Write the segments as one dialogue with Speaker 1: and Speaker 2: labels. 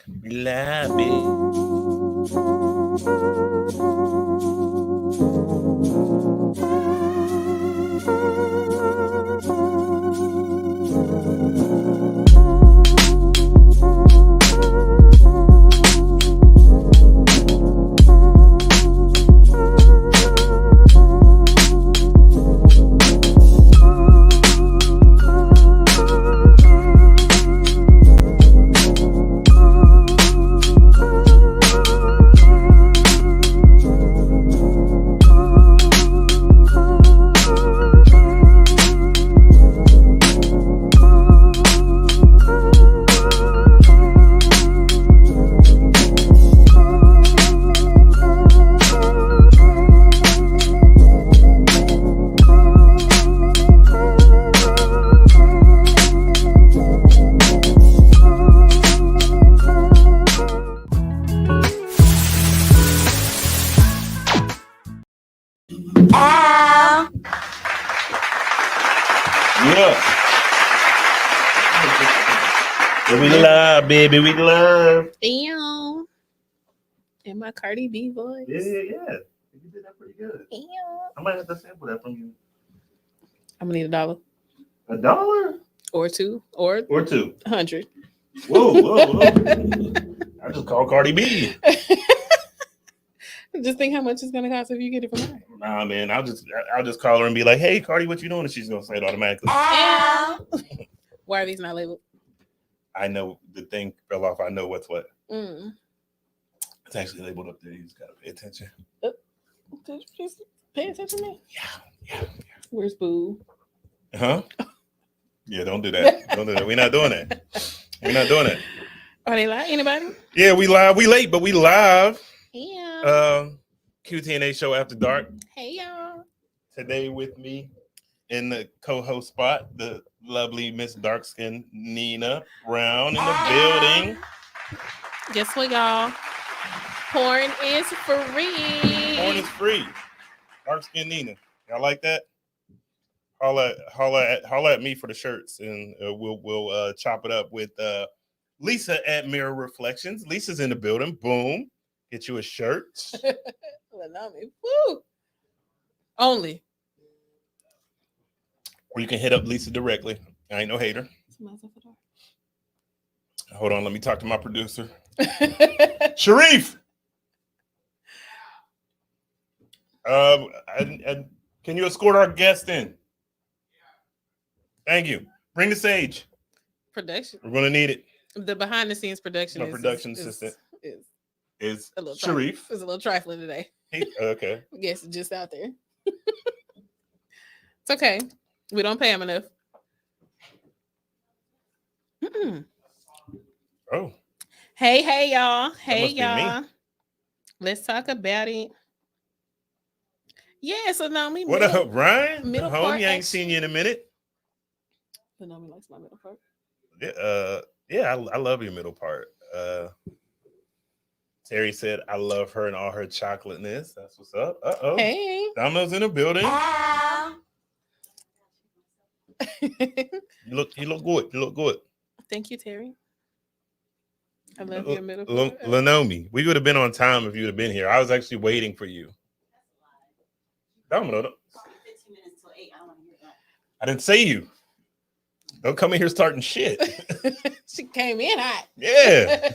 Speaker 1: Love it. Yeah. We love, baby. We love.
Speaker 2: Ew. In my Cardi B voice.
Speaker 1: Yeah. You did that pretty good.
Speaker 2: Ew.
Speaker 1: I might have to sample that from you.
Speaker 2: I'm gonna need $1.
Speaker 1: $1?
Speaker 2: Or $2. Or
Speaker 1: $2.
Speaker 2: 100.
Speaker 1: Whoa. I just called Cardi B.
Speaker 2: Just think how much it's gonna cost if you get it from her.
Speaker 1: Nah, man. I'll just call her and be like, "Hey, Cardi, what you doing?" And she's gonna say it automatically.
Speaker 2: Why are these not labeled?
Speaker 1: I know the thing fell off. I know what's what.
Speaker 2: It's
Speaker 1: actually labeled up there. You just gotta pay attention.
Speaker 2: Just pay attention to me.
Speaker 1: Yeah.
Speaker 2: Where's Boo?
Speaker 1: Huh? Yeah, don't do that. Don't do that. We're not doing that.
Speaker 2: Are they live? Anybody?
Speaker 1: Yeah, we live. We late, but we live.
Speaker 2: Yeah.
Speaker 1: QTNA Show After Dark.
Speaker 2: Hey, y'all.
Speaker 1: Today with me in the co-host spot, the lovely Miss Darkskin Nina Brown in the building.
Speaker 2: Guess what, y'all? Porn is free.
Speaker 1: Porn is free. Darkskin Nina. Y'all like that? Holla at me for the shirts, and we'll chop it up with Lisa at Mirror Reflections. Lisa's in the building. Boom. Get you a shirt.
Speaker 2: Woo. Only.
Speaker 1: Or you can hit up Lisa directly. I ain't no hater. Hold on, let me talk to my producer. Sharif. And can you escort our guest in? Thank you. Bring the sage.
Speaker 2: Production.
Speaker 1: We're gonna need it.
Speaker 2: The behind the scenes production.
Speaker 1: My production assistant is
Speaker 2: a little
Speaker 1: Sharif.
Speaker 2: It's a little trifling today.
Speaker 1: Okay.
Speaker 2: I guess it's just out there. It's okay. We don't pay him enough.
Speaker 1: Oh.
Speaker 2: Hey, y'all. Hey, y'all. Let's talk about it. Yeah, so Naomi.
Speaker 1: What up, Ryan?
Speaker 2: Middle
Speaker 1: Home,
Speaker 2: part
Speaker 1: you ain't
Speaker 2: action.
Speaker 1: seen you in a minute.
Speaker 2: Naomi likes my middle part.
Speaker 1: Yeah, I love your middle part. Terry said, I love her and all her chocolateness. That's what's up. Uh-oh.
Speaker 2: Hey.
Speaker 1: Domino's in the building. You look good. You look good.
Speaker 2: Thank you, Terry. I love your middle part.
Speaker 1: Lanomi, we would have been on time if you would have been here. I was actually waiting for you. Domino.
Speaker 3: 15 minutes till 8. I don't want to hear that.
Speaker 1: I didn't say you. Don't come in here starting shit.
Speaker 2: She came in hot.
Speaker 1: Yeah.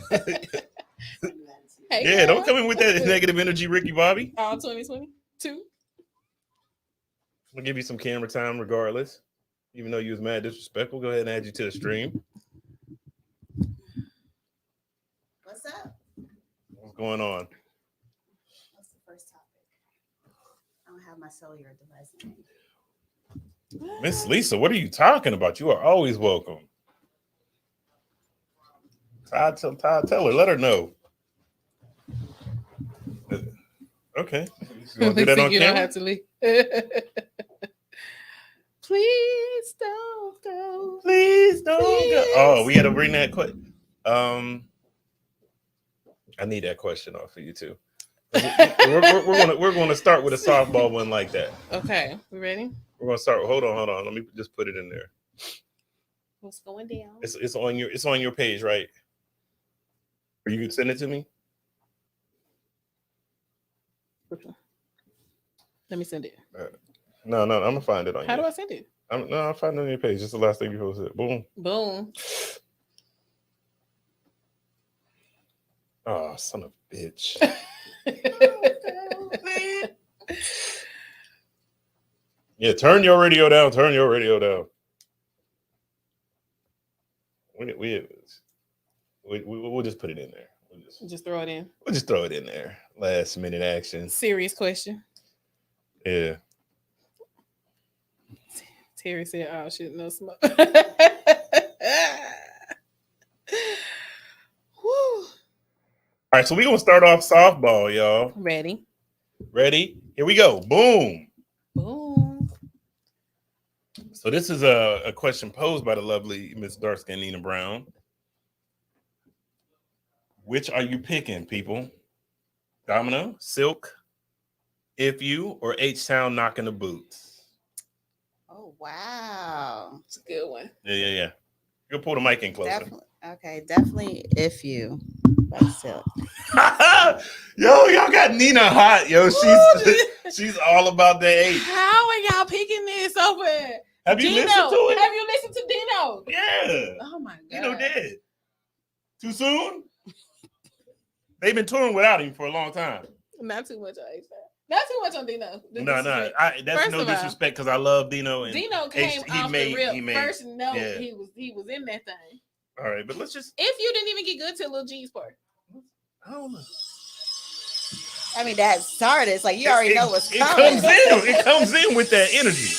Speaker 2: Hey,
Speaker 1: yeah, don't come in with that negative energy, Ricky Bobby.
Speaker 2: All 2022.
Speaker 1: I'll give you some camera time regardless. Even though you was mad disrespectful, go ahead and add you to the stream.
Speaker 3: What's up?
Speaker 1: What's going on?
Speaker 3: What's the first topic? I don't have my cellular device.
Speaker 1: Miss Lisa, what are you talking about? You are always welcome. Todd, tell her, let her know. Okay. You want to do that on camera?
Speaker 2: Don't have to leave. Please don't go.
Speaker 1: Please don't go. Oh, we had to bring that question. I need that question off of you too. We're going to start with a softball one like that.
Speaker 2: Okay, we ready?
Speaker 1: We're going to start. Hold on. Let me just put it in there.
Speaker 2: What's going down?
Speaker 1: It's on your page, right? Or you can send it to me.
Speaker 2: Let me send it.
Speaker 1: No, I'm gonna find it on
Speaker 2: How
Speaker 1: you.
Speaker 2: do I send it?
Speaker 1: I'll find it on your page. Just the last thing you posted. Boom.
Speaker 2: Boom.
Speaker 1: Oh, son of a bitch. Yeah, turn your radio down. Turn your radio down. We'll just put it in there.
Speaker 2: Just throw it in.
Speaker 1: We'll just throw it in there. Last minute action.
Speaker 2: Serious question.
Speaker 1: Yeah.
Speaker 2: Terry said, "Oh shit, no smoke." Whew.
Speaker 1: All right, so we're gonna start off softball, y'all.
Speaker 2: Ready?
Speaker 1: Ready? Here we go. Boom.
Speaker 2: Boom.
Speaker 1: So this is a question posed by the lovely Miss Darsky Nina Brown. Which are you picking, people? Domino, Silk, If You, or H-Town Knocking the Boots?
Speaker 3: Oh wow.
Speaker 2: It's a good one.
Speaker 1: Yeah. You'll pull the mic in closer.
Speaker 3: Definitely If You by Silk.
Speaker 1: Yo, y'all got Nina hot. Yo, she's all about that H.
Speaker 2: How are y'all picking this over?
Speaker 1: Have you
Speaker 2: Dino?
Speaker 1: listened to it?
Speaker 2: Have you listened to Dino?
Speaker 1: Yeah.
Speaker 2: Oh my god.
Speaker 1: Dino did. Too soon? They've been touring without him for a long time.
Speaker 2: Not too much on H. Not too much on Dino.
Speaker 1: No. That's
Speaker 2: First
Speaker 1: no
Speaker 2: of all,
Speaker 1: disrespect because I love Dino. And
Speaker 2: Dino came off the rip. First note,
Speaker 1: yeah.
Speaker 2: he was in that thing.
Speaker 1: All right, but let's just.
Speaker 2: If You didn't even get good till Lil G's part.
Speaker 1: I don't know.
Speaker 3: I mean, that started. It's like you already know what's
Speaker 1: it
Speaker 3: coming.
Speaker 1: It comes in with that energy.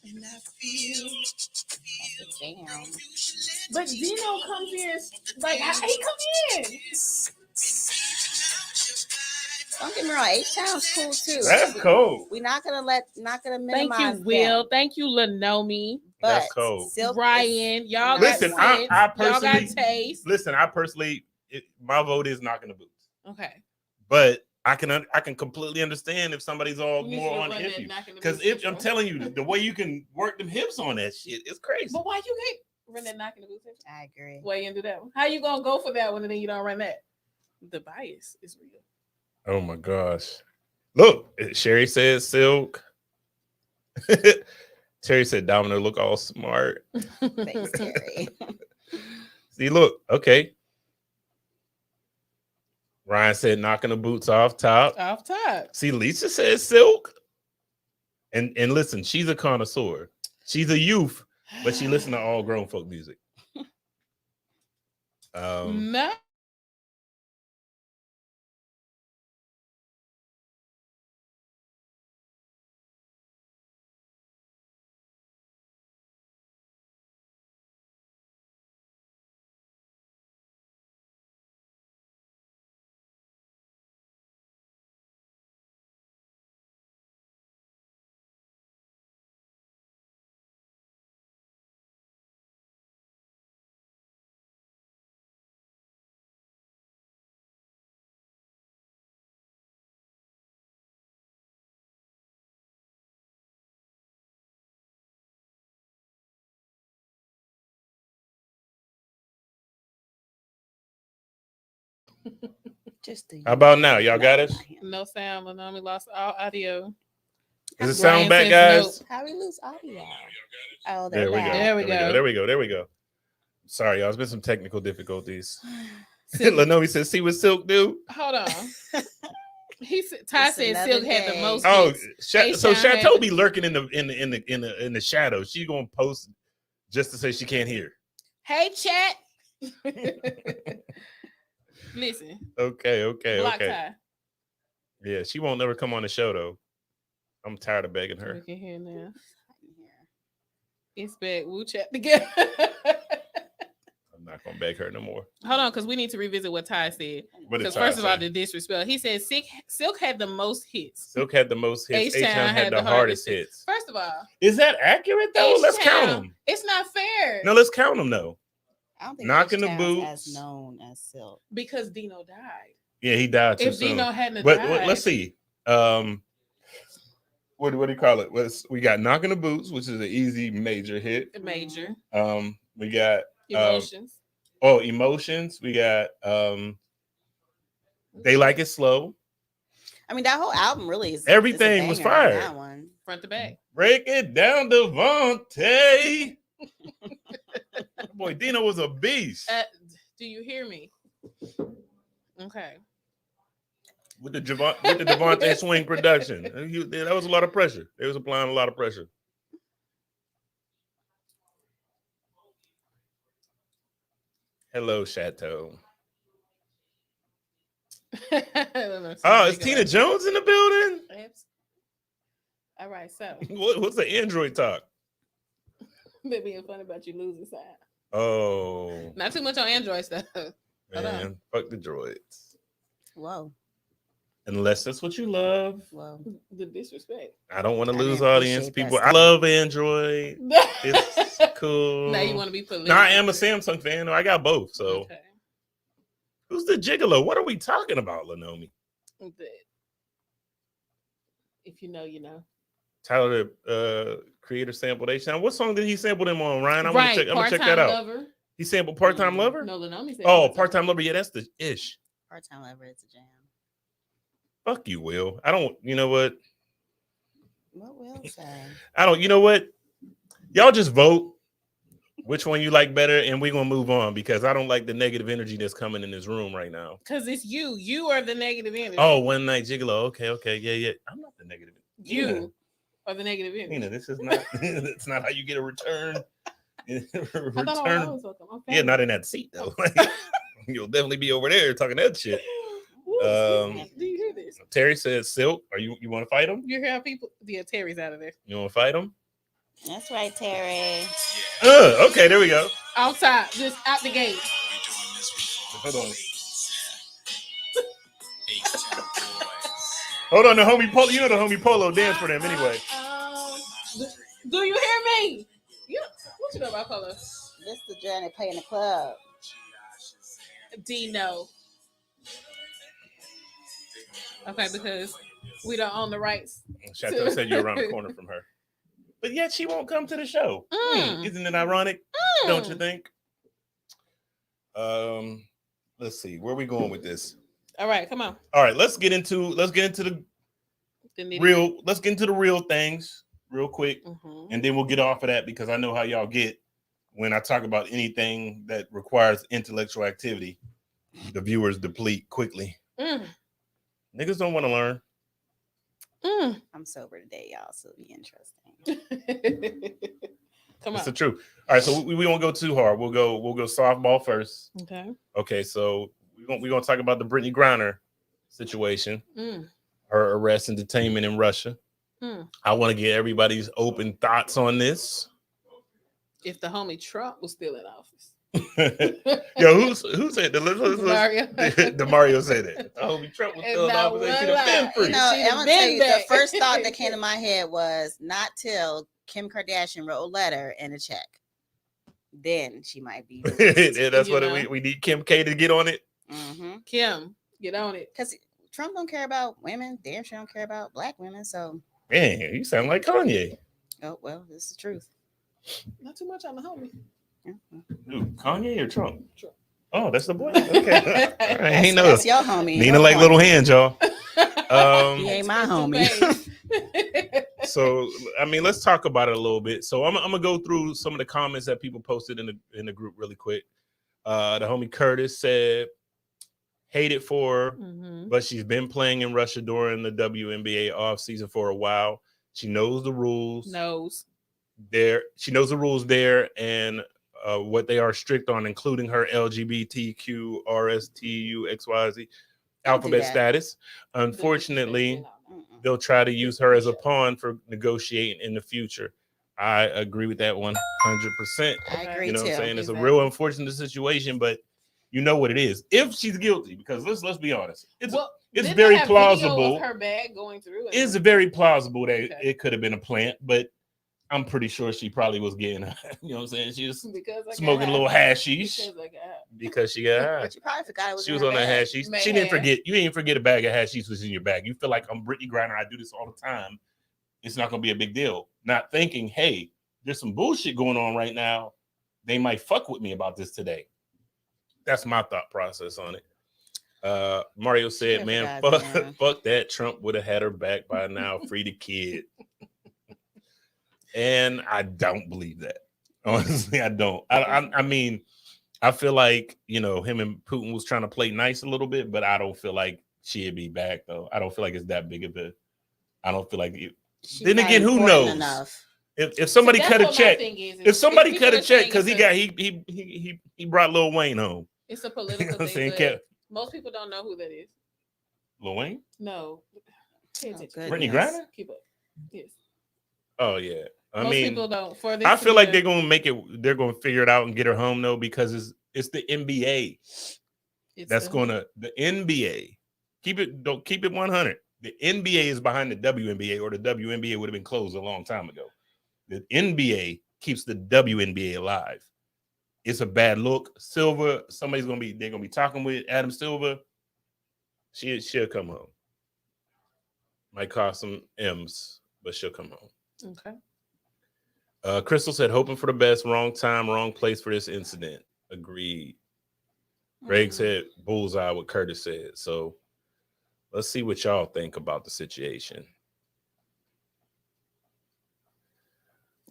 Speaker 3: And I feel. Damn.
Speaker 2: But Dino comes in like he come in.
Speaker 3: Don't get me wrong, H-Town's cool too.
Speaker 1: That's cool.
Speaker 3: We're not gonna minimize.
Speaker 2: Thank you, Will.
Speaker 3: them,
Speaker 2: Thank you, Lanomi.
Speaker 3: but
Speaker 1: That's cool.
Speaker 3: Silk
Speaker 2: Ryan, y'all
Speaker 1: Listen,
Speaker 2: got sense.
Speaker 1: I
Speaker 2: y'all got
Speaker 1: personally
Speaker 2: taste.
Speaker 1: listen. I personally, my vote is Knocking the Boots.
Speaker 2: Okay.
Speaker 1: But I can completely understand if somebody's all
Speaker 2: You
Speaker 1: more
Speaker 2: should
Speaker 1: on
Speaker 2: run
Speaker 1: If
Speaker 2: that
Speaker 1: You,
Speaker 2: Knocking the
Speaker 1: because
Speaker 2: Boots
Speaker 1: if I'm
Speaker 2: intro.
Speaker 1: telling you the way you can work them hips on that shit, it's crazy.
Speaker 2: But why you can't run that Knocking the Boots intro?
Speaker 3: I agree.
Speaker 2: Why you didn't do that one? How you gonna go for that one and then you don't run that? The bias is real.
Speaker 1: Oh my gosh! Look, Sherry says Silk. Terry said Domino look all smart.
Speaker 3: Thanks, Terry.
Speaker 1: See, look, okay. Ryan said Knocking the Boots off top.
Speaker 2: Off top.
Speaker 1: See, Lisa says Silk. And listen, she's a connoisseur. She's a youth, but she listens to all grown folk music.
Speaker 2: No.
Speaker 3: Just the
Speaker 1: How about now? Y'all got it?
Speaker 2: No sound. Lanomi lost all audio.
Speaker 1: Is it sound
Speaker 2: Ryan
Speaker 1: back,
Speaker 2: says
Speaker 1: guys?
Speaker 3: How we lose audio? Oh,
Speaker 1: There we go.
Speaker 2: There we go.
Speaker 1: There we go. Sorry, y'all. There's been some technical difficulties.
Speaker 2: Silk-
Speaker 1: Lanomi says, see what Silk do?
Speaker 2: Hold on. Ty
Speaker 3: It's
Speaker 2: said
Speaker 3: another
Speaker 2: Silk had the
Speaker 3: day.
Speaker 2: most
Speaker 1: Oh,
Speaker 2: hits.
Speaker 1: so
Speaker 2: H-Town
Speaker 1: Chateau
Speaker 2: had-
Speaker 1: be lurking in the shadow. She gonna post just to say she can't hear.
Speaker 2: Hey, chat. Listen.
Speaker 1: Okay.
Speaker 2: Block Ty.
Speaker 1: Yeah, she won't never come on the show though. I'm tired of begging
Speaker 2: We
Speaker 1: her.
Speaker 2: can hear now. It's back. We'll chat together.
Speaker 1: I'm not gonna beg her no more.
Speaker 2: Hold on, because we need to revisit what Ty said.
Speaker 1: What did
Speaker 2: Because
Speaker 1: Ty
Speaker 2: first of all,
Speaker 1: say?
Speaker 2: the disrespect. He said Silk had the most hits.
Speaker 1: Silk had the most hits.
Speaker 2: H-Town
Speaker 1: H-Town had the hardest hits.
Speaker 2: First of all,
Speaker 1: Is that accurate though? Let's count
Speaker 2: H-Town,
Speaker 1: them.
Speaker 2: It's not fair.
Speaker 1: No, let's count them though.
Speaker 3: I don't think
Speaker 1: Knocking the
Speaker 3: H-Town's
Speaker 1: Boots.
Speaker 3: as known as Silk.
Speaker 2: Because Dino died.
Speaker 1: Yeah, he died too
Speaker 2: If
Speaker 1: soon.
Speaker 2: Dino hadn't
Speaker 1: But
Speaker 2: died,
Speaker 1: let's see. What do you call it? We got Knocking the Boots, which is an easy major hit.
Speaker 2: Major.
Speaker 1: We got
Speaker 2: Emotions.
Speaker 1: Emotions. We got They Like It Slow.
Speaker 3: I mean, that whole album really is
Speaker 1: Everything was fire.
Speaker 3: That one.
Speaker 2: Front to back.
Speaker 1: Break it down, Devontae. Boy, Dino was a beast.
Speaker 2: Do you hear me? Okay.
Speaker 1: With the Devontae Swing production. That was a lot of pressure. They was applying a lot of pressure. Hello, Chateau. Is Tina Jones in the building?
Speaker 2: All right, so
Speaker 1: What's the Android talk?
Speaker 2: they're being funny about you losing side.
Speaker 1: Oh,
Speaker 2: Not too much on Android stuff.
Speaker 1: man, fuck the droids.
Speaker 3: Whoa.
Speaker 1: Unless that's what you love.
Speaker 3: Whoa.
Speaker 2: The disrespect.
Speaker 1: I don't want to
Speaker 3: I
Speaker 1: lose
Speaker 3: didn't
Speaker 1: audience.
Speaker 3: appreciate
Speaker 1: People,
Speaker 3: that
Speaker 1: I love Android. It's cool.
Speaker 2: Now you want to be political.
Speaker 1: No, I am a Samsung fan. I got both. So,
Speaker 2: Okay.
Speaker 1: Who's the gigolo? What are we talking about, Lanomi?
Speaker 2: If you know, you know.
Speaker 1: Tyler, creator sampled H-Town. What song did he sample them on, Ryan? I'm
Speaker 2: Right,
Speaker 1: gonna check that out.
Speaker 2: Lover.
Speaker 1: He sampled Part-Time Lover?
Speaker 2: No, Lanomi said
Speaker 1: Part-Time Lover. Yeah, that's the ish.
Speaker 3: Part-Time Lover is a jam.
Speaker 1: Fuck you, Will. I don't, you know what?
Speaker 3: What Will say?
Speaker 1: I don't, you know what? Y'all just vote which one you like better, and we're gonna move on because I don't like the negative energy that's coming in this room right now.
Speaker 2: Because it's you. You are the negative energy.
Speaker 1: Oh, One Night Gigolo. Okay. Yeah. I'm not the negative.
Speaker 2: You are the negative energy.
Speaker 1: Nina, this is not that's not how you get a return.
Speaker 2: Return.
Speaker 1: Yeah, not in that seat though. You'll definitely be over there talking that shit.
Speaker 2: Do you hear this?
Speaker 1: Terry says, Silk, you want to fight him?
Speaker 2: You hear how people? Yeah, Terry's out of there.
Speaker 1: You want to fight him?
Speaker 3: That's right, Terry.
Speaker 1: Okay, there we go.
Speaker 2: Outside, just out the gate.
Speaker 1: Hold on. Hold on, the homie Polo. You know the homie Polo dance for them anyway.
Speaker 2: Do you hear me? What you know about Polo?
Speaker 3: This the journey play in the club.
Speaker 2: Dino. Okay, because we don't own the rights.
Speaker 1: Chateau said you're around the corner from her. But yet she won't come to the show. Isn't it ironic? Don't you think? Let's see. Where are we going with this?
Speaker 2: All right, come on.
Speaker 1: All right, let's get into the real things real quick. And then we'll get off of that because I know how y'all get when I talk about anything that requires intellectual activity. The viewers deplete quickly. Niggas don't want to learn.
Speaker 3: I'm sober today, y'all, so it'll be interesting.
Speaker 2: Come on.
Speaker 1: It's the truth. All right, so we won't go too hard. We'll go softball first. Okay, so we're gonna talk about the Brittany Griner situation. Her arrest and detainment in Russia. I want to get everybody's open thoughts on this.
Speaker 2: If the homie Trump was still in office.
Speaker 1: Yo, who said that?
Speaker 2: Mario.
Speaker 1: The Mario said that. The homie Trump was still in office. They should have been free.
Speaker 3: You know, I'm gonna tell you, the first thought that came to my head was not till Kim Kardashian wrote a letter and a check. Then she might be.
Speaker 1: Yeah, that's what we need Kim K to get on it.
Speaker 2: Kim, get on it.
Speaker 3: Because Trump don't care about women. Damn sure don't care about black women. So,
Speaker 1: man, you sound like Kanye.
Speaker 3: Oh well, this is the truth.
Speaker 2: Not too much on the homie.
Speaker 1: Who, Kanye or Trump?
Speaker 2: Trump.
Speaker 1: Oh, that's the boy. Okay, all right.
Speaker 3: That's your homie.
Speaker 1: Nina like little hands, y'all.
Speaker 3: He ain't my homie.
Speaker 1: So, I mean, let's talk about it a little bit. So, I'm gonna go through some of the comments that people posted in the group really quick. The homie Curtis said, "Hate it for her, but she's been playing in Russia during the WNBA offseason for a while. She knows the rules. She knows the rules there and what they are strict on, including her LGBTQ, RSTU, XYZ alphabet status. Unfortunately, they'll try to use her as a pawn for negotiating in the future." I agree with that 100%.
Speaker 3: I agree,
Speaker 1: you know
Speaker 3: too.
Speaker 1: what I'm saying? It's a real unfortunate situation, but you know what it is. If she's guilty, because let's be honest, it's very plausible.
Speaker 2: Her bag going through.
Speaker 1: It's very plausible that it could have been a plant, but I'm pretty sure she probably was getting, you know what I'm saying? She was smoking a little hashish because she got high.
Speaker 3: But you probably forgot it was.
Speaker 1: She was on that hashish. She didn't forget. You didn't forget a bag of hashish was in your bag. You feel like I'm Brittany Griner. I do this all the time. It's not going to be a big deal. Not thinking, hey, there's some bullshit going on right now they might fuck with me about this today. That's my thought process on it. Mario said, man, fuck that. Trump would have had her back by now. Free the kid. And I don't believe that. Honestly, I don't. I mean, I feel like, you know, him and Putin was trying to play nice a little bit, but I don't feel like she'd be back, though. I don't feel like it's that big of a, I don't feel like it. Then again, who knows? Enough. If somebody cut a check, if somebody cut a check because he brought Lil Wayne home.
Speaker 2: It's a political thing. But most people don't know who that is.
Speaker 1: Lil Wayne?
Speaker 2: No.
Speaker 1: Brittany Griner?
Speaker 2: Keep up. Yes.
Speaker 1: Oh yeah.
Speaker 2: Most people don't.
Speaker 1: I feel like they're gonna make it. They're gonna figure it out and get her home though, because it's the NBA. That's gonna the NBA. Keep it 100. The NBA is behind the WNBA, or the WNBA would have been closed a long time ago. The NBA keeps the WNBA alive. It's a bad look. Silver, they're gonna be talking with Adam Silver. She'll come home. Might cost some M's, but she'll come home.
Speaker 2: Okay.
Speaker 1: Crystal said, hoping for the best, wrong time, wrong place for this incident. Agreed. Greg said bullseye what Curtis said. So let's see what y'all think about the situation.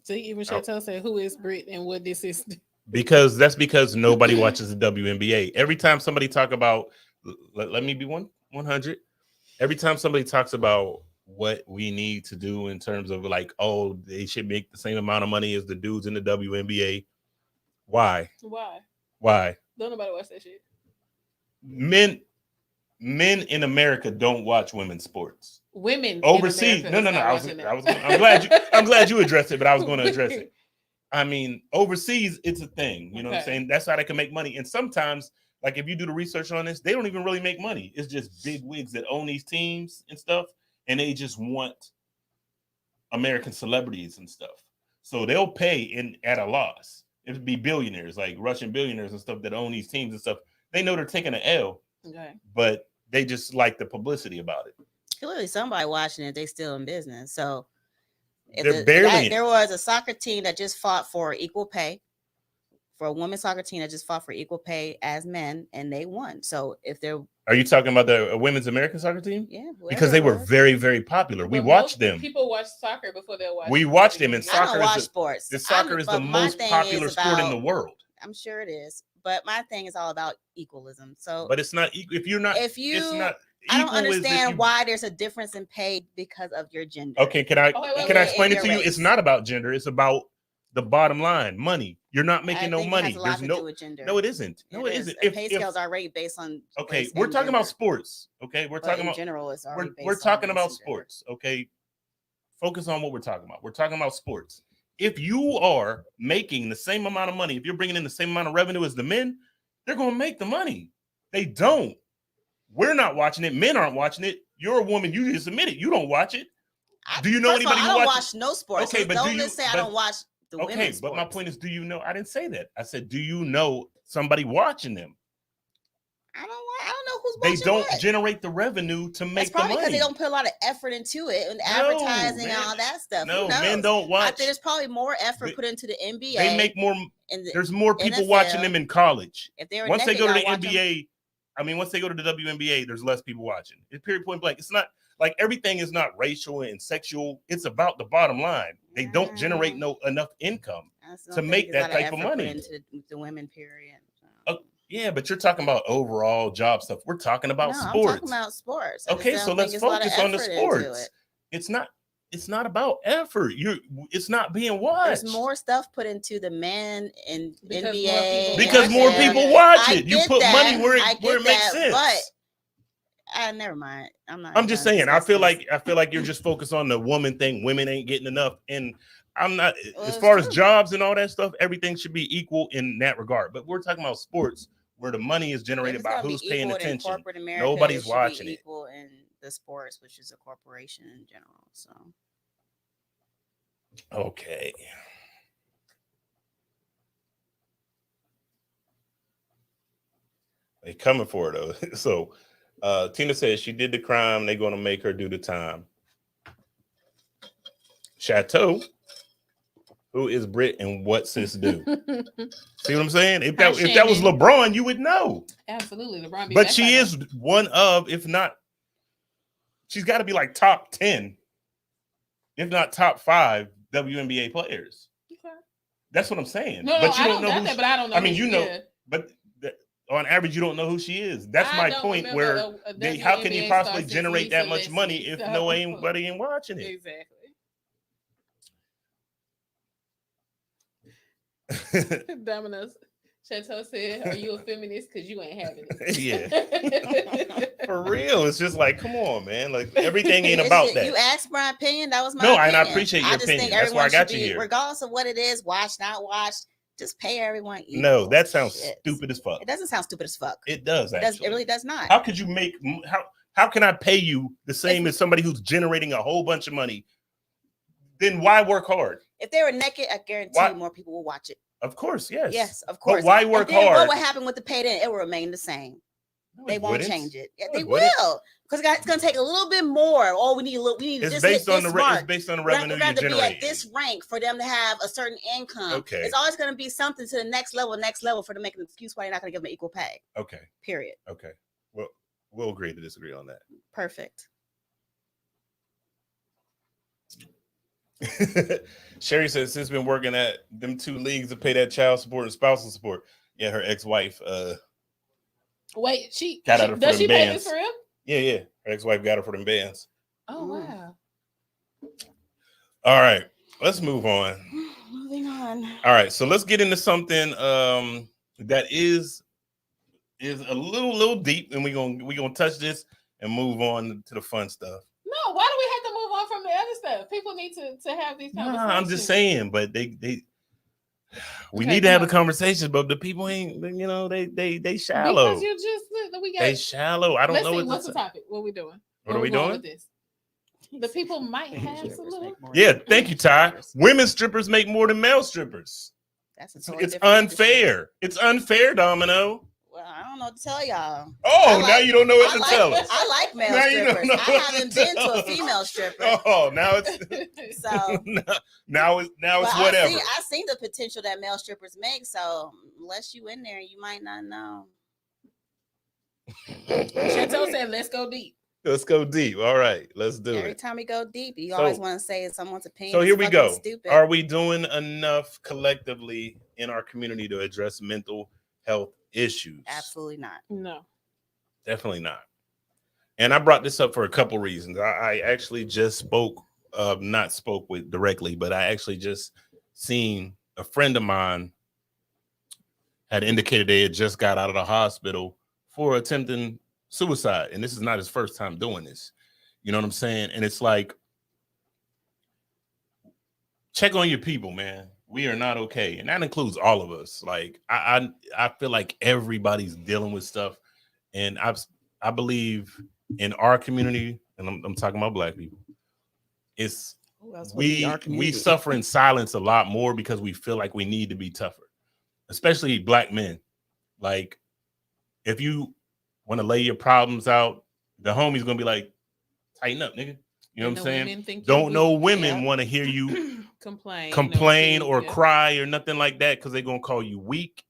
Speaker 2: See, even Chateau said, who is Brit and what this is?
Speaker 1: Because nobody watches the WNBA. Every time somebody talk about, let me be 100. Every time somebody talks about what we need to do in terms of like, oh, they should make the same amount of money as the dudes in the WNBA. Why? Don't
Speaker 2: nobody watch that shit.
Speaker 1: Men in America don't watch women's sports.
Speaker 2: Women
Speaker 1: overseas. No. I'm glad you addressed it, but I was going to address it. I mean, overseas, it's a thing. You know what I'm saying? That's how they can make money. And sometimes, like if you do the research on this, they don't even really make money. It's just big wigs that own these teams and stuff, and they just want American celebrities and stuff. So they'll pay at a loss. It'd be billionaires, like Russian billionaires and stuff that own these teams and stuff. They know they're taking an L, but they just like the publicity about it.
Speaker 3: Clearly, somebody watching it, they still in business. So
Speaker 1: there
Speaker 3: was a soccer team that just fought for equal pay, for a women's soccer team that just fought for equal pay as men, and they won. So if they're
Speaker 1: Are you talking about the women's American soccer team?
Speaker 3: Yeah,
Speaker 1: because they were very, very popular. We watched them.
Speaker 2: People watch soccer before they watch.
Speaker 1: We watched them, and soccer.
Speaker 3: I don't watch sports.
Speaker 1: Soccer is the most popular sport in the world.
Speaker 3: I'm sure it is, but my thing is all about equalism. So,
Speaker 1: but it's not equal. It's not.
Speaker 3: I don't understand why there's a difference in pay because of your gender.
Speaker 1: Okay, can I explain it to you? It's not about gender. It's about the bottom line, money. You're not making no money. There's no with gender. No, it isn't. No, it isn't.
Speaker 3: Pay scales are already based on.
Speaker 1: Okay, we're talking about sports. Okay, we're talking about
Speaker 3: general. It's already
Speaker 1: we're talking about sports. Okay, focus on what we're talking about. We're talking about sports. If you are making the same amount of money, if you're bringing in the same amount of revenue as the men, they're going to make the money. They don't. We're not watching it. Men aren't watching it. You're a woman. You just admit it. You don't watch it. Do you know anybody who watches?
Speaker 3: I don't watch no sports. Okay, so don't say I don't watch the women's sports.
Speaker 1: Okay, but my point is, do you know? I didn't say that. I said, do you know somebody watching them?
Speaker 3: I don't know who's watching.
Speaker 1: They don't generate the revenue to make the money.
Speaker 3: Because they don't put a lot of effort into it and advertising and all that stuff.
Speaker 1: No, men don't watch.
Speaker 3: I think there's probably more effort put into the NBA.
Speaker 1: They make more. There's more people NFL, watching them in college.
Speaker 3: If they're
Speaker 1: once they go to the NBA, once they go to the WNBA, there's less people watching. It's period point blank. It's not like everything is not racial and sexual. It's about the bottom line. They don't generate enough income to make that type of money.
Speaker 3: Into the women, period.
Speaker 1: Yeah, but you're talking about overall job stuff. We're talking about sports.
Speaker 3: I'm talking about sports.
Speaker 1: Okay, so let's focus on the sports. It's not about effort. It's not being watched.
Speaker 3: There's more stuff put into the men in NBA
Speaker 1: because more people watch it. You put money where it makes sense.
Speaker 3: But never mind.
Speaker 1: I'm just saying. I feel like you're just focused on the woman thing. Women ain't getting enough, and I'm not. As far as jobs and all that stuff, everything should be equal in that regard. But we're talking about sports where the money is generated by who's paying attention. Nobody's watching it.
Speaker 3: Equal in the sports, which is a corporation in general. So.
Speaker 1: Okay. They coming for it though. So Tina says she did the crime. They're gonna make her do the time. Chateau, who is Brit and what sis do. See what I'm saying? If
Speaker 2: Hi,
Speaker 1: that was
Speaker 2: Shannon.
Speaker 1: LeBron, you would know.
Speaker 2: Absolutely, LeBron.
Speaker 1: But she is one of, if not, she's got to be like top 10, if not top 5 WNBA players.
Speaker 2: Okay.
Speaker 1: That's what I'm saying.
Speaker 2: No,
Speaker 1: but you
Speaker 2: I
Speaker 1: don't know
Speaker 2: who. But I don't know.
Speaker 1: I mean, you know,
Speaker 2: yeah.
Speaker 1: but on average, you don't know who she is. That's my point. Where how can you possibly generate that much money if anybody ain't watching it?
Speaker 2: Exactly. Domino's. Chateau said, "Are you a feminist? Because you ain't having it."
Speaker 1: Yeah. For real, it's just like, come on, man. Like everything ain't about that.
Speaker 3: You asked my opinion. That was my
Speaker 1: no,
Speaker 3: opinion.
Speaker 1: and I appreciate your opinion. That's why I got you here.
Speaker 3: Regardless of what it is, watch, not watch, just pay everyone equal.
Speaker 1: No, that sounds stupid as fuck.
Speaker 3: It doesn't sound stupid as fuck.
Speaker 1: It does. Actually.
Speaker 3: It really does not.
Speaker 1: How could you make how can I pay you the same as somebody who's generating a whole bunch of money? Then why work hard?
Speaker 3: If they were naked, I guarantee you more people will watch it.
Speaker 1: Of course, yes.
Speaker 3: Yes, of course.
Speaker 1: But why work hard?
Speaker 3: What would happen with the pay then? It will remain the same. No, they won't change it. Yeah, they will. Because it's going to take a little bit more. We need to just hit this mark.
Speaker 1: It's based on the revenue you generate.
Speaker 3: Be at this rank for them to have a certain income.
Speaker 1: Okay.
Speaker 3: It's always going to be something to the next level for them to make an excuse why you're not going to give them equal pay.
Speaker 1: Okay.
Speaker 3: Period.
Speaker 1: Okay. Well, we'll agree to disagree on that.
Speaker 3: Perfect.
Speaker 1: Sherry says she's been working at them 2 leagues to pay that child support and spousal support. Yeah, her ex-wife
Speaker 2: wait, she
Speaker 1: got out of
Speaker 2: does she
Speaker 1: bands.
Speaker 2: pay this for him?
Speaker 1: Yeah. Her ex-wife got her for them bands.
Speaker 2: Oh wow.
Speaker 1: All right, let's move on.
Speaker 3: Moving on.
Speaker 1: All right, so let's get into something that is a little deep, and we're gonna touch this and move on to the fun stuff.
Speaker 2: No, why do we have to move on from the other stuff? People need to have these conversations.
Speaker 1: No, I'm just saying, but we need to have the conversation, but the people ain't, they shallow.
Speaker 2: Because you just
Speaker 1: they shallow. I don't know
Speaker 2: what's the topic. What are we doing?
Speaker 1: What are we doing
Speaker 2: with this? The people might have some little.
Speaker 1: Yeah, thank you, Ty. Women strippers make more than male strippers. It's unfair. It's unfair, Domino.
Speaker 3: Well, I don't know what to tell y'all.
Speaker 1: Now you don't know what to tell us.
Speaker 3: I like male strippers. I haven't been to a female stripper.
Speaker 1: Oh, now it's
Speaker 3: so
Speaker 1: now it's whatever.
Speaker 3: I've seen the potential that male strippers make. So unless you in there, you might not know.
Speaker 2: Chantel said, "Let's go deep."
Speaker 1: Let's go deep. All right, let's do it.
Speaker 3: Every time we go deep, you always want to say someone's opinion.
Speaker 1: So here we go.
Speaker 3: Stupid.
Speaker 1: Are we doing enough collectively in our community to address mental health issues?
Speaker 3: Absolutely not.
Speaker 2: No,
Speaker 1: definitely not. And I brought this up for a couple reasons. I actually just not spoke with directly, but I actually just seen a friend of mine had indicated they had just got out of the hospital for attempting suicide. And this is not his first time doing this. You know what I'm saying? And it's like, check on your people, man. We are not okay. And that includes all of us. Like, I feel like everybody's dealing with stuff. And I believe in our community, and I'm talking about Black people, we suffer in silence a lot more because we feel like we need to be tougher, especially Black men. Like, if you want to lay your problems out, the homie's gonna be like, tighten up, nigga. You know what I'm saying? Don't know women want to hear you complain or cry or nothing like that, because they're gonna call you weak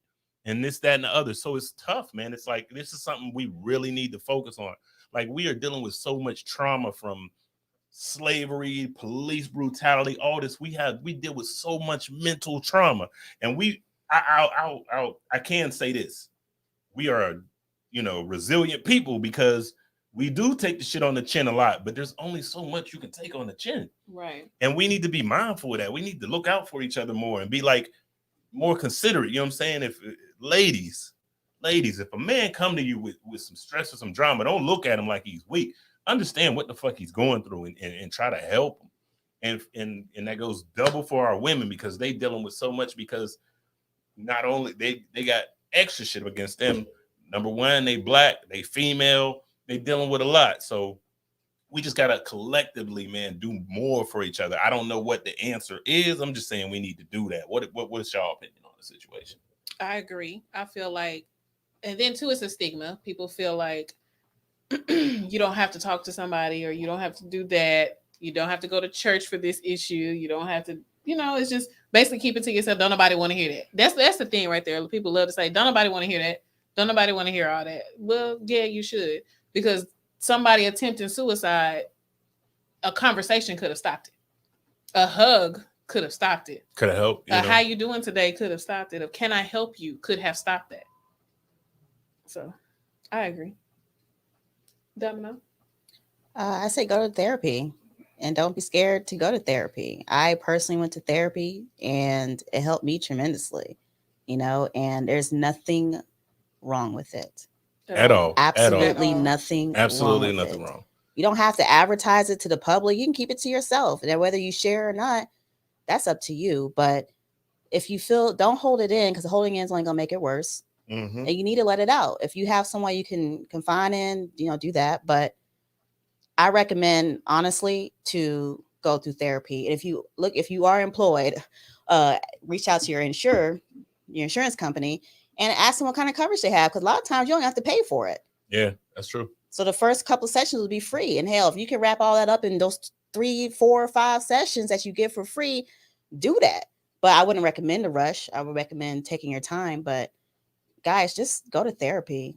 Speaker 1: and this, that, and the other. So it's tough, man. It's like, this is something we really need to focus on. Like, we are dealing with so much trauma from slavery, police brutality, all this. We deal with so much mental trauma, and I can say this: we are, resilient people, because we do take the shit on the chin a lot, but there's only so much you can take on the chin.
Speaker 2: Right.
Speaker 1: And we need to be mindful of that. We need to look out for each other more and be like more considerate. You know what I'm saying? If ladies, if a man come to you with some stress or some drama, don't look at him like he's weak. Understand what the fuck he's going through and try to help him. And that goes double for our women, because they dealing with so much, because not only they got extra shit against them. Number one, they Black, they female, they dealing with a lot. So we just gotta collectively, man, do more for each other. I don't know what the answer is. I'm just saying we need to do that. What's y'all opinion on the situation?
Speaker 2: I agree. I feel like, and then too, it's a stigma. People feel like you don't have to talk to somebody, or you don't have to do that. You don't have to go to church for this issue. You don't have to it's just basically keep it to yourself. Don't nobody want to hear that. That's the thing right there. People love to say, don't nobody want to hear that. Don't nobody want to hear all that. Well, yeah, you should, because somebody attempting suicide, a conversation could have stopped it. A hug could have stopped it.
Speaker 1: Could have helped.
Speaker 2: How you doing today could have stopped it. Can I help you could have stopped that. So, I agree. Domino?
Speaker 3: I say go to therapy, and don't be scared to go to therapy. I personally went to therapy, and it helped me tremendously, and there's nothing wrong with it.
Speaker 1: At all.
Speaker 3: Absolutely nothing.
Speaker 1: Absolutely nothing wrong.
Speaker 3: You don't have to advertise it to the public. You can keep it to yourself. And whether you share or not, that's up to you. But if you feel, don't hold it in, because holding in is only going to make it worse.
Speaker 1: Mm-hmm.
Speaker 3: And you need to let it out. If you have someone you can confine in, do that. But I recommend, honestly, to go through therapy. And if you are employed, reach out to your insurance company, and ask them what kind of coverage they have. Because a lot of times you don't have to pay for it.
Speaker 1: Yeah, that's true.
Speaker 3: So the first couple of sessions will be free. And hell, if you can wrap all that up in those 3, 4, 5 sessions that you get for free, do that. But I wouldn't recommend a rush. I would recommend taking your time. But guys, just go to therapy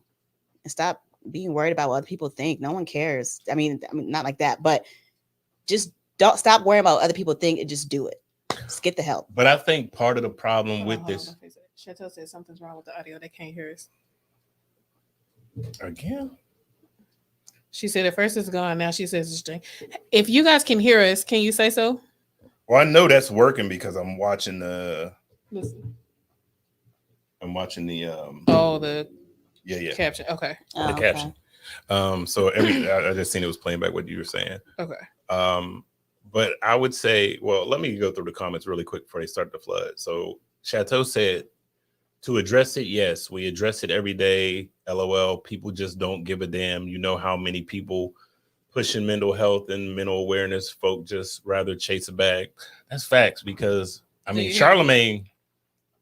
Speaker 3: and stop being worried about what other people think. No one cares. I mean, not like that, but just don't stop worrying about what other people think and just do it. Just get the help.
Speaker 1: But I think part of the problem with this.
Speaker 2: Chateau said something's wrong with the audio. They can't hear us.
Speaker 1: Again?
Speaker 2: She said at first it's gone. Now she says it's strange. If you guys can hear us, can you say so?
Speaker 1: Well, I know that's working because I'm watching the.
Speaker 2: Listen.
Speaker 1: I'm watching the.
Speaker 2: The
Speaker 1: yeah
Speaker 2: caption. Okay.
Speaker 1: The caption. So I just seen it was playing back what you were saying.
Speaker 2: Okay.
Speaker 1: But I would say, well, let me go through the comments really quick before they start to flood. So Chateau said, to address it, yes, we address it every day. LOL. People just don't give a damn. You know how many people pushing mental health and mental awareness, folk just rather chase a bag. That's facts, because I mean, Charlemagne,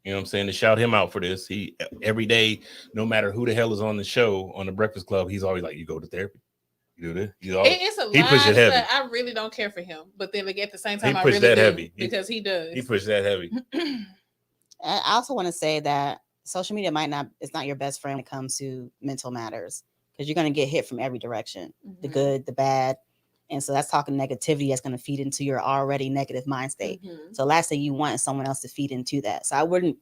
Speaker 1: you know what I'm saying, to shout him out for this. He every day, no matter who the hell is on the show, on the Breakfast Club, he's always like, you go to therapy. You do this.
Speaker 2: It's a lot. He pushes heavy. I really don't care for him, but then like, at the same time, I really do heavy. Because he does.
Speaker 1: He pushes that heavy.
Speaker 3: I also want to say that social media it's not your best friend when it comes to mental matters, because you're going to get hit from every direction, the good, the bad. And so that's talking negativity that's going to feed into your already negative mind state. So last thing you want is someone else to feed into that. So I wouldn't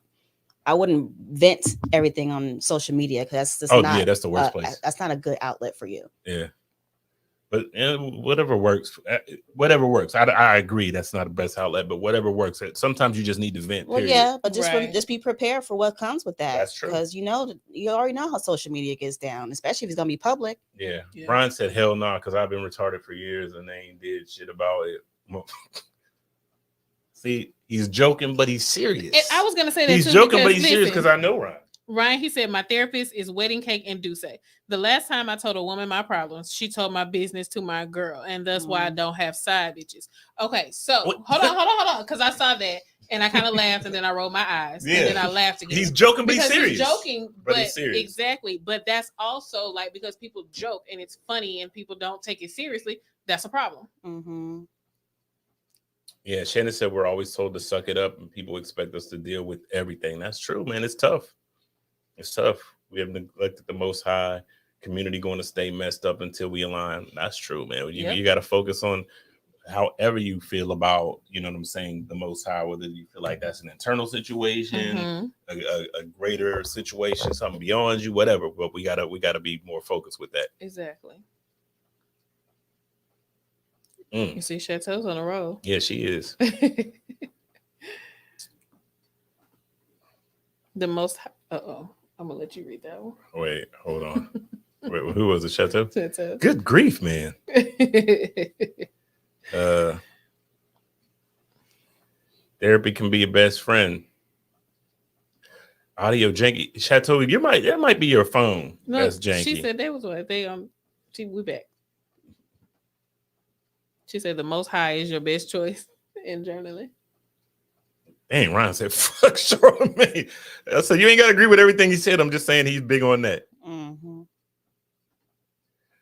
Speaker 3: vent everything on social media, because that's just
Speaker 1: that's the worst place.
Speaker 3: That's not a good outlet for you.
Speaker 1: Yeah. But whatever works. I agree that's not the best outlet, but whatever works. Sometimes you just need to vent.
Speaker 3: Well, yeah, but just be prepared for what comes with that.
Speaker 1: That's true.
Speaker 3: Because you already know how social media gets down, especially if it's gonna be public.
Speaker 1: Yeah. Brian said, "Hell no," because I've been retarded for years and they ain't did shit about it. See, he's joking, but he's serious.
Speaker 2: I was gonna say that
Speaker 1: he's joking, but he's serious, because I know Ryan.
Speaker 2: Ryan, he said, my therapist is wedding cake and Douce. The last time I told a woman my problems, she told my business to my girl, and that's why I don't have side bitches. Okay, so hold on, because I saw that and I kind of laughed, and then I rolled my eyes, and then I laughed again.
Speaker 1: He's joking, but he's serious.
Speaker 2: He's joking, but
Speaker 1: he's serious.
Speaker 2: Exactly. But that's also like, because people joke and it's funny and people don't take it seriously. That's a problem.
Speaker 3: Mm-hmm.
Speaker 1: Yeah, Shannon said we're always told to suck it up, and people expect us to deal with everything. That's true, man. It's tough. It's tough. We have neglected the Most High. Community going to stay messed up until we align. That's true, man. You got to focus on however you feel about, you know what I'm saying, the Most High, whether you feel like that's an internal situation, a greater situation, something beyond you, whatever. But we gotta be more focused with that.
Speaker 2: Exactly. You see, Chateau's on a roll.
Speaker 1: Yeah, she is.
Speaker 2: The Most. I'm gonna let you read that one.
Speaker 1: Wait, hold on. Wait, who was it? Chateau?
Speaker 2: Chateau.
Speaker 1: Good grief, man. Therapy can be your best friend. Audio janky. Chateau, that might be your phone.
Speaker 2: No,
Speaker 1: that's janky.
Speaker 2: She said that was what we back. She said the Most High is your best choice in journaling.
Speaker 1: Dang, Ryan said, fuck Charlemagne. So you ain't got to agree with everything he said. I'm just saying he's big on that.
Speaker 3: Mm-hmm.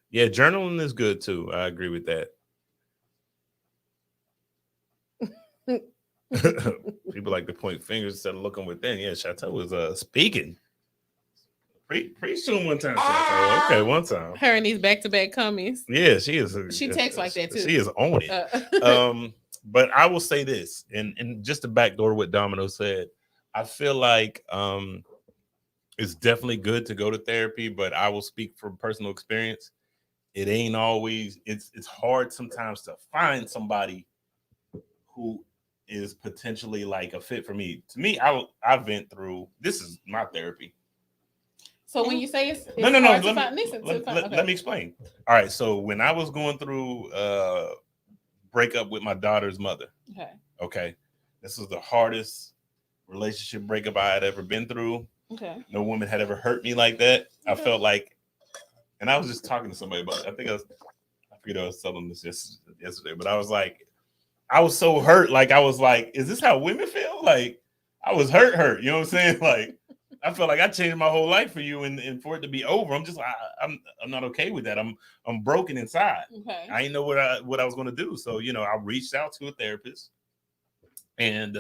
Speaker 1: Yeah, journaling is good too. I agree with that. People like to point fingers instead of looking within. Yeah, Chateau was speaking. Preach to him one time, Chateau. Okay, one time.
Speaker 2: Her and these back-to-back comments.
Speaker 1: Yeah, she is.
Speaker 2: She texts like that too.
Speaker 1: She is on it. But I will say this, and just to backdoor what Domino said, I feel like it's definitely good to go to therapy, but I will speak from personal experience. It ain't always. It's hard sometimes to find somebody who is potentially like a fit for me. To me, I've been through. This is my therapy.
Speaker 2: So when you say it's
Speaker 1: no,
Speaker 2: hard
Speaker 1: let me explain. All right, so when I was going through breakup with my daughter's mother, okay, this was the hardest relationship breakup I had ever been through. Okay, no woman had ever hurt me like that. Okay. I felt like, and I was just talking to somebody about it. I forget I was telling this yesterday, but I was like, I was so hurt. Like I was like, is this how women feel? Like I was hurt. You know what I'm saying? Like. I felt like I changed my whole life for you, and for it to be over, I'm just I'm not okay with that. I'm broken inside. Okay. I didn't know what I was going to do, so I reached out to a therapist, and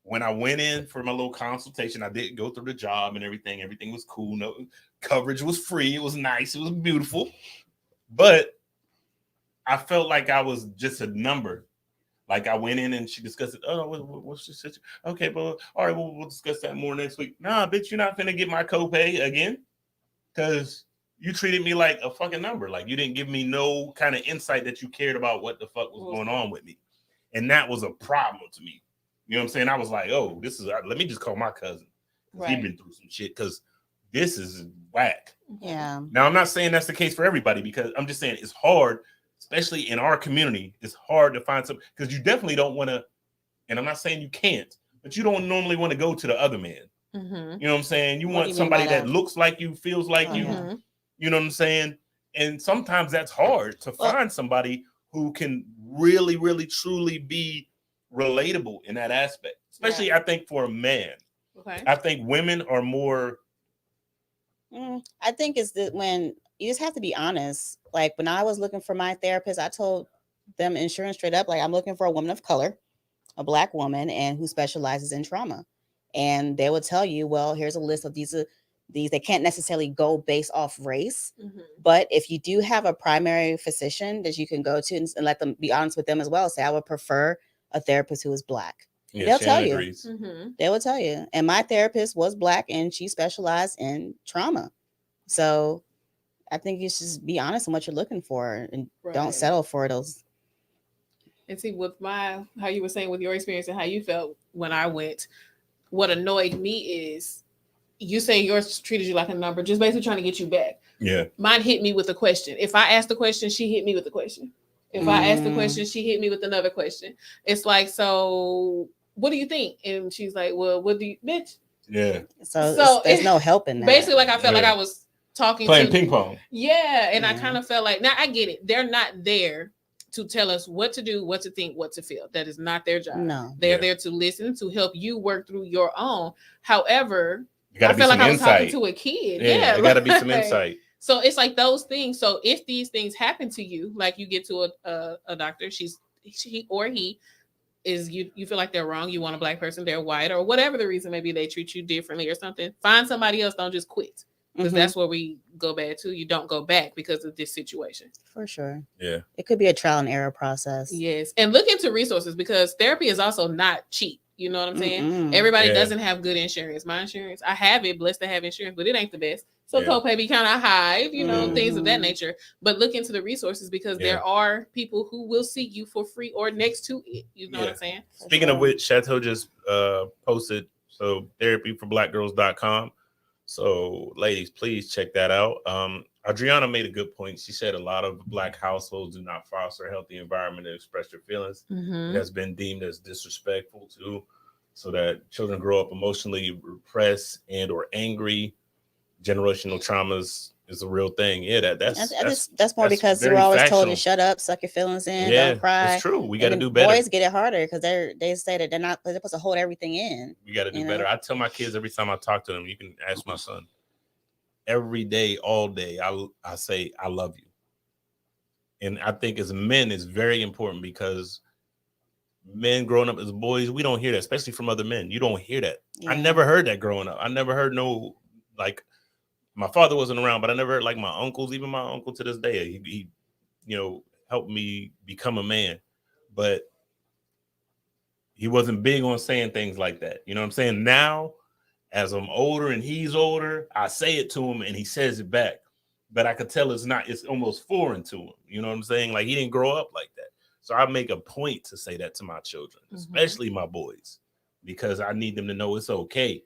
Speaker 1: when I went in for my little consultation, I did go through the job and everything. Everything was cool. No coverage was free. It was nice. It was beautiful, but I felt like I was just a number. Like I went in and she discussed it. Oh, what's the situation? Okay, but all right, we'll discuss that more next week. Nah, bitch, you're not finna get my copay again because you treated me like a fucking number. Like you didn't give me no kind of insight that you cared about what the fuck was going on with me, and that was a problem to me. You know what I'm saying? I was like, oh, this is. Let me just call my cousin. Right. He's been through some shit because this is whack.
Speaker 3: Yeah.
Speaker 1: Now I'm not saying that's the case for everybody because I'm just saying it's hard. Especially in our community, it's hard to find some because you definitely don't want to. And I'm not saying you can't, but you don't normally want to go to the other man. Mm-hmm. You know what I'm saying? You want somebody that looks like you, feels like you. Yeah. You know what I'm saying? And sometimes that's hard to find somebody who can really, really, truly be relatable in that aspect. Especially, I think for a man. Okay. I think women are more.
Speaker 3: I think it's that when. You just have to be honest. Like when I was looking for my therapist, I told them insurance straight up, like I'm looking for a woman of color, a Black woman, and who specializes in trauma. And they would tell you, well, here's a list of these. They can't necessarily go based off race, but if you do have a primary physician that you can go to and let them be honest with them as well, say I would prefer a therapist who is Black. Yeah, they'll tell you. They will tell you. And my therapist was Black, and she specialized in trauma. So. I think you should just be honest on what you're looking for and don't settle for those.
Speaker 2: And see, with how you were saying with your experience and how you felt when I went, what annoyed me is you saying yours treated you like a number, just basically trying to get you back. Yeah. Mine hit me with a question. If I asked the question, she hit me with the question. If I asked the question, she hit me with another question. It's like, so what do you think? And she's like, well, what do you, bitch?
Speaker 1: Yeah.
Speaker 3: So there's no help in that.
Speaker 2: Basically, like I felt like I was
Speaker 1: playing ping pong.
Speaker 2: Yeah, and I kind of felt like now I get it. They're not there to tell us what to do, what to think, what to feel. That is not their job. No, they're there to listen, to help you work through your own. However, I feel like I was talking to a kid. Yeah,
Speaker 1: there got to be some insight.
Speaker 2: So it's like those things. So if these things happen to you, like you get to a doctor, she or he is you feel like they're wrong. You want a Black person, they're white, or whatever the reason, maybe they treat you differently or something. Find somebody else. Don't just quit. Because that's where we go bad too. You don't go back because of this situation.
Speaker 3: For sure.
Speaker 1: Yeah.
Speaker 3: It could be a trial and error process.
Speaker 2: Yes. And look into resources because therapy is also not cheap. You know what I'm saying? Everybody doesn't have good insurance. My insurance, I have it, blessed to have insurance, but it ain't the best. So copay be kind of high, things of that nature. But look into the resources because there are people who will see you for free or next to it. You know what I'm saying?
Speaker 1: Speaking of which, Chateau just posted therapyforblackgirls.com. So, ladies, please check that out. Adriana made a good point. She said a lot of Black households do not foster a healthy environment to express their feelings. It has been deemed as disrespectful too, so that children grow up emotionally repressed and or angry. Generational traumas is a real thing. Yeah,
Speaker 3: that's more because we're always told to shut up, suck your feelings in, don't cry.
Speaker 1: It's true. We got to do better.
Speaker 3: Boys get it harder because they say that they're supposed to hold everything in.
Speaker 1: We got to do better. I tell my kids every time I talk to them, you can ask my son, every day, all day, I say, I love you. And I think as men, it's very important because men growing up as boys, we don't hear that, especially from other men. You don't hear that.
Speaker 3: Yeah.
Speaker 1: I never heard that growing up. I never heard no, like, my father wasn't around, but I never heard like my uncles, even my uncle to this day, he helped me become a man, but he wasn't big on saying things like that. You know what I'm saying? Now, as I'm older and he's older, I say it to him and he says it back. But I could tell it's almost foreign to him. You know what I'm saying? Like, he didn't grow up like that. So I make a point to say that to my children, especially my boys, because I need them to know it's okay.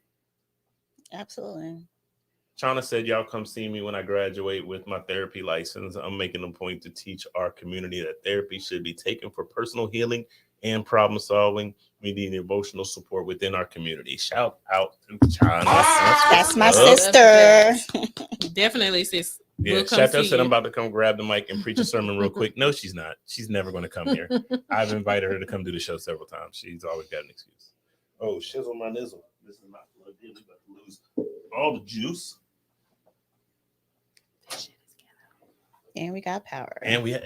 Speaker 3: Absolutely.
Speaker 1: Chana said, y'all come see me when I graduate with my therapy license. I'm making a point to teach our community that therapy should be taken for personal healing and problem solving. We need emotional support within our community. Shout out to Chana.
Speaker 3: That's my sister.
Speaker 2: Definitely, sis.
Speaker 1: Yeah,
Speaker 2: We'll come
Speaker 1: Chateau
Speaker 2: see
Speaker 1: said
Speaker 2: you.
Speaker 1: I'm about to come grab the mic and preach a sermon real quick. No, she's not. She's never going to come here. I've invited her to come do the show several times. She's always got an excuse. Oh, shizzle my nizzle. This is not plugged in. We about to lose all the juice.
Speaker 3: And we got power.
Speaker 1: And we got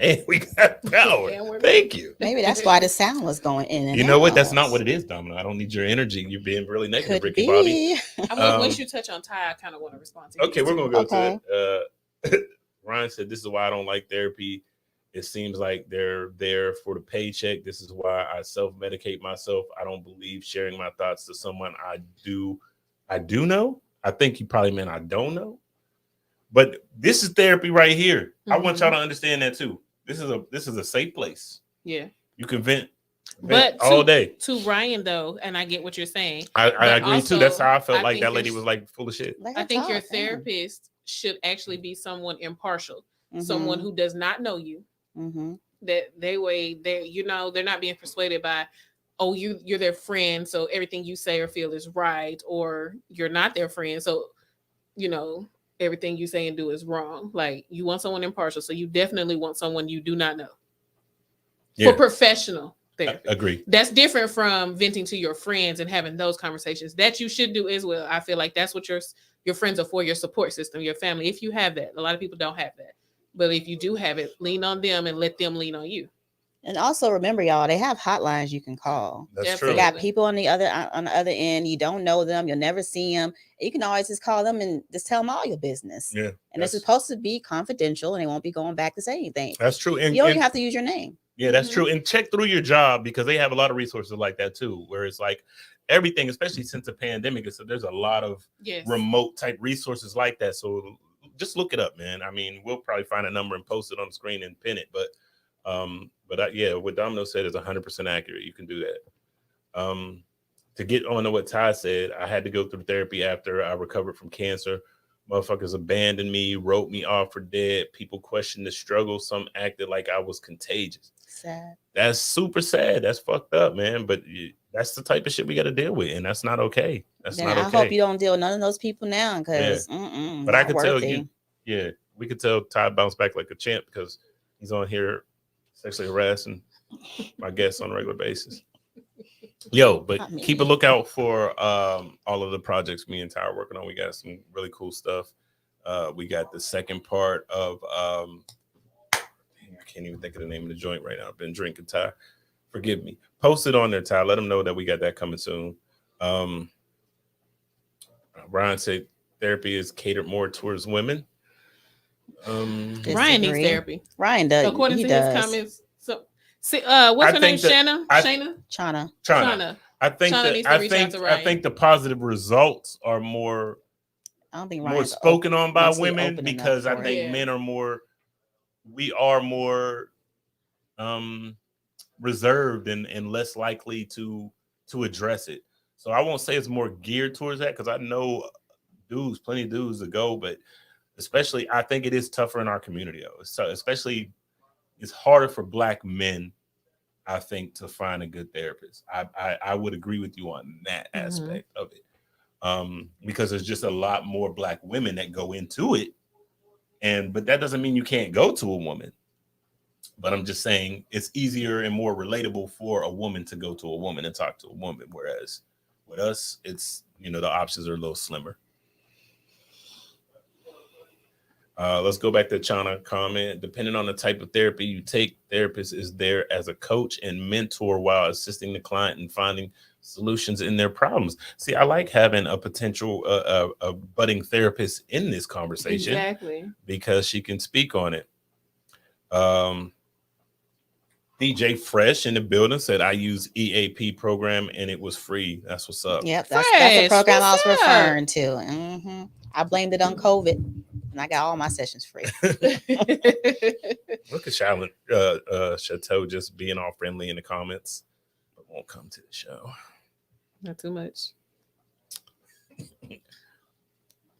Speaker 1: power. Thank you.
Speaker 3: Maybe that's why the sound was going in and
Speaker 1: You know what?
Speaker 3: out.
Speaker 1: That's not what it is, Domino. I don't need your energy. You're being really negative,
Speaker 3: Could
Speaker 1: Ricky
Speaker 3: be.
Speaker 1: Bobby.
Speaker 2: Once you touch on Ty, I kind of want to respond to you.
Speaker 1: Okay, we're going to go
Speaker 3: Okay.
Speaker 1: to it. Ryan said, this is why I don't like therapy. It seems like they're there for the paycheck. This is why I self-medicate myself. I don't believe sharing my thoughts to someone I do know. I think he probably meant I don't know. But this is therapy right here. I want y'all to understand that too. This is a safe place.
Speaker 2: Yeah.
Speaker 1: You can vent
Speaker 2: But
Speaker 1: all day.
Speaker 2: To Ryan, though, and I get what you're saying.
Speaker 1: I agree
Speaker 2: also,
Speaker 1: too. That's how I felt
Speaker 2: I
Speaker 1: like
Speaker 2: think
Speaker 1: that lady was like full of shit.
Speaker 2: I think your therapist should actually be someone impartial, someone who does not know you. That they're not being persuaded by, oh, you're their friend, so everything you say or feel is right, or you're not their friend, so everything you say and do is wrong. Like, you want someone impartial, so you definitely want someone you do not know. Yeah. For professional therapy.
Speaker 1: Agree.
Speaker 2: That's different from venting to your friends and having those conversations. That you should do as well. I feel like that's what your friends are for, your support system, your family. If you have that, a lot of people don't have that. But if you do have it, lean on them and let them lean on you.
Speaker 3: And also remember, y'all, they have hotlines you can call.
Speaker 1: That's true.
Speaker 3: They got people on the other end. You don't know them. You'll never see them. You can always just call them and just tell them all your business.
Speaker 1: Yeah.
Speaker 3: And it's supposed to be confidential, and they won't be going back to say anything.
Speaker 1: That's true. And
Speaker 3: you don't even have to use your name.
Speaker 1: Yeah, that's true. And check through your job, because they have a lot of resources like that too, where it's like everything, especially since the pandemic, so there's a lot of remote type resources like that. So just look it up, man. I mean, we'll probably find a number and post it on the screen and pin it. But what Domino said is 100% accurate. You can do that. To get on to what Ty said, I had to go through therapy after I recovered from cancer. Motherfuckers abandoned me, wrote me off for dead. People questioned the struggle. Some acted like I was contagious.
Speaker 3: Sad.
Speaker 1: That's super sad. That's fucked up, man. But that's the type of shit we got to deal with, and that's not okay. That's not okay.
Speaker 3: I hope you don't deal with none of those people now, because
Speaker 1: but I could tell you, we could tell Ty bounced back like a champ, because he's on here sexually harassing my guests on a regular basis. Yo, but keep a lookout for all of the projects me and Ty are working on. We got some really cool stuff. We got the second part of I can't even think of the name of the joint right now. I've been drinking, Ty. Forgive me. Post it on there, Ty. Let them know that we got that coming soon. Ryan said therapy is catered more towards women.
Speaker 2: Ryan needs therapy.
Speaker 3: Ryan does.
Speaker 2: According to his comments. So, what's her name? Chana.
Speaker 1: I think the positive results are more.
Speaker 3: I don't think
Speaker 1: more spoken on by women, because I think men are more. We are more reserved and less likely to address it. So I won't say it's more geared towards that, because I know plenty of dudes that go, but especially I think it is tougher in our community though. So especially it's harder for Black men, I think, to find a good therapist. I would agree with you on that aspect of it. Because there's just a lot more Black women that go into it. But that doesn't mean you can't go to a woman. But I'm just saying it's easier and more relatable for a woman to go to a woman and talk to a woman. Whereas with us, it's, the options are a little slimmer. Let's go back to Chana comment. Depending on the type of therapy you take, therapist is there as a coach and mentor while assisting the client in finding solutions in their problems. See, I like having a potential a budding therapist in this conversation
Speaker 2: Exactly.
Speaker 1: because she can speak on it. DJ Fresh in the building said, I use EAP program and it was free. That's what's up.
Speaker 3: Yep, that's the program I was
Speaker 2: What's up?
Speaker 3: referring to. I blamed it on COVID, and I got all my sessions free.
Speaker 1: Look at Charlotte Chateau just being all friendly in the comments, but won't come to the show.
Speaker 2: Not too much.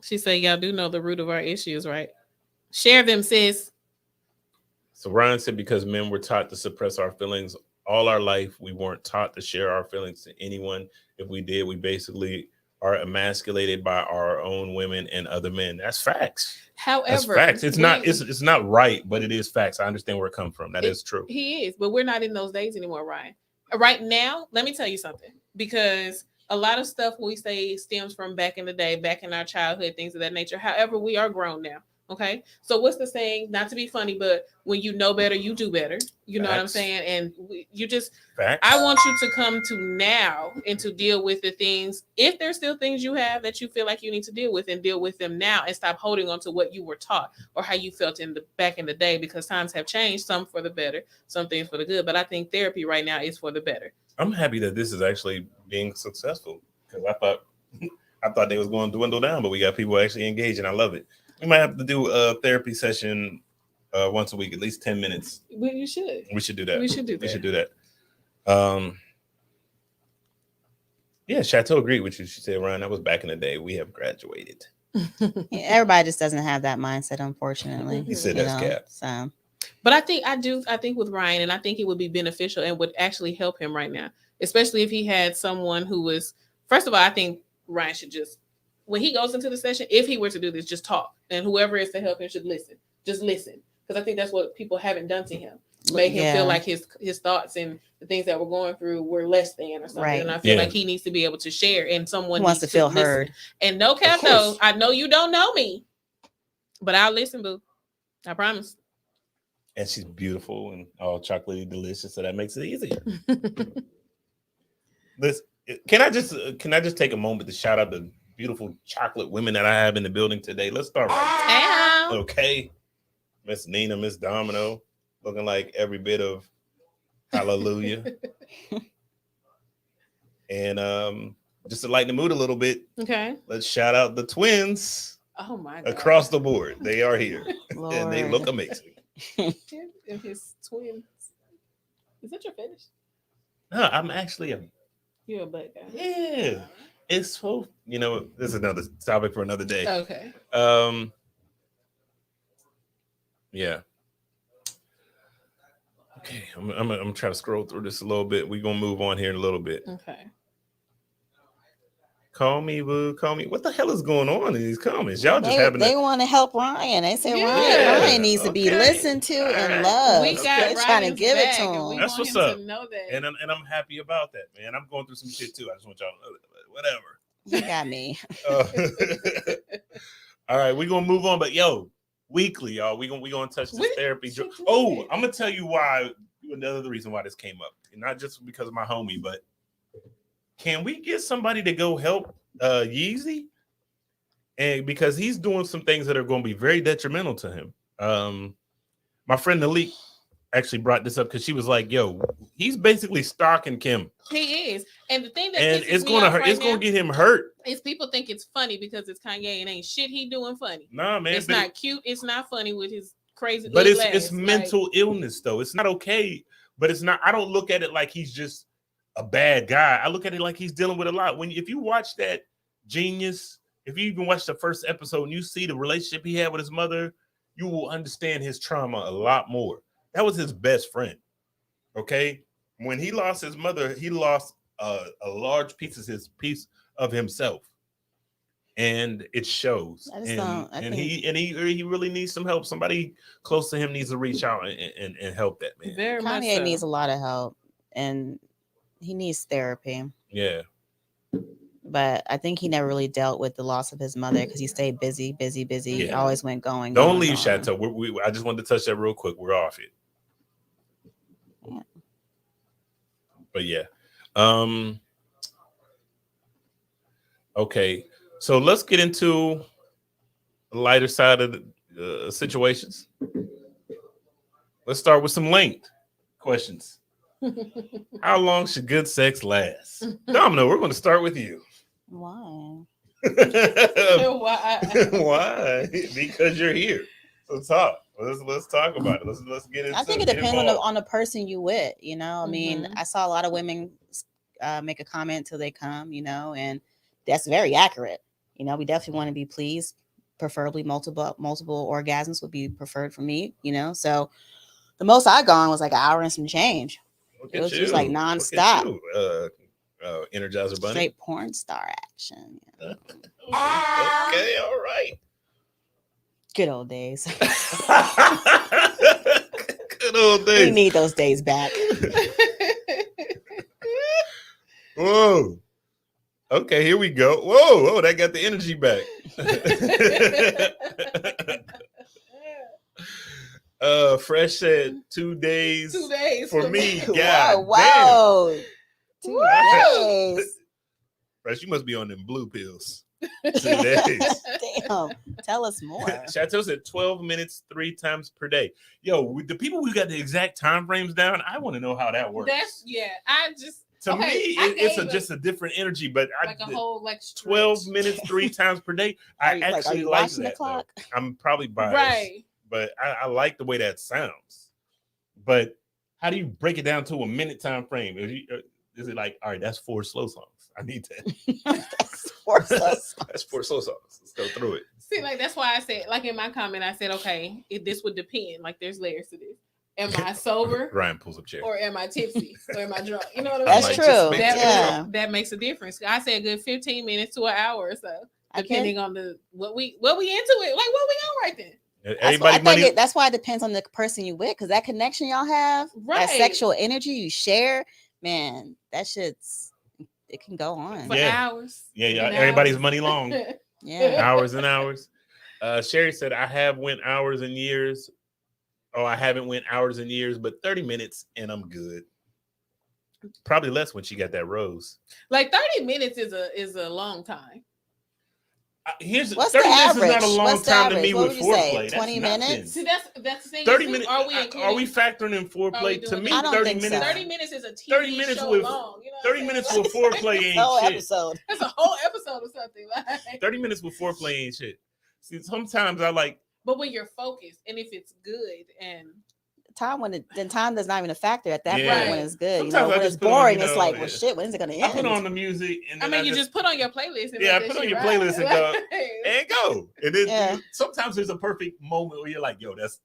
Speaker 2: She said, y'all do know the root of our issues, right? Share them, sis.
Speaker 1: So Ryan said, because men were taught to suppress our feelings all our life, we weren't taught to share our feelings to anyone. If we did, we basically are emasculated by our own women and other men. That's facts.
Speaker 2: However,
Speaker 1: that's facts. It's not right, but it is facts. I understand where it comes from. That is true.
Speaker 2: He is, but we're not in those days anymore, Ryan. Right now, let me tell you something, because a lot of stuff we say stems from back in the day, back in our childhood, things of that nature. However, we are grown now. Okay, so what's the saying? Not to be funny, but when you know better, you do better. You know what I'm saying? And you just, I want you to come to now and to deal with the things. If there's still things you have that you feel like you need to deal with, and deal with them now, and stop holding on to what you were taught or how you felt in the back in the day, because times have changed, some for the better, some things for the good. But I think therapy right now is for the better.
Speaker 1: I'm happy that this is actually being successful, because I thought they was going to dwindle down, but we got people actually engaged, and I love it. We might have to do a therapy session once a week, at least 10 minutes.
Speaker 2: Well, you should.
Speaker 1: We should do that.
Speaker 2: We should do
Speaker 1: that. Yeah, Chateau agreed with you. She said, Ryan, that was back in the day. We have graduated.
Speaker 3: Yeah, everybody just doesn't have that mindset, unfortunately.
Speaker 1: He said that's cap.
Speaker 3: So.
Speaker 2: But I think with Ryan, and I think it would be beneficial and would actually help him right now, especially if he had someone who was, first of all, I think Ryan should just, when he goes into the session, if he were to do this, just talk. And whoever is to help him should listen. Just listen. Because I think that's what people haven't done to him. Made him feel like his thoughts and the things that we're going through were less than or something. Right. And I feel like he needs to be able to share, and someone
Speaker 3: wants to feel heard.
Speaker 2: And no cap, no, I know you don't know me, but I'll listen, boo. I promise.
Speaker 1: And she's beautiful and all chocolatey delicious, so that makes it easier. Listen, can I just take a moment to shout out the beautiful chocolate women that I have in the building today? Let's start right there. Okay. Miss Nina, Miss Domino, looking like every bit of hallelujah. And just to lighten the mood a little bit,
Speaker 2: okay,
Speaker 1: let's shout out the twins.
Speaker 2: Oh my God.
Speaker 1: Across the board. They are here. And they look amazing.
Speaker 2: And his twins. Is that your fetish?
Speaker 1: No, I'm actually
Speaker 2: you're a butt guy.
Speaker 1: Yeah. It's so, this is another topic for another day.
Speaker 2: Okay.
Speaker 1: Yeah. Okay, I'm trying to scroll through this a little bit. We're gonna move on here in a little bit.
Speaker 2: Okay.
Speaker 1: Call me, boo. Call me. What the hell is going on in these comments? Y'all just having.
Speaker 3: They want to help Ryan. They say Ryan needs to be listened to and loved.
Speaker 2: We got
Speaker 3: trying to give it to him.
Speaker 1: That's what's up.
Speaker 2: Know that.
Speaker 1: And I'm happy about that, man. I'm going through some shit too. I just want y'all to know that. Whatever.
Speaker 3: You got me.
Speaker 1: All right, we're gonna move on. But weekly, y'all, we gonna touch this therapy. I'm gonna tell you why. Another reason why this came up, and not just because of my homie, but can we get somebody to go help Yeezy? And because he's doing some things that are going to be very detrimental to him. My friend Nalik actually brought this up because she was like, "Yo, he's basically stalking Kim."
Speaker 2: He is, and the thing that
Speaker 1: it's going to hurt. It's going to get him hurt.
Speaker 2: Is people think it's funny because it's Kanye and ain't shit he doing funny.
Speaker 1: Nah, man,
Speaker 2: it's not cute. It's not funny with his crazy.
Speaker 1: But it's mental illness though. It's not okay. But it's not. I don't look at it like he's just a bad guy. I look at it like he's dealing with a lot. If you watch that Genius, if you even watch the first episode and you see the relationship he had with his mother, you will understand his trauma a lot more. That was his best friend. Okay. When he lost his mother, he lost a large piece of himself. And it shows. He really needs some help. Somebody close to him needs to reach out and help that man.
Speaker 3: Kanye needs a lot of help, and he needs therapy.
Speaker 1: Yeah.
Speaker 3: but I think he never really dealt with the loss of his mother because he stayed busy.
Speaker 1: Yeah.
Speaker 3: Always went going.
Speaker 1: Don't
Speaker 3: going,
Speaker 1: leave,
Speaker 3: going.
Speaker 1: Chateau. I just wanted to touch that real quick. We're off it.
Speaker 3: Yeah.
Speaker 1: But yeah. Okay. So let's get into the lighter side of the situations. Let's start with some length questions. How long should good sex last? Domino, we're going to start with you.
Speaker 3: Why?
Speaker 2: Why?
Speaker 1: Why? Because you're here. So talk. Let's talk about it. Let's get into it.
Speaker 3: I think it depends on the person you with. You know, I mean,
Speaker 2: Mhm.
Speaker 3: I saw a lot of women make a comment till they come. You know, and that's very accurate. You know, we definitely want to be pleased. Preferably multiple orgasms would be preferred for me. You know, so the most I gone was like an hour and some change.
Speaker 1: Look
Speaker 3: It
Speaker 1: at
Speaker 3: was
Speaker 1: you.
Speaker 3: just like
Speaker 1: Look at
Speaker 3: nonstop.
Speaker 1: you. Energizer Bunny.
Speaker 3: Straight porn star action. You know?
Speaker 1: Okay, all right.
Speaker 3: Good old days.
Speaker 1: Good old days.
Speaker 3: We need those days back.
Speaker 1: Whoa. Okay, here we go. Whoa, that got the energy back. Fresh said 2 days.
Speaker 2: 2 days
Speaker 1: for me. God
Speaker 3: Whoa.
Speaker 1: damn.
Speaker 3: 2 days.
Speaker 1: Fresh, you must be on them blue pills. 2 days.
Speaker 3: Damn. Tell us more.
Speaker 1: Chateau said 12 minutes 3 times per day. Yo, the people who got the exact time frames down, I want to know how that works. To me, it's just a different energy, but
Speaker 2: like a whole like
Speaker 1: 12 minutes 3 times per day. I actually
Speaker 3: are you
Speaker 1: like
Speaker 3: watching
Speaker 1: that.
Speaker 3: the clock?
Speaker 1: I'm probably biased,
Speaker 2: right?
Speaker 1: But I like the way that sounds. But how do you break it down to a minute time frame? Is it like, all right, that's 4 slow songs? I need that.
Speaker 3: That's 4 slow songs.
Speaker 1: That's 4 slow songs. Let's go through it.
Speaker 2: See, like that's why I said, like in my comment, I said, okay, this would depend. Like there's layers to this. Am I sober?
Speaker 1: Ryan pulls up chair.
Speaker 2: Or am I tipsy? Or am I drunk? You know what I mean?
Speaker 3: That's
Speaker 1: like,
Speaker 3: true.
Speaker 2: That makes a difference. I said a good 15 minutes to an hour or so, depending on what we into it. Like what we on right then.
Speaker 3: That's why it depends on the person you with, because that connection y'all have, that sexual energy you share, man, that shit's it can go on
Speaker 2: for hours.
Speaker 1: Yeah. Everybody's money long.
Speaker 3: Yeah,
Speaker 1: hours and hours. Sherry said, I have went hours and years. Oh, I haven't went hours and years, but 30 minutes and I'm good. Probably less when she got that rose.
Speaker 2: Like 30 minutes is a long time.
Speaker 3: What's
Speaker 1: 30
Speaker 3: the
Speaker 1: minutes
Speaker 3: average?
Speaker 1: is not a long
Speaker 3: What's the
Speaker 1: time
Speaker 3: average?
Speaker 1: to me
Speaker 3: What
Speaker 1: with
Speaker 3: would you say?
Speaker 1: foreplay.
Speaker 3: 20 minutes?
Speaker 2: See, that's the thing.
Speaker 1: 30 minutes.
Speaker 2: Are we
Speaker 1: factoring in foreplay? To me, 30 minutes.
Speaker 2: 30 minutes is a TV
Speaker 1: 30 minutes
Speaker 2: show
Speaker 1: with
Speaker 2: long. You know
Speaker 1: 30 minutes with foreplay ain't
Speaker 3: whole
Speaker 1: shit.
Speaker 3: episode.
Speaker 2: That's a whole episode or something. Like
Speaker 1: 30 minutes with foreplay ain't shit. See, sometimes I like.
Speaker 2: But when you're focused and if it's good and
Speaker 3: time time does not even a factor at that point when it's good.
Speaker 1: Sometimes
Speaker 3: when it's boring, it's like, well, shit, when is it gonna end?
Speaker 1: I put on the music and then
Speaker 2: you just put on your playlist. And
Speaker 1: I put on your playlist and go. And then sometimes there's a perfect moment where you're like, yo, that's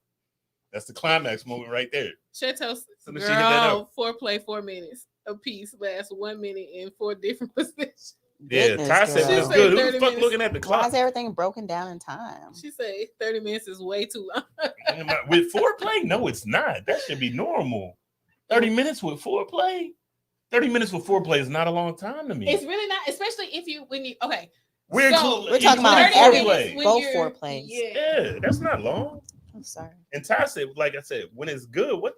Speaker 1: the climax moment right there.
Speaker 2: Chateau, girl, foreplay 4 minutes a piece lasts 1 minute in 4 different positions.
Speaker 1: Yeah, Ty said it's good. Who the fuck looking at the clock?
Speaker 3: Why is everything broken down in time?
Speaker 2: She said 30 minutes is way too long.
Speaker 1: With foreplay? No, it's not. That should be normal. 30 minutes with foreplay? 30 minutes with foreplay is not a long time to me.
Speaker 2: It's really not, especially okay.
Speaker 3: We're talking about both foreplays.
Speaker 1: Yeah, that's not long.
Speaker 3: I'm sorry.
Speaker 1: And Ty said, like I said, when it's good, who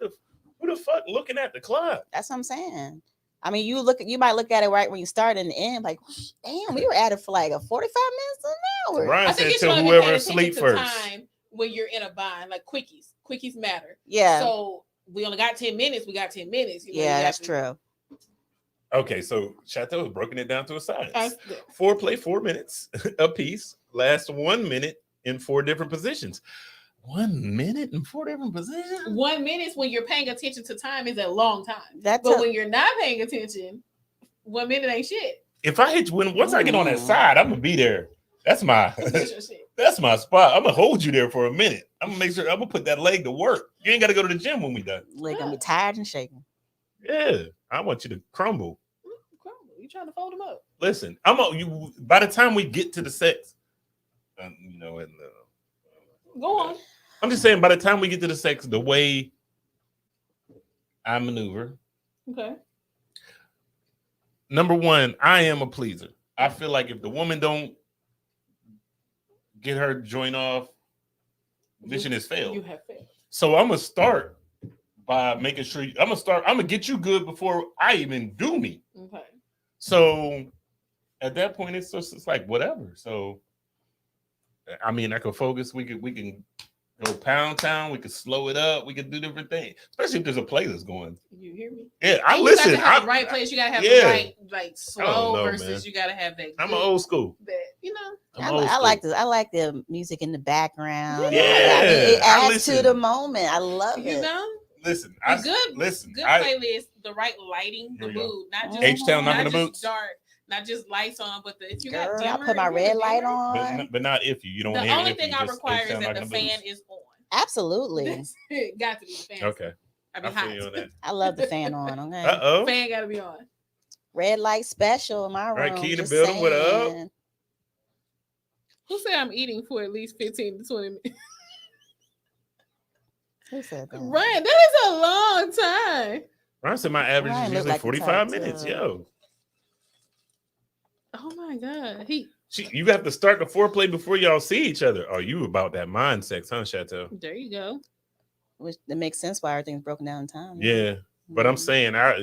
Speaker 1: the fuck looking at the clock?
Speaker 3: That's what I'm saying. I mean, you might look at it right when you start and the end, like, damn, we were at it for like a 45 minutes an hour.
Speaker 1: Ryan said to whoever asleep first.
Speaker 2: Time when you're in a bind, like quickies matter.
Speaker 3: Yeah.
Speaker 2: So we only got 10 minutes. We got 10 minutes.
Speaker 3: That's true.
Speaker 1: Okay, so Chateau has broken it down to a science. Foreplay 4 minutes a piece, lasts 1 minute in 4 different positions. 1 minute in 4 different positions.
Speaker 2: 1 minute when you're paying attention to time is a long time. But when you're not paying attention, 1 minute ain't shit.
Speaker 1: If I hit you, once I get on that side, I'm gonna be there. That's my spot. I'm gonna hold you there for a minute. I'm gonna make sure I'm gonna put that leg to work. You ain't gotta go to the gym when we done.
Speaker 3: Leg gonna be tired and shaking.
Speaker 1: Yeah, I want you to crumble.
Speaker 2: You trying to fold them up?
Speaker 1: Listen, by the time we get to the sex,
Speaker 2: go on.
Speaker 1: I'm just saying, by the time we get to the sex, the way I maneuver.
Speaker 2: Okay.
Speaker 1: Number one, I am a pleaser. I feel like if the woman don't get her joint off, mission is failed.
Speaker 2: You have failed.
Speaker 1: So I'm gonna start by making sure I'm gonna get you good before I even do me.
Speaker 2: Okay.
Speaker 1: So at that point, it's like whatever. So I mean, I can focus. We can go pound town. We can slow it up. We can do different things, especially if there's a playlist going.
Speaker 2: You hear me?
Speaker 1: Yeah, I
Speaker 2: and
Speaker 1: listen.
Speaker 2: You got to have the right place. You got to have
Speaker 1: yeah.
Speaker 2: the right, like slow
Speaker 1: know,
Speaker 2: versus
Speaker 1: man.
Speaker 2: you got to have that.
Speaker 1: I'm an old school.
Speaker 2: That you know.
Speaker 3: I like this. I like the music in the background.
Speaker 1: Yeah,
Speaker 3: I mean, it adds to the moment. I love it.
Speaker 2: You know.
Speaker 1: Listen,
Speaker 2: good playlist, the right lighting, the mood, not just
Speaker 1: H-Town knocking the boots,
Speaker 2: dark, not just lights on, but if you
Speaker 3: Girl,
Speaker 2: got dimmer,
Speaker 3: I put my red light on,
Speaker 1: but not if you don't.
Speaker 2: The
Speaker 1: hear
Speaker 2: only
Speaker 1: if
Speaker 2: thing I require is that the fan is on.
Speaker 3: Absolutely,
Speaker 2: it got to be the fan.
Speaker 1: Okay,
Speaker 2: I mean, hot.
Speaker 3: I love the fan on. Okay,
Speaker 2: fan got to be on.
Speaker 3: Red light special in my room.
Speaker 1: All right, key to building. What up?
Speaker 2: Who said I'm eating for at least 15 to 20 minutes?
Speaker 3: Who said that?
Speaker 2: Ryan, that is a long time.
Speaker 1: Ryan said my average is usually 45 minutes. Yo.
Speaker 2: Oh my God.
Speaker 1: You have to start the foreplay before y'all see each other. Oh, you about that mind sex, huh, Chateau?
Speaker 2: There you go.
Speaker 3: Which that makes sense why everything's broken down in time.
Speaker 1: Yeah. But I'm saying, I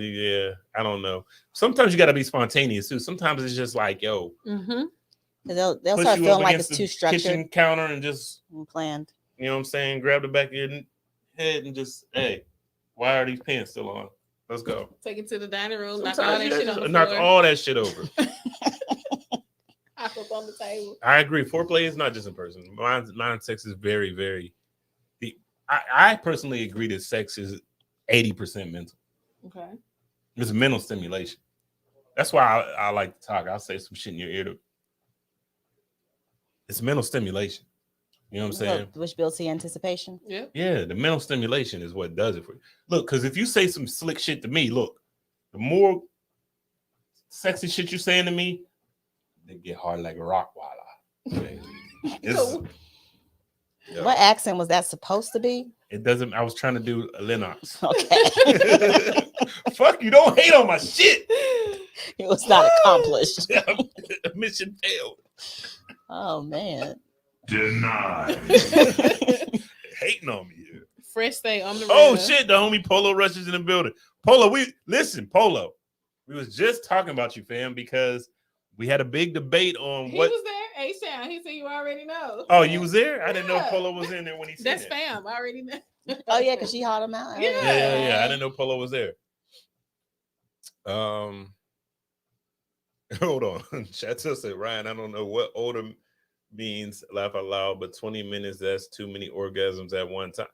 Speaker 1: don't know. Sometimes you got to be spontaneous too. Sometimes it's just like, yo.
Speaker 2: Mm-hmm.
Speaker 3: They'll start feeling like it's too structured.
Speaker 1: Kitchen counter and just
Speaker 3: planned.
Speaker 1: You know what I'm saying? Grab the back of your head and just, hey, why are these pants still on? Let's go.
Speaker 2: Take it to the dining room. Knock all that shit on the
Speaker 1: knock
Speaker 2: floor.
Speaker 1: all that shit over.
Speaker 2: Hop up on the table.
Speaker 1: I agree. Foreplay is not just in person. Mind sex is very, very deep. I personally agree that sex is 80% mental.
Speaker 2: Okay.
Speaker 1: It's mental stimulation. That's why I like to talk. I'll say some shit in your ear. It's mental stimulation. You know what I'm saying?
Speaker 3: Which builds the anticipation.
Speaker 2: Yeah.
Speaker 1: Yeah, the mental stimulation is what does it for you. Look, because if you say some slick shit to me, look, the more sexy shit you're saying to me, they get hard like a rock walla.
Speaker 3: What accent was that supposed to be?
Speaker 1: It doesn't. I was trying to do Lennox.
Speaker 3: Okay.
Speaker 1: Fuck you! Don't hate on my shit.
Speaker 3: It was not accomplished.
Speaker 1: Mission failed.
Speaker 3: Oh man.
Speaker 4: Denied.
Speaker 1: Hating on me here.
Speaker 2: Fresh stay on the
Speaker 1: Oh shit, the homie Polo rushes in the building. Polo, Polo. We was just talking about you, fam, because we had a big debate on
Speaker 2: he
Speaker 1: what.
Speaker 2: He was there. H-Town. He said you already know.
Speaker 1: Oh, you was there? I didn't know Polo was in there when he said
Speaker 2: That's fam. I already know.
Speaker 3: Oh yeah, because she hauled him out.
Speaker 1: Yeah. I didn't know Polo was there. Hold on. Chateau said, Ryan, I don't know what older means, laugh out loud, but 20 minutes, that's too many orgasms at one time.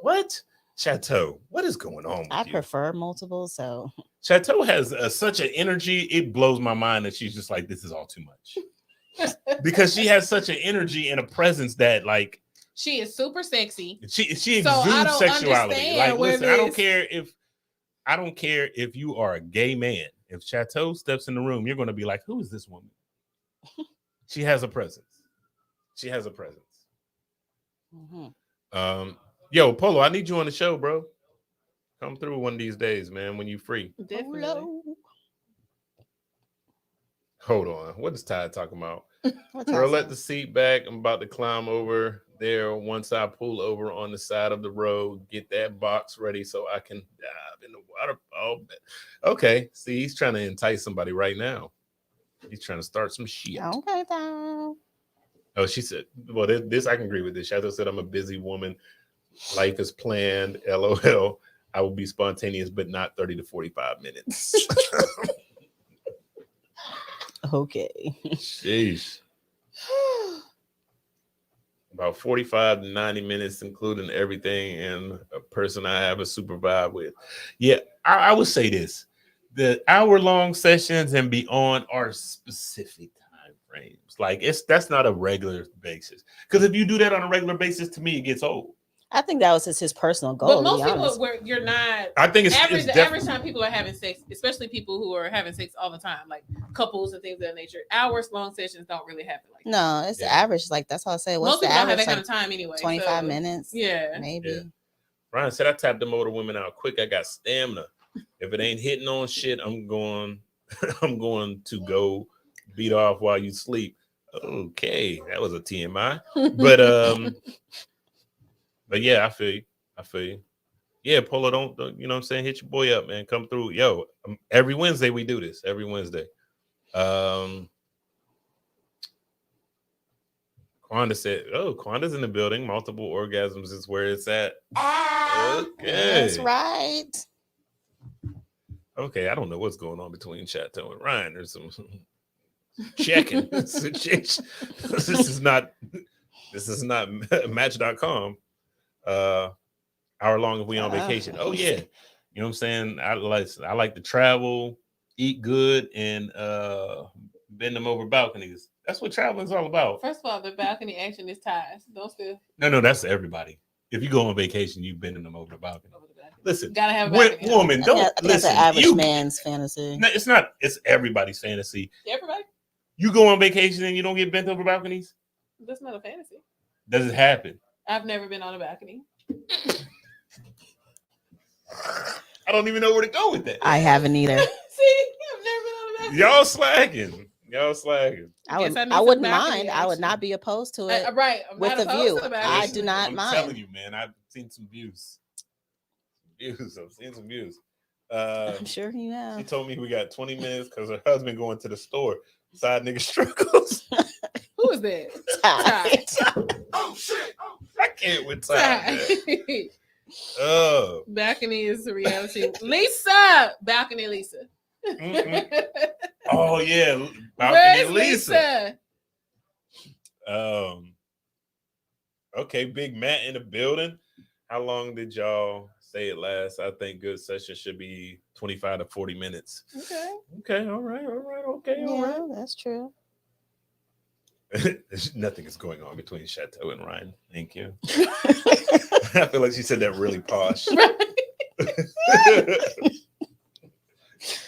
Speaker 1: What? Chateau, what is going on with
Speaker 3: I
Speaker 1: you?
Speaker 3: prefer multiple, so.
Speaker 1: Chateau has such an energy, it blows my mind that she's just like, this is all too much. Because she has such an energy and a presence that, like,
Speaker 2: she is super sexy.
Speaker 1: She exudes sexuality. Like, listen, I don't care if you are a gay man. If Chateau steps in the room, you're going to be like, who is this woman? She has a presence. Mm-hmm. Yo, Polo, I need you on the show, bro. Come through one of these days, man, when you free.
Speaker 2: Definitely.
Speaker 1: Hold on. What is Ty talking about? Girl, let the seat back. I'm about to climb over there. Once I pull over on the side of the road, get that box ready so I can dive in the water. Oh, okay. See, he's trying to entice somebody right now. He's trying to start some shit.
Speaker 3: Okay, though.
Speaker 1: Oh, she said, well, this I can agree with this. Shadow said, I'm a busy woman. Life is planned. LOL. I will be spontaneous, but not 30 to 45 minutes.
Speaker 3: Okay.
Speaker 1: Sheesh. About 45 to 90 minutes, including everything, and a person I have a super vibe with. Yeah, I would say this. The hour-long sessions and beyond are specific time frames. Like, that's not a regular basis. Because if you do that on a regular basis, to me, it gets old.
Speaker 3: I think that was his personal goal.
Speaker 2: But most people, you're not.
Speaker 1: I think it's
Speaker 2: average time people are having sex, especially people who are having sex all the time, like couples and things of that nature. Hours-long sessions don't really happen like that.
Speaker 3: No, it's the average. Like, that's how I say. What's
Speaker 2: most
Speaker 3: the
Speaker 2: people
Speaker 3: average?
Speaker 2: don't have that kind of time anyway.
Speaker 3: 25 minutes.
Speaker 2: Yeah,
Speaker 3: maybe.
Speaker 1: Yeah. Ryan said I tapped them older women out quick. I got stamina. If it ain't hitting on shit, I'm going to go beat off while you sleep. Okay, that was a TMI. But yeah, I feel you. Yeah, Polo, don't you know what I'm saying? Hit your boy up, man. Come through. Yo, every Wednesday we do this. Every Wednesday. Quanda said, "Oh, Quanda's in the building. Multiple orgasms is where it's at." Okay,
Speaker 3: That's right.
Speaker 1: Okay, I don't know what's going on between Chateau and Ryan. There's some checking. This is not Match.com. Hour long if we on vacation. Oh yeah, you know what I'm saying. I like to travel, eat good, and bend them over balconies. That's what traveling is all about.
Speaker 2: First of all, the balcony action is ties. Don't still.
Speaker 1: No, that's everybody. If you go on vacation, you bending them over the balcony. Listen,
Speaker 2: gotta have a balcony.
Speaker 1: Woman, don't
Speaker 3: I think
Speaker 1: listen.
Speaker 3: that's an average man's fantasy.
Speaker 1: No, it's not. It's everybody's fantasy.
Speaker 2: Everybody.
Speaker 1: You go on vacation and you don't get bent over balconies.
Speaker 2: That's not a fantasy.
Speaker 1: Does it happen?
Speaker 2: I've never been on a balcony.
Speaker 1: I don't even know where to go with that.
Speaker 3: I haven't either.
Speaker 2: See, I've never been on a balcony.
Speaker 1: Y'all slacking.
Speaker 3: I wouldn't mind. I would not be opposed to it.
Speaker 2: Right. I'm
Speaker 3: with
Speaker 2: not
Speaker 3: a view.
Speaker 2: to the
Speaker 3: I do not
Speaker 1: I'm
Speaker 3: mind.
Speaker 1: telling you, man. I've seen some views. I've seen some views.
Speaker 3: I'm sure you
Speaker 1: She
Speaker 3: have.
Speaker 1: told me we got 20 minutes because her husband going to the store. Side nigga struggles.
Speaker 2: Who is that?
Speaker 1: Oh shit! I can't with Ty. Oh,
Speaker 2: balcony is a reality. Lisa, balcony Lisa.
Speaker 1: Oh yeah,
Speaker 2: balcony
Speaker 1: Lisa. Okay, Big Matt in the building. How long did y'all say it lasts? I think good session should be 25 to 40 minutes. Okay, all right. Okay, all right.
Speaker 3: That's true.
Speaker 1: Nothing is going on between Chateau and Ryan. Thank you. I feel like she said that really posh.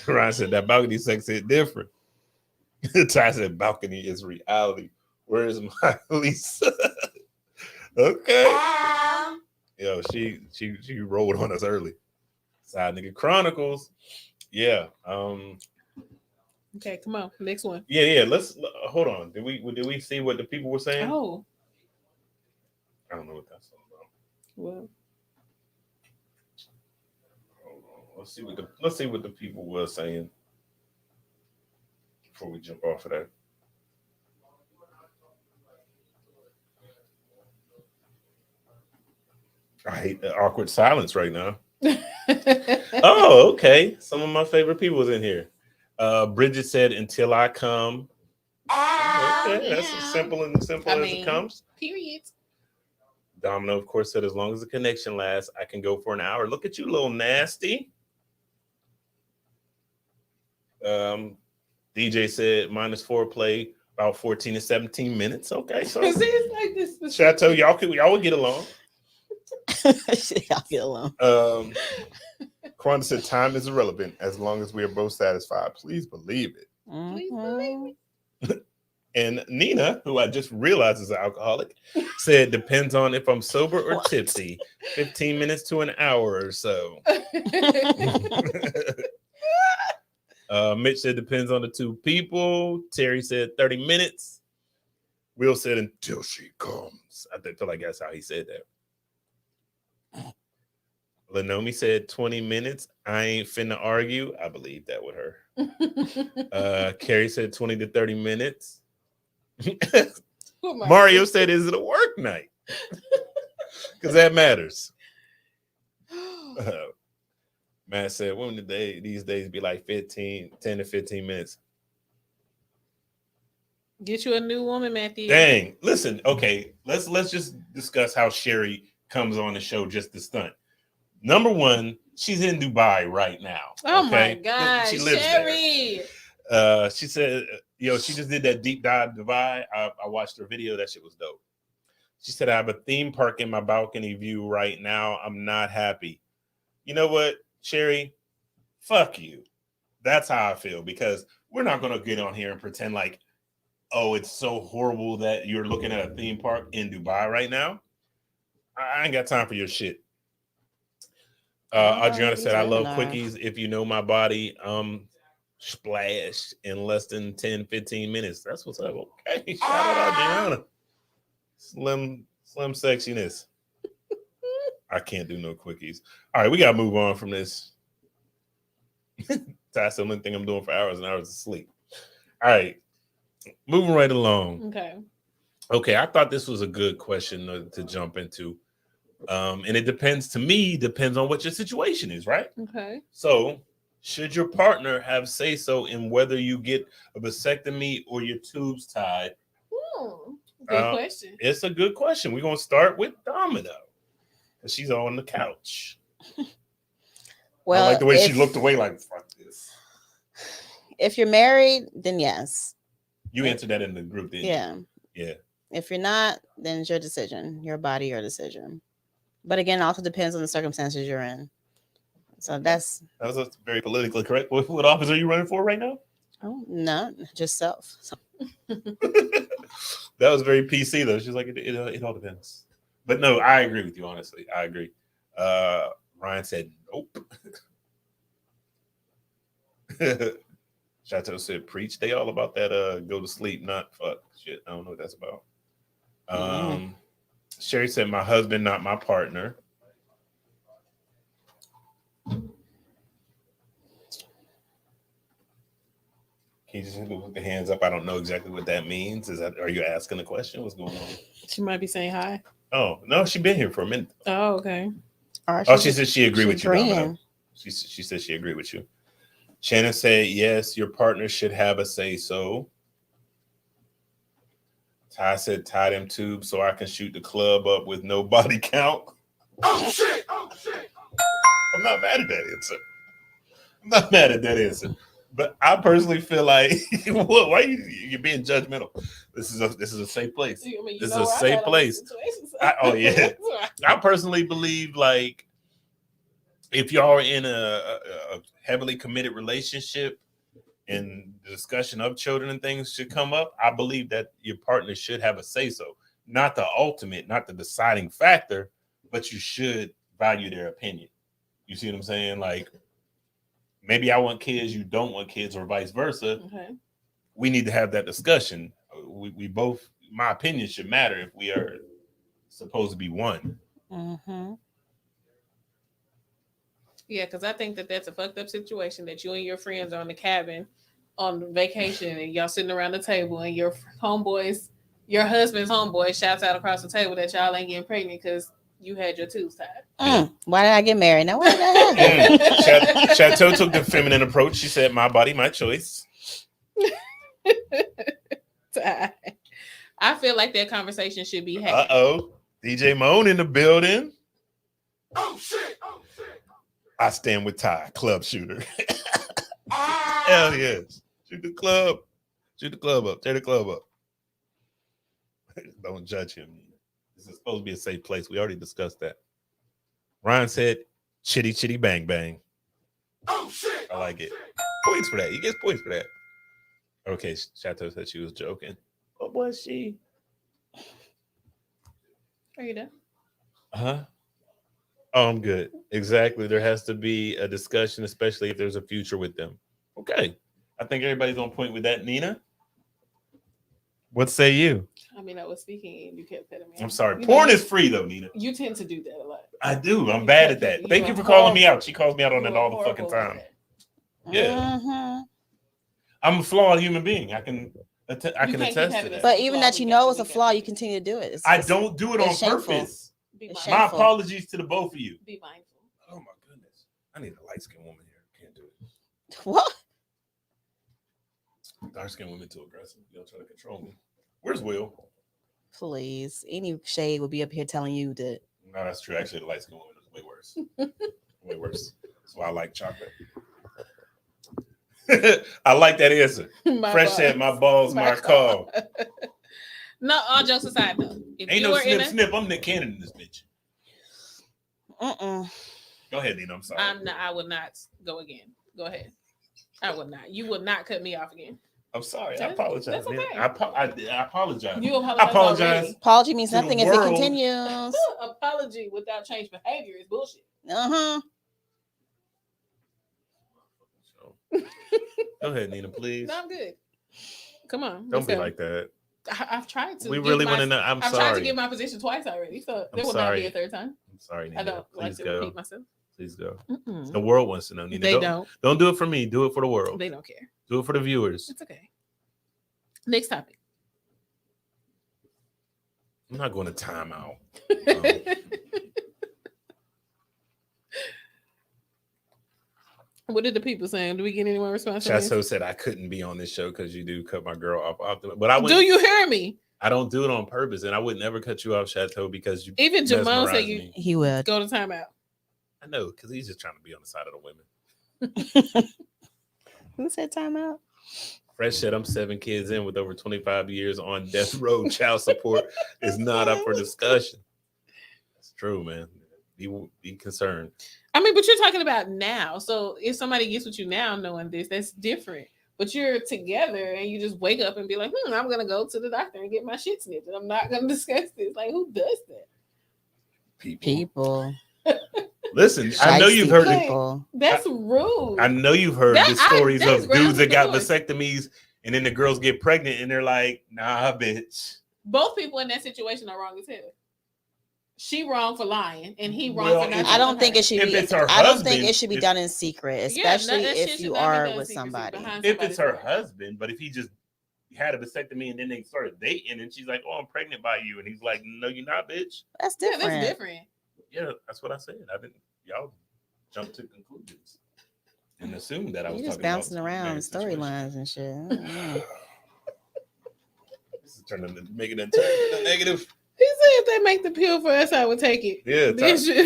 Speaker 1: Ryan said that balcony sex is different. Ty said balcony is reality. Where is my Lisa? Okay. Yo, she rolled on us early. Side nigga Chronicles. Yeah.
Speaker 2: Okay, come on. Next one.
Speaker 1: Yeah. Let's hold on. Did we see what the people were saying?
Speaker 2: Oh.
Speaker 1: I don't know what that's all about.
Speaker 2: Well.
Speaker 1: Hold on. Let's see what the people were saying before we jump off of that. I hate the awkward silence right now. Oh, okay. Some of my favorite people was in here. Bridget said, "Until I come." Okay, that's as simple as it comes.
Speaker 2: Period.
Speaker 1: Domino, of course, said, "As long as the connection lasts, I can go for an hour." Look at you, little nasty. DJ said, "Minus foreplay, about 14 to 17 minutes." Okay, so
Speaker 2: it's like this.
Speaker 1: Chateau, y'all would get along.
Speaker 3: I'll get along.
Speaker 1: Quanda said, "Time is irrelevant as long as we are both satisfied." Please believe it.
Speaker 2: Please believe me.
Speaker 1: And Nina, who I just realized is an alcoholic, said, "Depends on if I'm sober or tipsy. 15 minutes to an hour or so." Mitch said, "Depends on the two people." Terry said 30 minutes. Will said, "Until she comes." I feel like that's how he said that. Lenomi said 20 minutes. I ain't finna argue. I believe that with her. Carrie said 20 to 30 minutes. Mario said, "Is it a work night?" Because that matters. Matt said, "When did these days be like 10 to 15 minutes?"
Speaker 2: Get you a new woman, Matthew.
Speaker 1: Dang. Listen, okay. Let's just discuss how Sherry comes on the show just to stunt. Number one, she's in Dubai right now.
Speaker 2: Oh
Speaker 1: okay?
Speaker 2: my God,
Speaker 1: she lives
Speaker 2: Sherry.
Speaker 1: There. She said, she just did that deep dive Dubai. I watched her video. That shit was dope. She said, "I have a theme park in my balcony view right now. I'm not happy." You know what, Sherry? Fuck you. That's how I feel, because we're not going to get on here and pretend like, oh, it's so horrible that you're looking at a theme park in Dubai right now. I ain't got time for your shit. Adriana said, "I love quickies. If you know my body, splashed in less than 10, 15 minutes. That's what's up. Okay. Shout out Adriana. Slim sexiness. I can't do no quickies. All right, we gotta move on from this. That's the only thing I'm doing for hours and hours of sleep. All right, moving right along. Okay, I thought this was a good question to jump into. And it depends on what your situation is, right?
Speaker 2: Okay.
Speaker 1: So, should your partner have say so in whether you get a vasectomy or your tubes tied?
Speaker 2: Good question.
Speaker 1: It's a good question. We're gonna start with Domino. She's on the couch.
Speaker 3: Well,
Speaker 1: I like the way she looked away like, fuck this.
Speaker 3: If you're married, then yes.
Speaker 1: You answered that in the group, didn't you? Yeah.
Speaker 3: If you're not, then it's your decision. Your body, your decision. But again, it also depends on the circumstances you're in. So that
Speaker 1: was a very politically correct. What office are you running for right now?
Speaker 3: Oh, no, just self. So.
Speaker 1: That was very PC though. She's like, it all depends. But no, I agree with you, honestly. I agree. Ryan said nope. Chateau said preach. They all about that go to sleep, not fuck shit. I don't know what that's about. Sherry said my husband, not my partner. Can you just put the hands up? I don't know exactly what that means. Are you asking a question? What's going on?
Speaker 2: She might be saying hi.
Speaker 1: Oh, no, she's been here for a minute.
Speaker 2: Oh, okay.
Speaker 1: She said she agreed with you, Domino. She said she agreed with you. Shannon said, yes, your partner should have a say so. Ty said, tie them tubes so I can shoot the club up with no body count. Oh, shit. I'm not mad at that answer. But I personally feel like, why you're being judgmental? This is a safe place. This is a safe place. I personally believe like if y'all are in a heavily committed relationship and the discussion of children and things should come up, I believe that your partner should have a say so. Not the ultimate, not the deciding factor, but you should value their opinion. You see what I'm saying? Like, maybe I want kids, you don't want kids, or vice versa.
Speaker 2: Okay.
Speaker 1: We need to have that discussion. We both, my opinion should matter if we are supposed to be one.
Speaker 3: Mm-hmm.
Speaker 2: Yeah, because I think that's a fucked up situation that you and your friends are on the cabin on vacation and y'all sitting around the table and your husband's homeboy shouts out across the table that y'all ain't getting pregnant because you had your tubes tied.
Speaker 3: Why did I get married? Now, why did that
Speaker 1: happen? Chateau took the feminine approach. She said, my body, my choice.
Speaker 2: I feel like that conversation should be had.
Speaker 1: DJ Moan in the building. Oh, shit. I stand with Ty, club shooter. Hell yes. Shoot the club up. Tear the club up. Don't judge him. This is supposed to be a safe place. We already discussed that. Ryan said, chitty, chitty, bang, bang. Oh, shit. I like it. Points for that. He gets points for that. Okay, Chateau said she was joking. What was she?
Speaker 2: Are you done?
Speaker 1: Huh? Oh, I'm good. Exactly. There has to be a discussion, especially if there's a future with them. Okay. I think everybody's on point with that. Nina? What say you?
Speaker 2: I mean, I was speaking and you kept cutting me.
Speaker 1: I'm sorry. Porn is free though, Nina.
Speaker 2: You tend to do that a lot.
Speaker 1: I do. I'm bad at that. Thank you for calling me out. She calls me out on that all the fucking time. Yeah. Mm-hmm. I'm a flawed human being. I can attest to that.
Speaker 3: But even that it's a flaw, you continue to do it.
Speaker 1: I don't do it on purpose. My apologies to the both of you.
Speaker 2: Be mindful.
Speaker 1: Oh my goodness. I need a light-skinned woman here. Can't do it.
Speaker 3: What?
Speaker 1: Dark-skinned women too aggressive. Y'all trying to control me. Where's Will?
Speaker 3: Please. Any shade will be up here telling you that.
Speaker 1: No, that's true. Actually, the light-skinned woman is way worse. Way worse. That's why I like chocolate. I like that answer. Fresh said, my balls, my call.
Speaker 2: No, all jokes aside, though.
Speaker 1: Ain't no snip. I'm Nick Cannon in this bitch. Go ahead, Nina. I'm sorry.
Speaker 2: I would not go again. Go ahead. I would not. You would not cut me off again.
Speaker 1: I'm sorry. I apologize.
Speaker 2: That's okay.
Speaker 1: I apologize.
Speaker 2: You apologize.
Speaker 1: I apologize.
Speaker 3: Apology means nothing if it continues.
Speaker 2: Apology without change behavior is bullshit.
Speaker 1: Go ahead, Nina, please.
Speaker 2: No, I'm good. Come on.
Speaker 1: Don't be like that.
Speaker 2: I've tried to.
Speaker 1: We really want to know.
Speaker 2: I've tried to give my position twice already, so there will not be a third time.
Speaker 1: I'm sorry, Nina.
Speaker 2: I don't like to repeat myself.
Speaker 1: Please go.
Speaker 2: Mm-mm.
Speaker 1: The world wants to know, Nina.
Speaker 2: They don't.
Speaker 1: Don't do it for me. Do it for the world.
Speaker 2: They don't care.
Speaker 1: Do it for the viewers.
Speaker 2: It's okay. Next topic.
Speaker 1: I'm not going to timeout.
Speaker 2: What did the people saying? Do we get any more response?
Speaker 1: Chateau said I couldn't be on this show because you do cut my girl off. But I
Speaker 2: do you hear me?
Speaker 1: I don't do it on purpose, and I would never cut you off, Chateau, because you
Speaker 2: even Jamal said
Speaker 3: he would
Speaker 2: go to timeout.
Speaker 1: I know, because he's just trying to be on the side of the women.
Speaker 3: Who said timeout?
Speaker 1: Fresh said I'm 7 kids in with over 25 years on death row. Child support is not up for discussion. It's true, man. Be concerned.
Speaker 2: I mean, but you're talking about now. So if somebody gets with you now knowing this, that's different. But you're together and you just wake up and be like, I'm going to go to the doctor and get my shit snipped. And I'm not going to discuss this. Like, who does that?
Speaker 3: People.
Speaker 1: Listen, I know you've heard
Speaker 3: people.
Speaker 2: That's rude.
Speaker 1: I know you've heard the stories of dudes that got vasectomies and then the girls get pregnant and they're like, nah, bitch.
Speaker 2: Both people in that situation are wrong as hell. She wrong for lying, and he wrong for not.
Speaker 3: I don't think it should be. I don't think it should be done in secret, especially if you are with somebody.
Speaker 1: If it's her husband, but if he just had a vasectomy and then they started dating, and she's like, "Oh, I'm pregnant by you," and he's like, "No, you're not, bitch."
Speaker 3: That's different.
Speaker 2: That's different.
Speaker 1: Yeah, that's what I said. I didn't. Y'all jump to conclusions and assume that I was
Speaker 3: just bouncing around storylines and shit.
Speaker 1: This is turning into making it turn into negative.
Speaker 2: He said if they make the pill for us, I would take it.
Speaker 1: Yeah,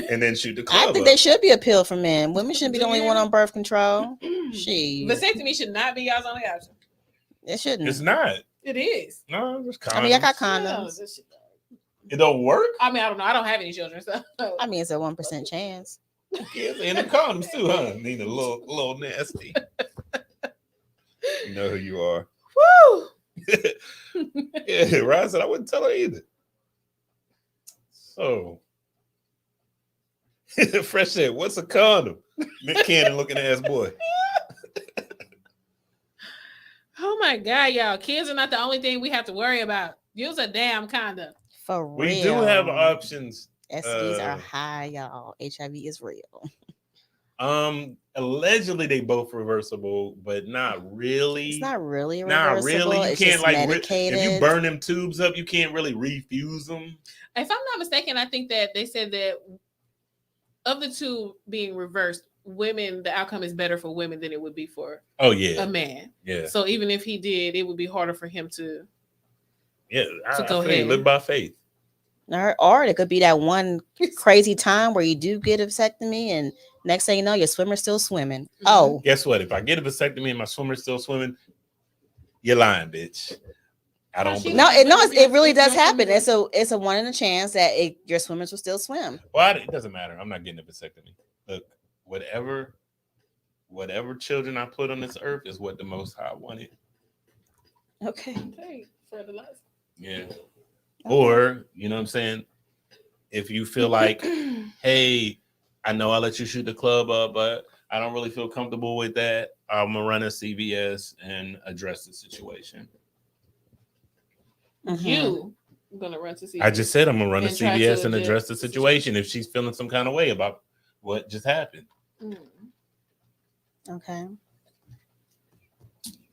Speaker 1: and then shoot the club.
Speaker 3: I think there should be a pill for men. Women shouldn't be the only one on birth control.
Speaker 2: Vasectomy should not be y'all's only option.
Speaker 3: It shouldn't.
Speaker 1: It's not.
Speaker 2: It is.
Speaker 1: No, it's condoms.
Speaker 3: I mean, I got condoms.
Speaker 1: It don't work?
Speaker 2: I mean, I don't know. I don't have any children, so.
Speaker 3: I mean, it's a 1% chance.
Speaker 1: Kids and the condoms too, huh? Need a little nasty. You know who you are.
Speaker 2: Woo!
Speaker 1: Yeah, Ryan said I wouldn't tell her either. So, Fresh said, "What's a condom?" Nick Cannon looking ass boy.
Speaker 2: Oh my God, y'all! Kids are not the only thing we have to worry about. Use a damn condom.
Speaker 3: For real.
Speaker 1: We do have options.
Speaker 3: STDs are high, y'all. HIV is real.
Speaker 1: Allegedly they both reversible, but not really.
Speaker 3: It's not really reversible.
Speaker 1: Not really. You
Speaker 3: it's
Speaker 1: can't
Speaker 3: just
Speaker 1: like
Speaker 3: medicated.
Speaker 1: if you burn them tubes up, you can't really refuse them.
Speaker 2: If I'm not mistaken, I think that they said that of the two being reversed, women, the outcome is better for women than it would be for a man.
Speaker 1: Yeah.
Speaker 2: So even if he did, it would be harder for him to.
Speaker 1: Yeah,
Speaker 2: I go ahead.
Speaker 1: Live by faith.
Speaker 3: Or it could be that one crazy time where you do get a vasectomy and next thing you know, your swimmer's still swimming. Mm-hmm. Oh.
Speaker 1: Guess what? If I get a vasectomy and my swimmer's still swimming, you're lying, bitch. I don't believe
Speaker 3: it really does happen. It's a 1 in a chance that your swimmers will still swim.
Speaker 1: Well, it doesn't matter. I'm not getting a vasectomy. Look, whatever children I put on this earth is what the Most High wanted.
Speaker 3: Okay.
Speaker 2: Fertilizer.
Speaker 1: Yeah. Or, you know what I'm saying? If you feel like, hey, I know I let you shoot the club up, but I don't really feel comfortable with that, I'm going to run a CVS and address the situation.
Speaker 2: Mm-hmm. You going to run to CVS?
Speaker 1: I just said I'm going to run a CVS and address the situation if she's feeling some kind of way about what just happened.
Speaker 2: Mm.
Speaker 3: Okay.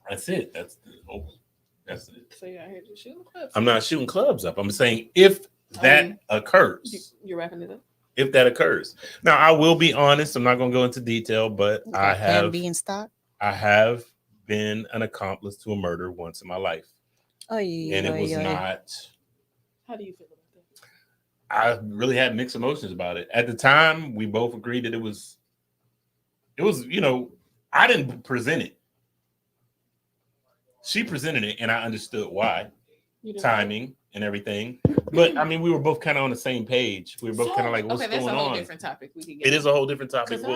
Speaker 1: That's it. That's it.
Speaker 2: So you're out here just shooting clubs?
Speaker 1: I'm not shooting clubs up. I'm saying if that occurs.
Speaker 2: You're wrapping it up?
Speaker 1: If that occurs. Now, I will be honest. I'm not going to go into detail, but I have been an accomplice to a murder once in my life.
Speaker 3: Oh, yeah.
Speaker 1: And it was not.
Speaker 2: How do you feel about that?
Speaker 1: I really had mixed emotions about it. At the time, we both agreed that it was, I didn't present it. She presented it, and I understood why. Timing and everything. But, I mean, we were both kind of on the same page. We were both kind of like, what's going on?
Speaker 2: Okay, that's a whole different topic.
Speaker 1: It is a whole different topic.
Speaker 2: I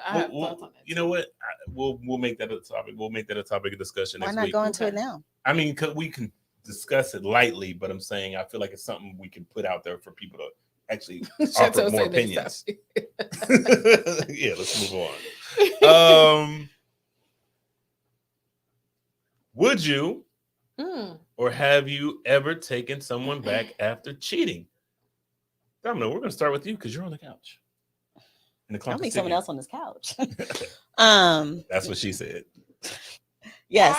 Speaker 2: have thoughts on that.
Speaker 1: You know what? We'll make that a topic. We'll make that a topic of discussion next week.
Speaker 3: Why not go into it now?
Speaker 1: I mean, we can discuss it lightly, but I'm saying I feel like it's something we can put out there for people to actually offer more opinions. Yeah, let's move on. Would you
Speaker 2: Mm.
Speaker 1: or have you ever taken someone back after cheating? Domino, we're going to start with you because you're on the couch. And the
Speaker 3: I'll
Speaker 1: clock
Speaker 3: be
Speaker 1: is
Speaker 3: someone
Speaker 1: ticking.
Speaker 3: else on this couch.
Speaker 1: That's what she said.
Speaker 3: Yes,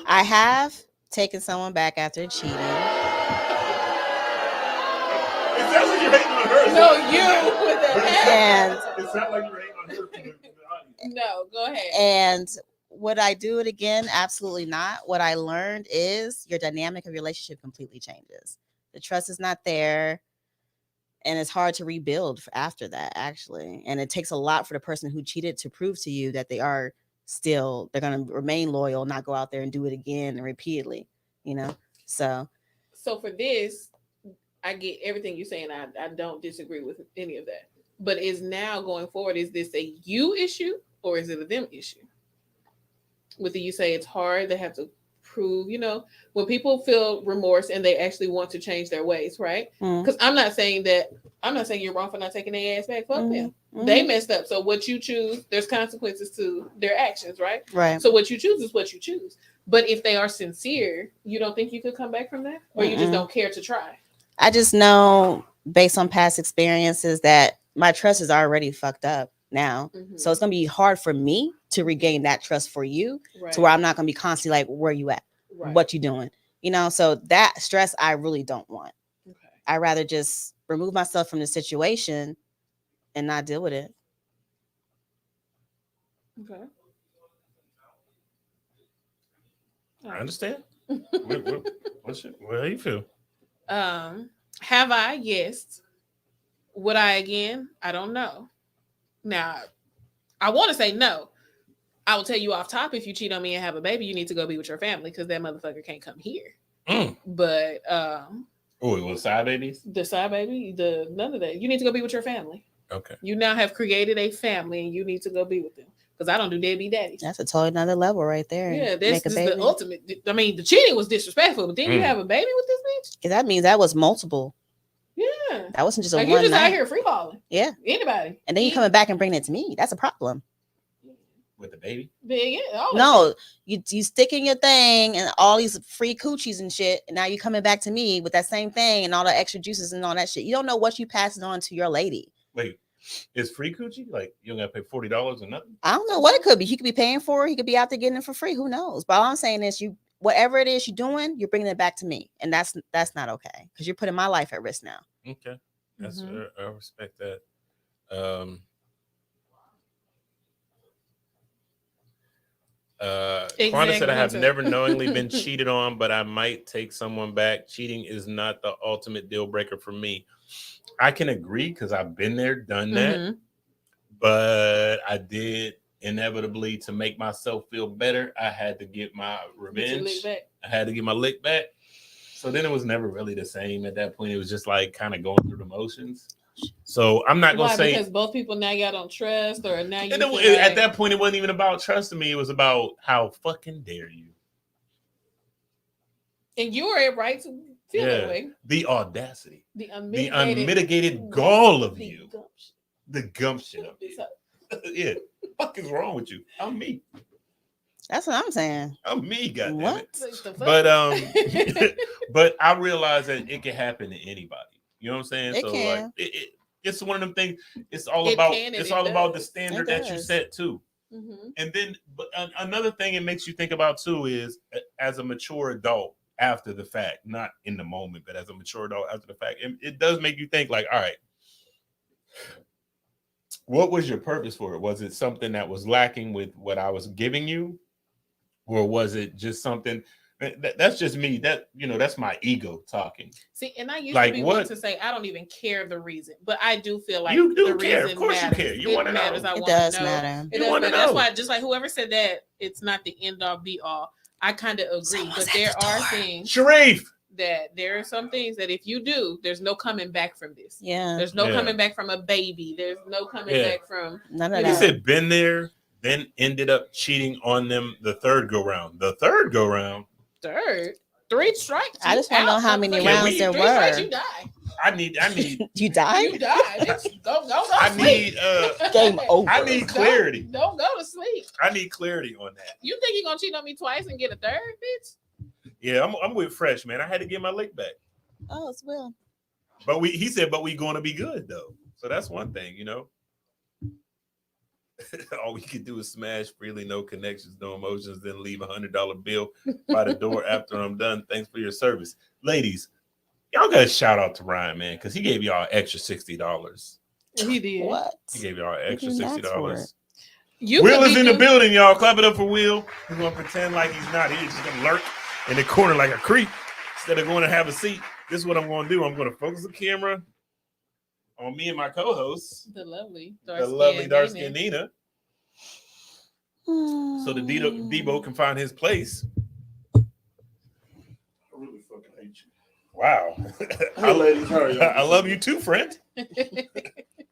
Speaker 3: I have taken someone back after cheating.
Speaker 1: It sounds like you're hating on her.
Speaker 2: No, you with that.
Speaker 3: And
Speaker 1: It sounds like you're hating on her from the audience.
Speaker 2: No, go ahead.
Speaker 3: and would I do it again? Absolutely not. What I learned is your dynamic of your relationship completely changes. The trust is not there. And it's hard to rebuild after that, actually. And it takes a lot for the person who cheated to prove to you that they're going to remain loyal, not go out there and do it again and repeatedly, So
Speaker 2: for this, I get everything you're saying. I don't disagree with any of that. But is now going forward, is this a you issue or is it a them issue? With you say it's hard, they have to prove, when people feel remorse and they actually want to change their ways, right? Because I'm not saying you're wrong for not taking their ass back. Fuck them. They messed up. So what you choose, there's consequences to their actions, right?
Speaker 3: Right.
Speaker 2: So what you choose is what you choose. But if they are sincere, you don't think you could come back from that? Or you just don't care to try?
Speaker 3: I just know based on past experiences that my trust is already fucked up now. So it's going to be hard for me to regain that trust for you,
Speaker 2: right.
Speaker 3: to where I'm not going to be constantly like, where you at? Right. What you doing? So that stress I really don't want. Okay. I'd rather just remove myself from the situation and not deal with it.
Speaker 2: Okay.
Speaker 1: I understand. What do you feel?
Speaker 2: Have I? Yes. Would I again? I don't know. Now, I want to say no. I will tell you off top, if you cheat on me and have a baby, you need to go be with your family because that motherfucker can't come here. But
Speaker 1: side babies?
Speaker 2: The side baby, none of that. You need to go be with your family.
Speaker 1: Okay.
Speaker 2: You now have created a family and you need to go be with them. Because I don't do deadbeat daddies.
Speaker 3: That's a totally another level right there.
Speaker 2: Yeah, that's the ultimate. I mean, the cheating was disrespectful, but then you have a baby with this bitch?
Speaker 3: That means that was multiple.
Speaker 2: Yeah.
Speaker 3: That wasn't just a
Speaker 2: like
Speaker 3: one
Speaker 2: you're just
Speaker 3: night.
Speaker 2: out here free balling.
Speaker 3: Yeah.
Speaker 2: Anybody.
Speaker 3: And then you coming back and bringing it to me. That's a problem.
Speaker 1: With the baby?
Speaker 2: Yeah.
Speaker 3: No, you sticking your thing and all these free coochies and shit, and now you coming back to me with that same thing and all the extra juices and all that shit. You don't know what you passing on to your lady.
Speaker 1: Wait, is free coochie like you don't gotta pay $40 or nothing?
Speaker 3: I don't know what it could be. He could be paying for it. He could be out there getting it for free. Who knows? But all I'm saying is, whatever it is you're doing, you're bringing it back to me, and that's not okay because you're putting my life at risk now.
Speaker 1: Okay, that's I respect that. Quanda said, I have never knowingly been cheated on, but I might take someone back. Cheating is not the ultimate deal breaker for me. I can agree because I've been there, done that, but I did inevitably, to make myself feel better, I had to get my revenge. I had to get my lick back. So then it was never really the same at that point. It was just like kind of going through the motions. So I'm not gonna say
Speaker 2: because both people now y'all don't trust, or now you
Speaker 1: at that point it wasn't even about trusting me. It was about how fucking dare you.
Speaker 2: And you were right to feel that way.
Speaker 1: The audacity,
Speaker 2: the
Speaker 1: unmitigated gall of you, the gumption of you. Yeah, what the fuck is wrong with you? I'm me.
Speaker 3: That's what I'm saying.
Speaker 1: I'm me, goddammit.
Speaker 3: What?
Speaker 1: But I realize that it can happen to anybody. You know what I'm saying?
Speaker 3: It can.
Speaker 1: Like it's one of them things. It's all about the standard that you set too. And then, but another thing it makes you think about too is, as a mature adult after the fact, not in the moment, but as a mature adult after the fact, it does make you think like, all right, what was your purpose for it? Was it something that was lacking with what I was giving you, or was it just something? That's just me. That's my ego talking.
Speaker 2: See, and I used to be one to say I don't even care the reason, but I do feel like you do care. Of course,
Speaker 1: matters. You care. You want to know.
Speaker 3: It does matter.
Speaker 2: You want to know. That's why, just like whoever said that, it's not the end all be all. I kind of agree, but there are things,
Speaker 1: Sharif,
Speaker 2: that there are some things that if you do, there's no coming back from this.
Speaker 3: Yeah,
Speaker 2: there's no coming back from a baby. There's no coming back from
Speaker 3: none of that.
Speaker 1: He said, "Been there." Then ended up cheating on them the third go round.
Speaker 2: Third, 3 strikes.
Speaker 3: I just want to know how many rounds there
Speaker 2: 3
Speaker 3: were.
Speaker 2: Strikes, you die.
Speaker 1: I need.
Speaker 3: You die.
Speaker 2: You die. Go.
Speaker 1: I need.
Speaker 3: Game over.
Speaker 1: I need clarity.
Speaker 2: Don't go to sleep.
Speaker 1: I need clarity on that.
Speaker 2: You think you're gonna cheat on me twice and get a third, bitch?
Speaker 1: Yeah, I'm with Fresh, man. I had to get my lick back.
Speaker 3: Oh, it's Will.
Speaker 1: But he said, but we going to be good though. So that's one thing, you know. All we can do is smash freely, no connections, no emotions, then leave $100 bill by the door after I'm done. Thanks for your service. Ladies, y'all got to shout out to Ryan, man, because he gave y'all extra $60.
Speaker 2: He did.
Speaker 3: What?
Speaker 1: He gave y'all extra
Speaker 3: didn't ask for
Speaker 1: $60.
Speaker 3: it.
Speaker 2: You
Speaker 1: Will
Speaker 2: could
Speaker 1: is
Speaker 2: be
Speaker 1: in the
Speaker 2: you.
Speaker 1: building, y'all. Clap it up for Will. He's going to pretend like he's not. He's just going to lurk in the corner like a creep instead of going to have a seat. This is what I'm going to do. I'm going to focus the camera on me and my co-host,
Speaker 2: The lovely
Speaker 1: dark-skinned Nina. So the Debo can find his place. I really fucking hate you. Wow.
Speaker 4: Hey, ladies, how are you?
Speaker 1: I love you too, friend.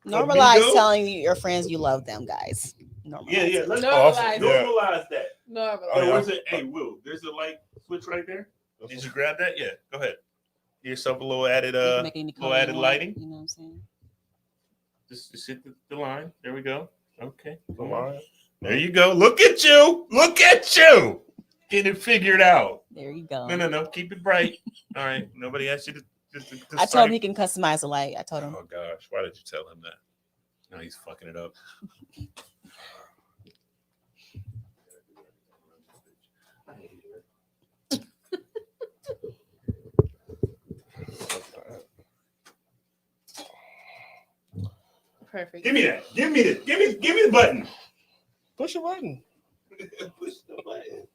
Speaker 3: Normalize
Speaker 1: Amigo?
Speaker 3: telling your friends you love them, guys. Normalize.
Speaker 1: Yeah. Let's
Speaker 2: Normalize.
Speaker 1: normalize that.
Speaker 2: No,
Speaker 1: Oh, where's it? Hey, Will, there's a light switch right there. Did you grab that? Yeah, go ahead. Get yourself a little added
Speaker 3: You can make any
Speaker 1: little
Speaker 3: color
Speaker 1: added
Speaker 3: you want,
Speaker 1: lighting.
Speaker 3: You know what I'm saying?
Speaker 1: Just hit the line. There we go. Okay.
Speaker 4: The line.
Speaker 1: There you go. Look at you. Look at you. Getting it figured out.
Speaker 3: There you go.
Speaker 1: No. Keep it bright. All right. Nobody asked you to
Speaker 3: I told him he can customize the light. I told him.
Speaker 1: Oh gosh, why did you tell him that? No, he's fucking it up.
Speaker 2: perfect.
Speaker 1: Give me that. Give me the button.
Speaker 4: Push a button.
Speaker 1: Push the button.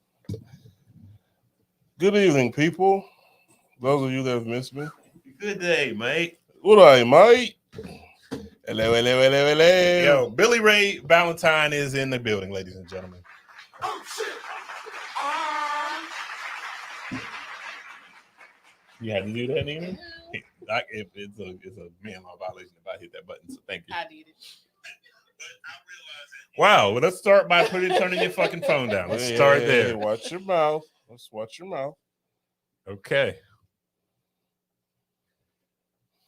Speaker 4: Good evening, people. Those of you that have missed me.
Speaker 1: Good day, mate.
Speaker 4: What are you, mate? Hello.
Speaker 1: Yo, Billy Ray Valentine is in the building, ladies and gentlemen. Oh shit! You had to do that, Nina? It's a man law violation if I hit that button. So thank you.
Speaker 2: I did it.
Speaker 1: Wow. Well, let's start by turning your fucking phone down. Let's start there.
Speaker 4: Watch your mouth. Let's watch your mouth.
Speaker 1: Okay.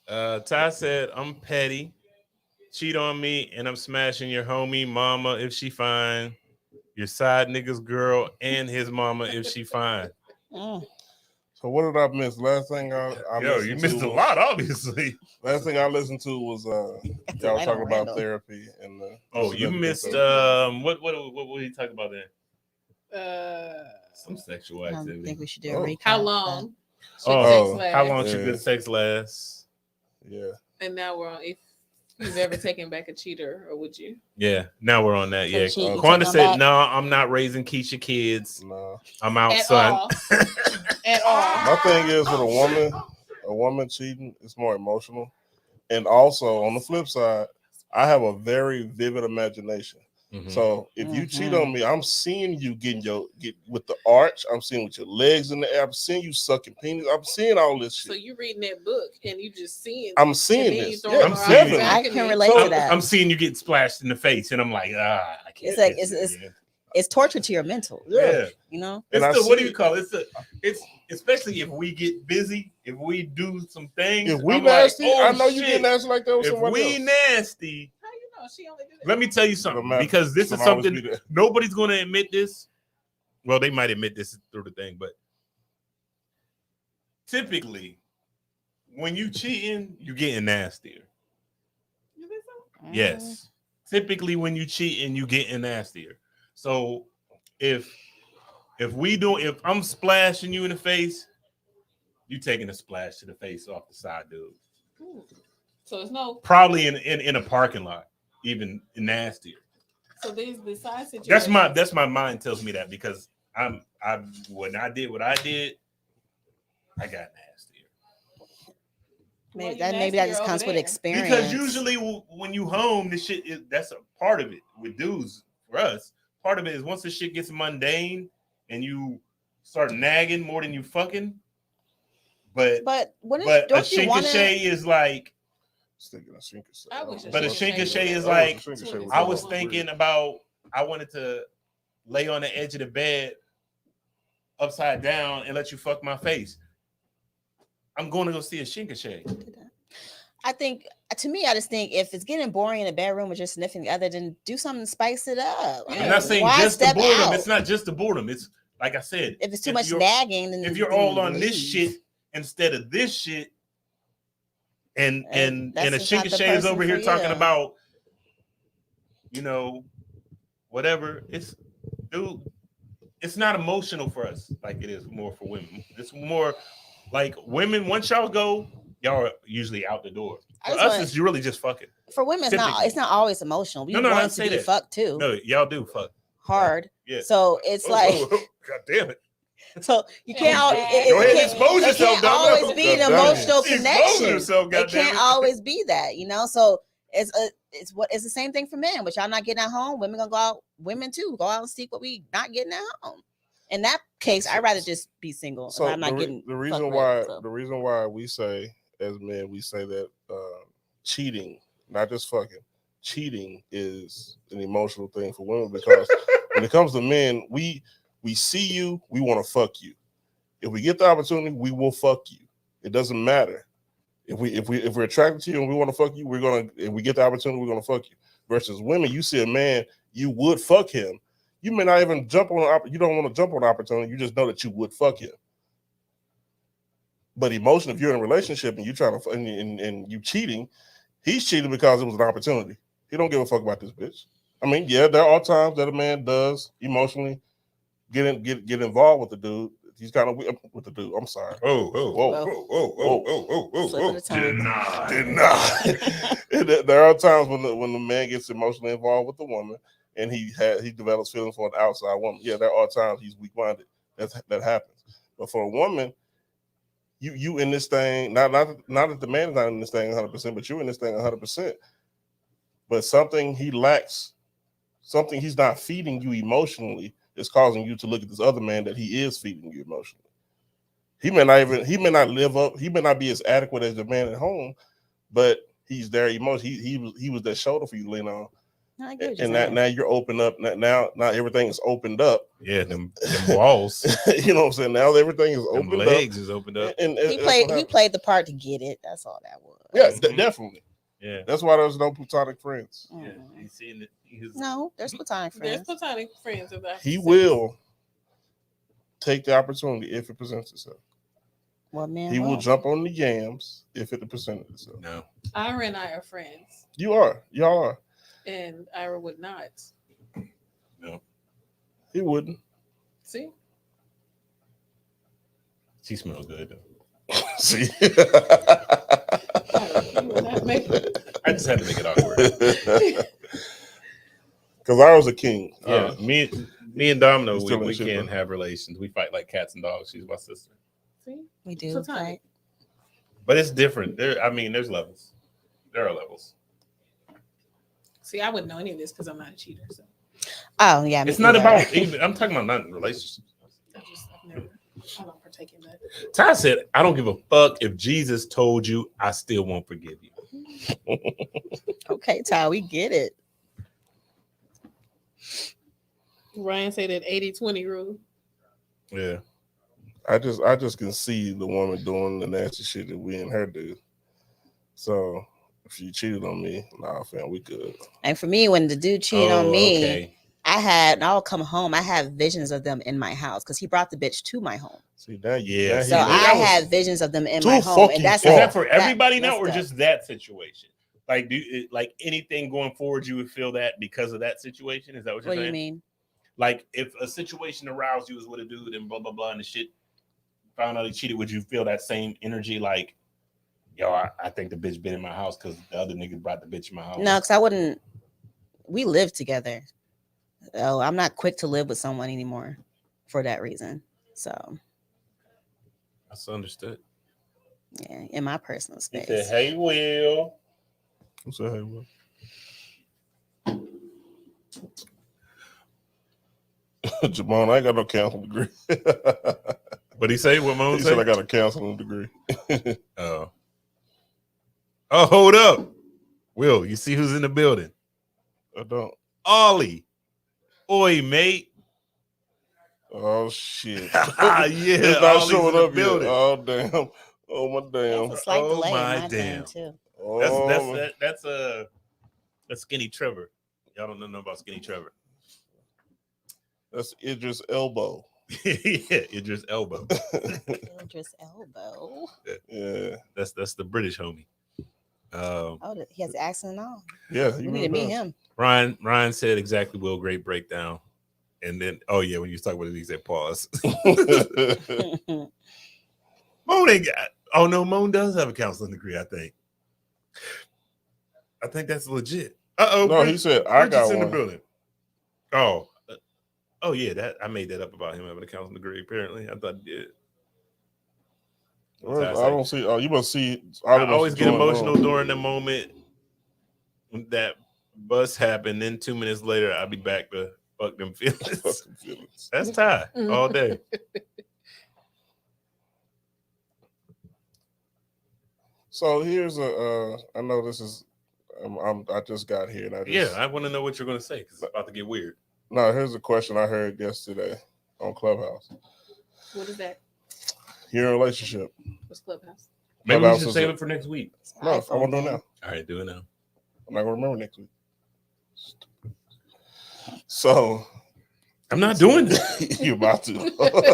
Speaker 1: Ty said, I'm petty. Cheat on me, and I'm smashing your homie mama if she fine. Your side nigga's girl and his mama if she fine.
Speaker 4: So what did I miss? Last thing I
Speaker 1: Yo, you missed a lot, obviously.
Speaker 4: Last thing I listened to was y'all were talking about therapy and
Speaker 1: you missed what were you talking about
Speaker 2: then?
Speaker 1: Some sexual
Speaker 3: I
Speaker 1: activity.
Speaker 3: think we should do a recap.
Speaker 2: How long?
Speaker 1: How long should good sex last?
Speaker 4: Yeah.
Speaker 2: And now we're on if you've ever taken back a cheater, or would you?
Speaker 1: Yeah, now we're on that. Yeah.
Speaker 3: So
Speaker 1: Quanda said, no, I'm not raising Keisha kids.
Speaker 4: No.
Speaker 1: I'm out,
Speaker 2: At
Speaker 1: son.
Speaker 2: all. At all.
Speaker 4: My thing is with a woman cheating, it's more emotional. And also on the flip side, I have a very vivid imagination.
Speaker 1: Mm-hmm.
Speaker 4: So if you cheat on me, I'm seeing you get with the arch. I'm seeing with your legs in the air. I'm seeing you sucking penis. I'm seeing all this shit.
Speaker 2: So you reading that book and you just seeing.
Speaker 4: I'm seeing this.
Speaker 1: Yeah, I'm seeing it.
Speaker 3: I can relate to that.
Speaker 1: I'm seeing you get splashed in the face, and I'm like, I can't.
Speaker 3: It's torture to your mental.
Speaker 1: Yeah.
Speaker 3: You know.
Speaker 1: What do you call it? It's especially if we get busy, if we do some things.
Speaker 4: If we
Speaker 1: I'm
Speaker 4: nasty,
Speaker 1: like,
Speaker 4: I know you get nasty like that with
Speaker 1: if
Speaker 4: someone
Speaker 1: we
Speaker 4: else.
Speaker 1: nasty.
Speaker 2: How you know she only did it?
Speaker 1: Let me tell you something, because this is something nobody's going to admit this. Well, they might admit this through the thing, but typically, when you cheating, you getting nastier.
Speaker 2: You think so?
Speaker 1: Yes. Typically, when you cheating, you getting nastier. So if I'm splashing you in the face, you taking a splash to the face off the side, dude.
Speaker 2: So it's no
Speaker 1: probably in a parking lot, even nastier.
Speaker 2: So these the side situations.
Speaker 1: That's my mind tells me that, because when I did what I did, I got nastier.
Speaker 3: Maybe that just comes with experience.
Speaker 1: Because usually when you home, this shit that's a part of it with dudes. For us, part of it is once the shit gets mundane and you start nagging more than you fucking. But a shinkashay is like. But a shinkashay is like. I was thinking about. I wanted to lay on the edge of the bed, upside down, and let you fuck my face. I'm going to go see a shinkashay.
Speaker 3: I think, to me, I just think if it's getting boring in a bedroom with your significant other, then do something to spice it up.
Speaker 1: I'm not saying
Speaker 3: Why
Speaker 1: just the
Speaker 3: step
Speaker 1: boredom.
Speaker 3: out?
Speaker 1: It's not just the boredom. It's like I said.
Speaker 3: If it's too much nagging, then
Speaker 1: if you're
Speaker 3: then
Speaker 1: all on
Speaker 3: leave.
Speaker 1: this shit instead of this shit, and
Speaker 3: that's
Speaker 1: a
Speaker 3: just not
Speaker 1: Shinka
Speaker 3: the
Speaker 1: Shane is
Speaker 3: person
Speaker 1: over here
Speaker 3: for
Speaker 1: talking
Speaker 3: you.
Speaker 1: about, whatever. Dude, it's not emotional for us like it is more for women. It's more like women. Once y'all go, y'all are usually out the door. For us, it's really just fucking.
Speaker 3: For women, it's not always emotional. We want to be fucked too.
Speaker 1: No, y'all do fuck
Speaker 3: hard.
Speaker 1: Yeah.
Speaker 3: So it's like,
Speaker 1: God damn it.
Speaker 3: So you can't always
Speaker 1: go ahead and expose yourself.
Speaker 3: It can't always be an emotional connection.
Speaker 1: Yourself,
Speaker 3: it can't always be that, So it's the same thing for men. But y'all not getting at home, women gonna go out. Women too go out and seek what we not getting at home. In that case, I'd rather just be single.
Speaker 4: So
Speaker 3: I'm not getting
Speaker 4: the reason why we say as men we say that cheating, not just fucking, cheating is an emotional thing for women because when it comes to men, we see you, we want to fuck you. If we get the opportunity, we will fuck you. It doesn't matter. If we're attracted to you and we want to fuck you, if we get the opportunity, we're gonna fuck you. Versus women, you see a man, you would fuck him. You may not even jump on you don't want to jump on the opportunity, you just know that you would fuck him. But emotion, if you're in a relationship and you trying to and you cheating, he's cheating because it was an opportunity. He don't give a fuck about this bitch. I mean, yeah, there are times that a man does emotionally get involved with the dude. He's kind of with the dude. I'm sorry. Deny. There are times when the man gets emotionally involved with the woman and he develops feelings for an outside woman. Yeah, there are times he's weak-minded. That happens. But for a woman, you in this thing, not that the man is not in this thing 100%, but you're in this thing 100%. But something he lacks, something he's not feeding you emotionally, is causing you to look at this other man that he is feeding you emotionally. He may not live up, he may not be as adequate as the man at home, but he's there emotionally. He was that shoulder for you to lean on. And now you're open up. Now everything is opened up.
Speaker 1: Yeah, them walls.
Speaker 4: You know what I'm saying? Now everything is opened up.
Speaker 1: Legs is opened up.
Speaker 4: And
Speaker 3: he played the part to get it. That's all that was.
Speaker 4: Yeah, definitely.
Speaker 1: Yeah,
Speaker 4: that's why there's no platonic friends.
Speaker 1: Yeah, he's seen it.
Speaker 3: No, there's platonic friends.
Speaker 2: There's platonic friends.
Speaker 4: He will take the opportunity if it presents itself.
Speaker 3: Well, man,
Speaker 4: he will jump on the yams if it presents itself.
Speaker 1: No,
Speaker 2: Ira and I are friends.
Speaker 4: Y'all are.
Speaker 2: And Ira would not.
Speaker 1: No,
Speaker 4: he wouldn't.
Speaker 2: See,
Speaker 1: she smells good though.
Speaker 4: See.
Speaker 1: I just had to make it awkward.
Speaker 4: Because I was a king.
Speaker 1: Yeah, me and Domino, we can't have relations. We fight like cats and dogs. She's my sister.
Speaker 2: See,
Speaker 3: we do fight.
Speaker 1: But it's different. There's levels. There are levels.
Speaker 2: See, I wouldn't know any of this because I'm not a cheater. So.
Speaker 3: Oh yeah,
Speaker 1: it's not about. I'm talking about not in relationships.
Speaker 2: I don't partake in that.
Speaker 1: Ty said, "I don't give a fuck if Jesus told you. I still won't forgive you."
Speaker 3: Okay, Ty, we get it.
Speaker 2: Ryan said that 80-20 rule.
Speaker 1: Yeah,
Speaker 4: I just can see the woman doing the nasty shit that we and her do. So if she cheated on me, nah, fam, we good.
Speaker 3: And for me, when the dude cheated on me, I'll come home. I have visions of them in my house because he brought the bitch to my home.
Speaker 4: See that?
Speaker 1: Yeah.
Speaker 3: So I have visions of them in my home, and
Speaker 1: is that for everybody now, or just that situation? Like, like anything going forward, you would feel that because of that situation? Is that what you're saying?
Speaker 3: What do you mean?
Speaker 1: Like, if a situation aroused you as with a dude and blah blah blah and the shit found out he cheated, would you feel that same energy? Like, yo, I think the bitch been in my house because the other nigga brought the bitch in my house.
Speaker 3: No, because I wouldn't. We live together. So I'm not quick to live with someone anymore for that reason. So
Speaker 1: that's understood.
Speaker 3: Yeah, in my personal space.
Speaker 1: He said, "Hey, Will."
Speaker 4: Who said, "Hey, Will"? Jamon, I ain't got no counseling degree.
Speaker 1: What'd he say? What Moan
Speaker 4: said? He said I got a counseling degree.
Speaker 1: Oh, hold up. Will, you see who's in the building?
Speaker 4: I don't.
Speaker 1: Ollie. Oi, mate.
Speaker 4: Oh, shit.
Speaker 1: Yeah.
Speaker 4: It's not showing up yet. Oh, damn. Oh, my damn.
Speaker 3: It's a slight delay
Speaker 1: my
Speaker 3: in my
Speaker 1: damn.
Speaker 3: thing, too.
Speaker 4: Oh,
Speaker 1: that's Skinny Trevor. Y'all don't know nothing about Skinny Trevor.
Speaker 4: that's Idris Elbow.
Speaker 1: Yeah, Idris Elbow.
Speaker 3: Idris Elbow.
Speaker 4: Yeah,
Speaker 1: That's the British homie.
Speaker 3: He has the accent on.
Speaker 4: yeah.
Speaker 3: We need to meet him.
Speaker 1: Ryan said exactly. Will, great breakdown. And then, oh yeah, when you was talking about it, he said pause. Moan ain't got. Oh no, Moan does have a counseling degree. I think that's legit.
Speaker 4: No, he said I got
Speaker 1: in the
Speaker 4: one.
Speaker 1: building. Oh yeah, that I made that up about him having a counseling degree. Apparently, I thought he did.
Speaker 4: I don't see. Oh, you must see.
Speaker 1: I always get emotional during the moment when that bus happened. Then 2 minutes later, I'll be back to fuck them feelings. That's Ty all day.
Speaker 4: So here's a. I know this is. I just got here. And
Speaker 1: I want to know what you're going to say because it's about to get weird.
Speaker 4: No, here's a question I heard yesterday on Clubhouse.
Speaker 2: What is that?
Speaker 4: You're in a relationship.
Speaker 2: What's Clubhouse?
Speaker 1: Maybe we should save it for next week.
Speaker 4: No, I want to do it now.
Speaker 1: All right, do it now.
Speaker 4: I'm not gonna remember next week. So
Speaker 1: I'm not doing that.
Speaker 4: You're about to.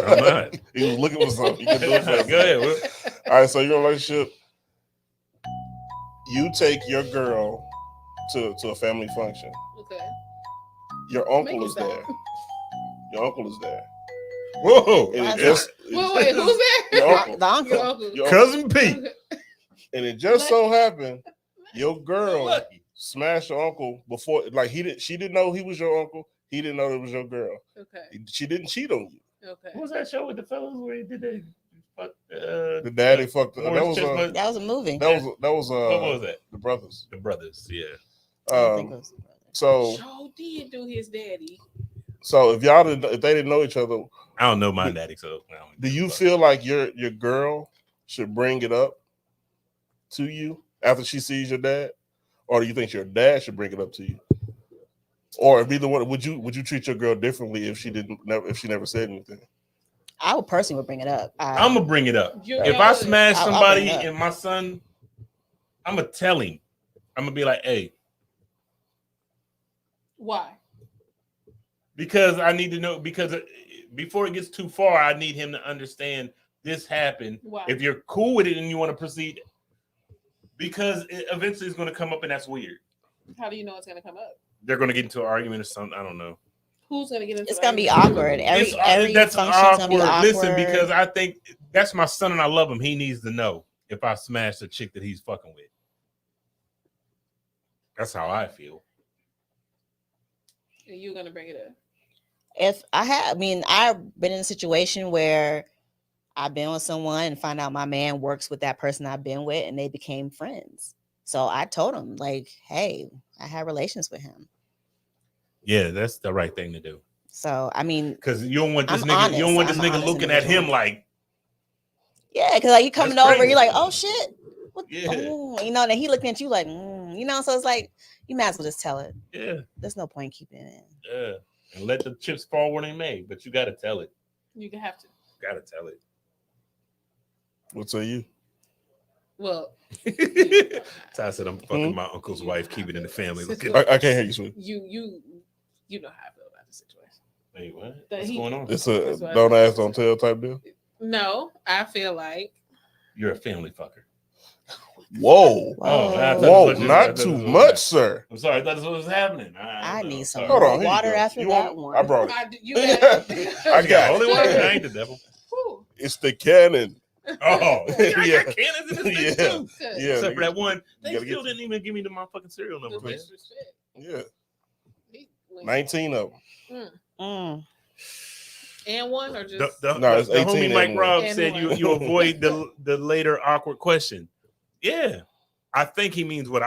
Speaker 1: I'm not.
Speaker 4: He was looking for something. You can do it for
Speaker 1: Go ahead. Will.
Speaker 4: All right, so you're in a relationship. You take your girl to a family function.
Speaker 2: Okay.
Speaker 4: Your uncle is there. Your uncle is there.
Speaker 1: Whoa.
Speaker 4: And it
Speaker 3: Wait,
Speaker 4: just,
Speaker 2: wait, who's there?
Speaker 4: Your uncle.
Speaker 3: The uncle.
Speaker 2: Your uncle.
Speaker 4: Your
Speaker 1: Cousin Pete.
Speaker 4: And it just so happened your girl
Speaker 1: Lucky.
Speaker 4: smashed your uncle before, like she didn't know he was your uncle. He didn't know it was your girl.
Speaker 2: Okay.
Speaker 4: She didn't cheat on you.
Speaker 2: Okay.
Speaker 1: What was that show with the fellas where he did that?
Speaker 4: The daddy fucked. That
Speaker 1: Orange
Speaker 4: was
Speaker 1: Chestnut.
Speaker 3: That was a movie.
Speaker 4: that was
Speaker 1: What was that?
Speaker 4: the brothers.
Speaker 1: The brothers. Yeah.
Speaker 3: I don't think it was the brother.
Speaker 4: So
Speaker 2: Joe did do his daddy.
Speaker 4: if they didn't know each other,
Speaker 1: I don't know my daddy, so I don't
Speaker 4: do you feel like your girl should bring it up to you after she sees your dad, or do you think your dad should bring it up to you? Or if either one, would you treat your girl differently if she never said anything?
Speaker 3: I would personally bring it up.
Speaker 1: I'm gonna bring it up. If I smash somebody and my son, I'm gonna tell him. I'm gonna be like, "Hey,"
Speaker 2: Why?
Speaker 1: because I need to know. Because before it gets too far, I need him to understand this happened.
Speaker 2: Why?
Speaker 1: If you're cool with it and you want to proceed, because eventually it's gonna come up, and that's weird.
Speaker 2: How do you know it's gonna come up?
Speaker 1: They're gonna get into an argument or something. I don't know.
Speaker 2: Who's gonna get into?
Speaker 3: It's gonna be awkward. Every
Speaker 1: That's
Speaker 3: function's gonna be awkward.
Speaker 1: Listen, because I think that's my son and I love him. He needs to know if I smash a chick that he's fucking with. That's how I feel.
Speaker 2: And you're gonna bring it up.
Speaker 3: I've been in a situation where I've been with someone and find out my man works with that person I've been with, and they became friends. So I told him, like, hey, I had relations with him.
Speaker 1: Yeah, that's the right thing to do.
Speaker 3: So I mean,
Speaker 1: because you don't want this
Speaker 3: I'm
Speaker 1: nigga.
Speaker 3: honest.
Speaker 1: You don't want
Speaker 3: I'm
Speaker 1: this nigga
Speaker 3: honest
Speaker 1: looking at him
Speaker 3: individual.
Speaker 1: like,
Speaker 3: yeah, because like you coming
Speaker 1: That's
Speaker 3: over,
Speaker 1: crazy.
Speaker 3: you're like, oh shit, what?
Speaker 1: Yeah.
Speaker 3: Oh, you know, and then he looking at you like, you know. So it's like you might as well just tell it.
Speaker 1: yeah,
Speaker 3: There's no point keeping it in.
Speaker 1: yeah, and let the chips fall where they may. But you got to tell it.
Speaker 2: You can have to.
Speaker 1: Got to tell it.
Speaker 4: What say you?
Speaker 2: Well,
Speaker 1: Ty said, "I'm fucking my uncle's wife. Keep it in the family." Look at
Speaker 4: I can't hear you, sweet.
Speaker 2: you know how I feel about the situation.
Speaker 1: Wait, what?
Speaker 2: That
Speaker 1: What's
Speaker 2: he-
Speaker 1: going on?
Speaker 4: It's a
Speaker 2: That's what
Speaker 4: don't
Speaker 2: I-
Speaker 4: ask, don't tell type deal.
Speaker 2: No, I feel like
Speaker 1: You're a family fucker.
Speaker 4: Whoa,
Speaker 1: Oh, I thought
Speaker 4: whoa,
Speaker 1: that's what you- I
Speaker 4: not
Speaker 1: thought
Speaker 4: too
Speaker 1: that's what
Speaker 4: much,
Speaker 1: you-
Speaker 4: sir.
Speaker 1: I'm sorry. I thought that's what was happening.
Speaker 3: I
Speaker 1: don't know.
Speaker 3: need some
Speaker 1: Sorry.
Speaker 4: Hold on, here you
Speaker 3: water
Speaker 4: go.
Speaker 3: after
Speaker 4: You
Speaker 3: that
Speaker 4: want-
Speaker 3: one.
Speaker 4: I brought it.
Speaker 2: you
Speaker 4: I
Speaker 2: got
Speaker 4: got
Speaker 1: Holy
Speaker 4: it.
Speaker 1: water. I ain't the devil.
Speaker 2: Whew.
Speaker 4: It's the cannon.
Speaker 1: Oh, yeah. I
Speaker 4: Yeah.
Speaker 1: got cannons in this bitch
Speaker 4: Yeah.
Speaker 1: too.
Speaker 2: Good.
Speaker 4: Yeah,
Speaker 1: Except for
Speaker 4: nigga.
Speaker 1: that one,
Speaker 4: You
Speaker 1: they
Speaker 4: gotta
Speaker 1: still
Speaker 4: get-
Speaker 1: didn't even give me the motherfucking serial number,
Speaker 2: The
Speaker 1: man.
Speaker 2: extra shit.
Speaker 4: Yeah,
Speaker 2: He went-
Speaker 4: 19 of them.
Speaker 3: Mm.
Speaker 2: And one or just
Speaker 4: No, it's
Speaker 1: The
Speaker 4: 18
Speaker 1: homie
Speaker 4: and
Speaker 1: Mike
Speaker 4: one.
Speaker 1: Rob
Speaker 2: And
Speaker 1: said
Speaker 2: one.
Speaker 1: you avoid the later awkward question. Yeah, I think he means what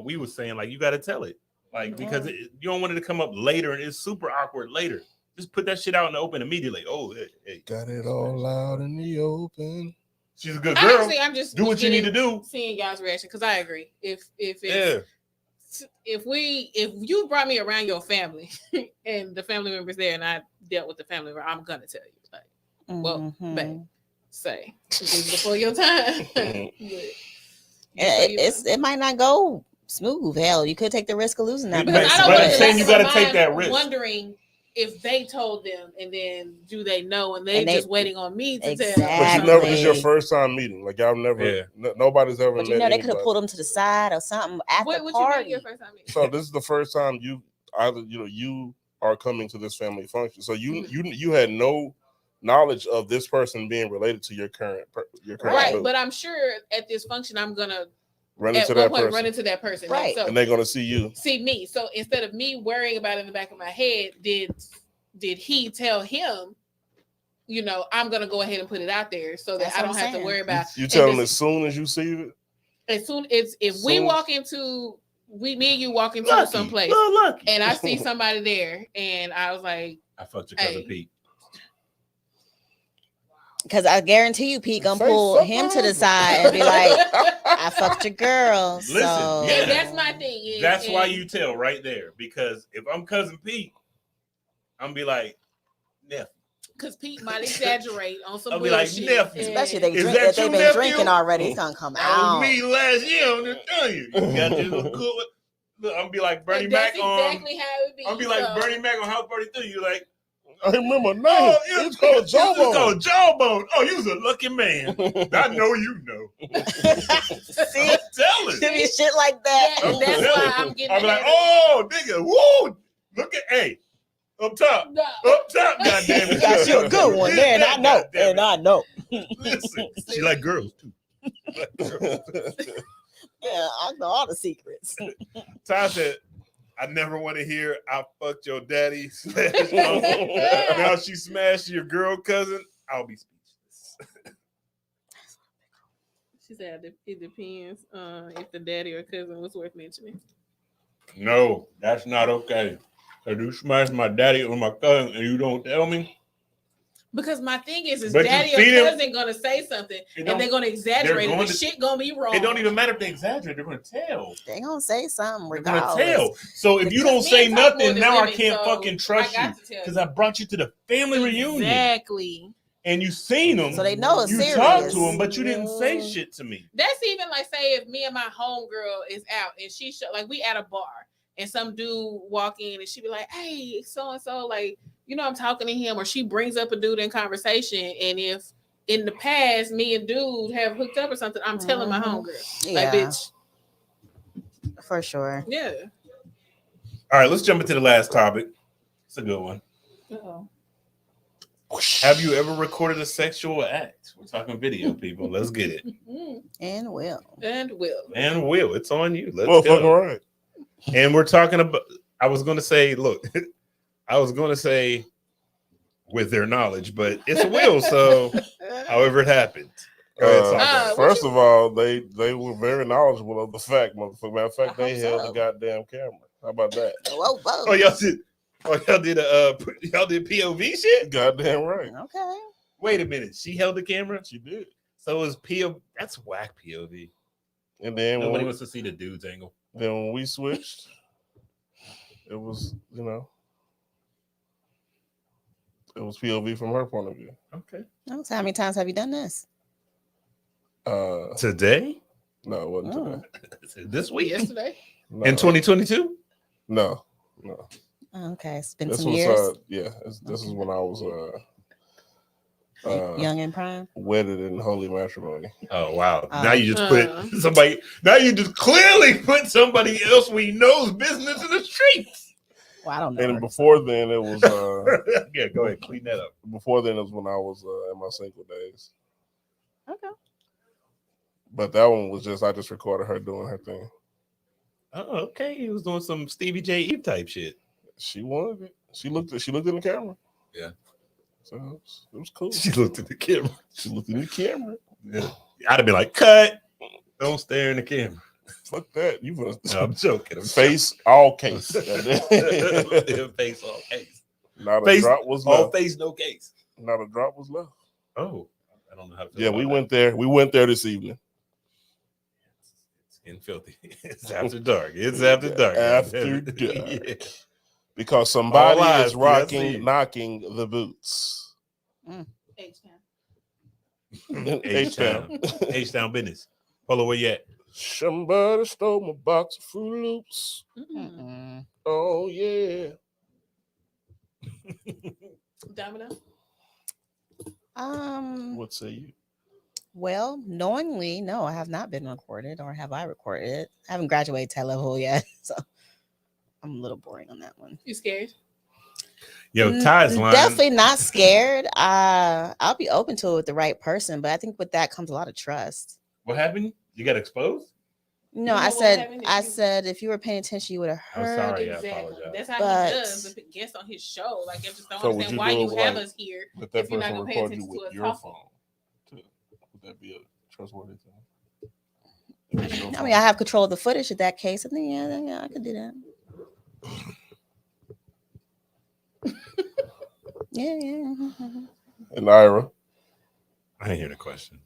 Speaker 1: we were saying. Like you got to tell it, like because you don't want it to come up later and it's super awkward later. Just put that shit out in the open immediately. Oh, hey,
Speaker 4: Got it all out in the open.
Speaker 1: she's a good girl.
Speaker 2: Honestly, I'm just
Speaker 1: Do what you need to do.
Speaker 2: Seeing y'all's reaction because I agree. If
Speaker 1: Yeah,
Speaker 2: if you brought me around your family and the family members there, and I dealt with the family member, I'm gonna tell you. Like, well,
Speaker 3: Mhm.
Speaker 2: babe, say this is before your time. But
Speaker 3: It might not go smooth. Hell, you could take the risk of losing that
Speaker 1: But
Speaker 2: Because
Speaker 3: person.
Speaker 2: I don't
Speaker 1: but
Speaker 2: want
Speaker 1: I'm
Speaker 2: to
Speaker 1: saying you gotta take that risk.
Speaker 2: Wondering if they told them, and then do they know, and they
Speaker 3: And they-
Speaker 2: just waiting on me to
Speaker 3: Exactly.
Speaker 2: tell.
Speaker 4: But you never. It's your
Speaker 3: Exactly.
Speaker 4: first time meeting. Like y'all never.
Speaker 1: Yeah.
Speaker 4: Nobody's ever
Speaker 3: But
Speaker 4: met.
Speaker 3: they could have
Speaker 4: anybody.
Speaker 3: pulled them to the side or something at
Speaker 2: What
Speaker 3: the
Speaker 2: you mean
Speaker 3: party.
Speaker 2: your first time meeting?
Speaker 4: So this is the first time you are coming to this family function. So you had no knowledge of this person being related to your current
Speaker 2: Right,
Speaker 4: boo.
Speaker 2: but I'm sure at this function I'm gonna
Speaker 4: run
Speaker 2: at
Speaker 4: into
Speaker 2: one
Speaker 4: that
Speaker 2: point
Speaker 4: person,
Speaker 2: run into that person.
Speaker 3: Right.
Speaker 2: So
Speaker 4: and they're gonna see you.
Speaker 2: see me. So instead of me worrying about it in the back of my head, did he tell him, I'm gonna go ahead and put it out there so that
Speaker 3: That's
Speaker 2: I
Speaker 3: what
Speaker 2: don't
Speaker 3: I'm
Speaker 2: have to
Speaker 3: saying.
Speaker 2: worry about.
Speaker 4: You tell them
Speaker 2: and
Speaker 4: as soon as you see it.
Speaker 2: as soon as if we
Speaker 4: Soon-
Speaker 2: walk into me and you walk into
Speaker 1: Lucky.
Speaker 2: someplace
Speaker 1: Little lucky.
Speaker 2: and I see somebody there and I was like,
Speaker 1: I fucked your cousin
Speaker 2: Hey.
Speaker 1: Pete.
Speaker 3: Because I guarantee you, Pete gonna
Speaker 4: Say
Speaker 3: pull
Speaker 4: something.
Speaker 3: him to the side and be like, I fucked your girl.
Speaker 1: Listen,
Speaker 3: So
Speaker 1: yeah.
Speaker 2: and that's my thing. is-
Speaker 1: That's why
Speaker 2: and-
Speaker 1: you tell right there. Because if I'm cousin Pete, I'm be like, nephew.
Speaker 2: Because Pete might exaggerate on some
Speaker 1: I'll be like,
Speaker 2: bullshit.
Speaker 1: nephew.
Speaker 3: especially
Speaker 2: and-
Speaker 3: if
Speaker 1: Is
Speaker 3: they've
Speaker 1: that you,
Speaker 3: been
Speaker 1: nephew?
Speaker 3: drinking already, it's gonna come
Speaker 1: That
Speaker 3: out.
Speaker 1: was me last year. I'm just telling you. You got this little cool. Look, I'm be like Bernie
Speaker 2: and
Speaker 1: Mac
Speaker 2: that's
Speaker 1: on.
Speaker 2: exactly how it be.
Speaker 1: I'm be like
Speaker 2: so-
Speaker 1: Bernie Mac on House Party 3. You like,
Speaker 4: I remember now.
Speaker 1: oh,
Speaker 4: It's called Jawbone.
Speaker 1: It's called Jawbone. Oh, you was a lucky man. I know you know.
Speaker 3: See,
Speaker 1: I'm telling.
Speaker 3: give you shit like that.
Speaker 2: Yeah, that's
Speaker 1: telling.
Speaker 2: why I'm getting.
Speaker 1: I'm like,
Speaker 2: ahead of-
Speaker 1: oh, nigga, woo! Look at, hey, up top,
Speaker 2: No.
Speaker 1: up top, goddamn it.
Speaker 3: Got you a good one there, and I know,
Speaker 1: Goddamn
Speaker 3: and
Speaker 1: it.
Speaker 3: I know.
Speaker 1: Listen, she like girls too.
Speaker 3: Yeah, I know all the secrets.
Speaker 1: Ty said, I never want to hear I fucked your daddy. Now she smashed your girl cousin. I'll be speechless.
Speaker 2: She said it depends if the daddy or cousin was worth mentioning.
Speaker 1: No, that's not okay. If you smash my daddy or my cousin and you don't tell me,
Speaker 2: Because my thing is
Speaker 1: But you
Speaker 2: daddy
Speaker 1: see
Speaker 2: or
Speaker 1: them-
Speaker 2: cousin gonna say something
Speaker 1: it
Speaker 2: and
Speaker 1: don't,
Speaker 2: they're gonna exaggerate it.
Speaker 1: going
Speaker 2: The
Speaker 1: to-
Speaker 2: shit gonna be wrong.
Speaker 1: it don't even matter if they exaggerate. They're going to tell.
Speaker 3: They gonna say something
Speaker 1: They're going to
Speaker 3: regardless.
Speaker 1: tell. So if you
Speaker 2: Because
Speaker 1: don't
Speaker 2: men
Speaker 1: say
Speaker 2: talk more
Speaker 1: nothing,
Speaker 2: than
Speaker 1: now I
Speaker 2: women,
Speaker 1: can't
Speaker 2: so
Speaker 1: fucking trust
Speaker 2: I
Speaker 1: you
Speaker 2: got to tell
Speaker 1: because I brought you to the family reunion
Speaker 2: Exactly.
Speaker 1: and you seen them.
Speaker 3: So they know it's
Speaker 1: you
Speaker 3: serious.
Speaker 1: talked to them, but you didn't say shit to me.
Speaker 2: That's even like say if me and my homegirl is out and she like we at a bar and some dude walk in and she be like, hey, so and so, like, I'm talking to him, or she brings up a dude in conversation, and if in the past me and dude have hooked up or something, I'm telling my homegirl.
Speaker 3: Yeah,
Speaker 2: Like, bitch,
Speaker 3: for sure.
Speaker 2: yeah.
Speaker 1: All right, let's jump into the last topic. It's a good one.
Speaker 2: Uh-oh.
Speaker 1: Have you ever recorded a sexual act? We're talking video, people. Let's get it.
Speaker 3: And will.
Speaker 2: And will.
Speaker 1: And Will, it's on you. Let's
Speaker 4: Well, fucking
Speaker 1: go.
Speaker 4: right.
Speaker 1: And we're talking about, I was going to say, look, I was going to say with their knowledge, but it's Will. So however it happened. Go ahead, talk about it.
Speaker 4: First of all, they were very knowledgeable of the fact, motherfucker. Matter of fact, they
Speaker 3: I hope
Speaker 4: held
Speaker 3: so.
Speaker 4: the goddamn camera. How about that?
Speaker 3: Whoa, whoa.
Speaker 1: Oh, y'all did y'all did POV shit?
Speaker 4: Goddamn right.
Speaker 3: Okay.
Speaker 1: Wait a minute. She held the camera?
Speaker 4: She did.
Speaker 1: So it was POV. That's whack POV.
Speaker 4: And then
Speaker 1: Nobody wants to see the dude's angle.
Speaker 4: when we switched, it was, it was POV from her point of view.
Speaker 1: Okay.
Speaker 3: So how many times have you done this?
Speaker 1: Today?
Speaker 4: No, it wasn't
Speaker 3: Oh.
Speaker 4: today.
Speaker 1: This week?
Speaker 2: Yesterday.
Speaker 4: No,
Speaker 1: In 2022?
Speaker 4: no.
Speaker 3: Okay, it's been
Speaker 4: This
Speaker 3: some
Speaker 4: was
Speaker 3: years.
Speaker 4: this is when I was
Speaker 3: Young and prime.
Speaker 4: wedded in holy matrimony.
Speaker 1: Oh wow!
Speaker 3: Oh.
Speaker 1: Now you just put somebody. Now you just clearly put somebody else we know's business in the streets.
Speaker 3: Well, I don't know.
Speaker 4: And before then, it was
Speaker 1: Yeah, go ahead, clean that up.
Speaker 4: before then it was when I was in my single days.
Speaker 3: Okay.
Speaker 4: But that one was I just recorded her doing her thing.
Speaker 1: Oh, okay. He was doing some Stevie J. Eve type shit.
Speaker 4: She wanted it. She looked in the camera.
Speaker 1: Yeah.
Speaker 4: So it was cool.
Speaker 1: She looked at the camera.
Speaker 4: She looked in the camera.
Speaker 1: Yeah. I'd have been like, cut. Don't stare in the camera.
Speaker 4: Fuck that. You was
Speaker 1: No, I'm joking.
Speaker 4: face all case.
Speaker 1: Face all case.
Speaker 4: Not a
Speaker 1: Face
Speaker 4: drop was
Speaker 1: all
Speaker 4: left.
Speaker 1: face, no case.
Speaker 4: Not a drop was left.
Speaker 1: Oh, I don't know how to feel
Speaker 4: Yeah,
Speaker 1: about
Speaker 4: we
Speaker 1: that.
Speaker 4: went there. We went there this evening.
Speaker 1: It's getting filthy. It's after dark. It's after dark.
Speaker 4: After
Speaker 1: God damn
Speaker 4: dark.
Speaker 1: it. Yeah.
Speaker 4: Because somebody
Speaker 1: All eyes,
Speaker 4: is
Speaker 1: yeah, I see
Speaker 4: rocking,
Speaker 1: it.
Speaker 4: knocking the boots.
Speaker 2: H-Town.
Speaker 1: H-Town. H-Town business. Polo, where you at?
Speaker 4: Somebody stole my box of Fruit Loops.
Speaker 3: Mm-mm.
Speaker 4: Oh yeah.
Speaker 2: Domino.
Speaker 4: What say you?
Speaker 3: Well, knowingly, no, I have not been recorded, or have I recorded it? I haven't graduated to that level yet, so I'm a little boring on that one.
Speaker 2: You scared?
Speaker 1: Yo, Ty's lying.
Speaker 3: Definitely not scared. I'll be open to it with the right person, but I think with that comes a lot of trust.
Speaker 1: What happened? You got exposed?
Speaker 3: No,
Speaker 2: You know
Speaker 3: I
Speaker 2: what
Speaker 3: said,
Speaker 2: happened if
Speaker 3: I
Speaker 2: you-
Speaker 3: said if you were paying attention, you would have
Speaker 1: I'm
Speaker 3: heard.
Speaker 1: sorry. I
Speaker 2: Exactly.
Speaker 1: apologize.
Speaker 2: That's how
Speaker 3: But-
Speaker 2: he does the guests on his show. Like, I just don't
Speaker 4: So would
Speaker 2: understand
Speaker 4: you
Speaker 2: why
Speaker 4: do
Speaker 2: you
Speaker 4: it
Speaker 2: have
Speaker 4: like-
Speaker 2: us here.
Speaker 4: Let that
Speaker 2: If you're not
Speaker 4: person
Speaker 2: gonna pay
Speaker 4: record you
Speaker 2: attention to
Speaker 4: with
Speaker 2: us
Speaker 4: your
Speaker 2: talking.
Speaker 4: phone. Would that be a trustworthy thing?
Speaker 3: I mean, I have control of the footage in that case. I think, yeah, I could do that. Yeah.
Speaker 4: And Ira,
Speaker 1: I didn't hear the question.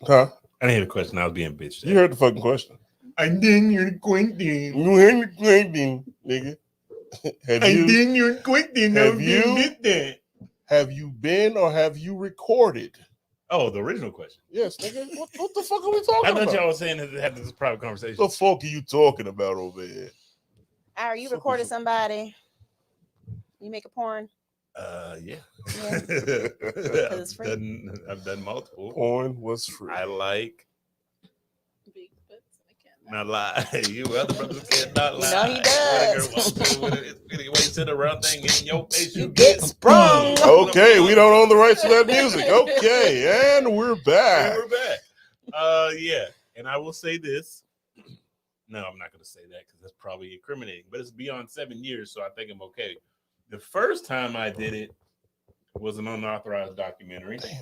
Speaker 4: huh?
Speaker 1: I didn't hear the question. I was being bitched.
Speaker 4: You heard the fucking question.
Speaker 1: I didn't hear the question.
Speaker 4: You heard the question, nigga.
Speaker 1: didn't hear the question.
Speaker 4: have you-
Speaker 1: That.
Speaker 4: Have you been or have you recorded?
Speaker 1: Oh, the original question.
Speaker 4: Yes, nigga. What the fuck are we
Speaker 1: I
Speaker 4: talking
Speaker 1: thought
Speaker 4: about?
Speaker 1: y'all was saying that they had this private conversation.
Speaker 4: What the fuck are you talking about over here?
Speaker 3: Are you
Speaker 4: Fuck
Speaker 3: recorded
Speaker 4: is it?
Speaker 3: somebody? You make a porn?
Speaker 1: Yeah.
Speaker 3: Yeah. it's free.
Speaker 1: I've done multiple.
Speaker 4: Porn was free.
Speaker 1: I like
Speaker 2: Big butts and I can't
Speaker 1: not lie. You other brothers cannot
Speaker 3: You
Speaker 1: lie.
Speaker 3: know he does.
Speaker 1: When you sit around thing in your face,
Speaker 3: You get sprung.
Speaker 4: Okay, we don't own the rights to that music. Okay, and we're back.
Speaker 1: And we're back. Yeah, and I will say this. No, I'm not going to say that because that's probably incriminating. But it's beyond 7 years, so I think I'm okay. The first time I did it was an unauthorized documentary.
Speaker 4: Damn.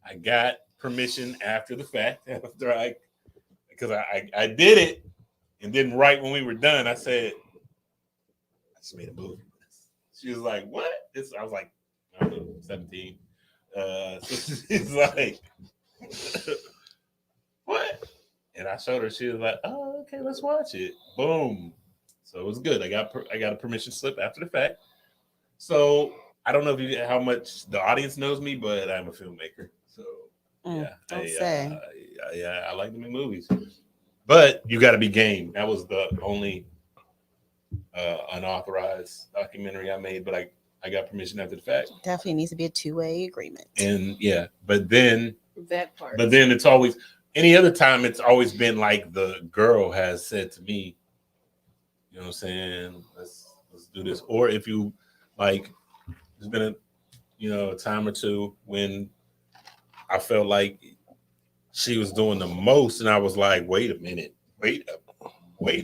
Speaker 1: I got permission after the fact, because I did it and then right when we were done, I said, I just made a movie. She was like, "What?" I was like, I don't know, 17. So she's like, "What?" And I showed her. She was like, "Oh, okay, let's watch it." Boom. So it was good. I got a permission slip after the fact. So I don't know how much the audience knows me, but I'm a filmmaker. So yeah,
Speaker 3: Don't say.
Speaker 1: yeah, I like to make movies. But you got to be game. That was the only unauthorized documentary I made, but I got permission after the fact.
Speaker 3: Definitely needs to be a two-way agreement.
Speaker 1: And yeah, but then
Speaker 2: that part.
Speaker 1: it's always any other time it's always been like the girl has said to me, you know what I'm saying, let's do this. Or if you like, there's been a time or two when I felt like she was doing the most, and I was like, wait a minute, wait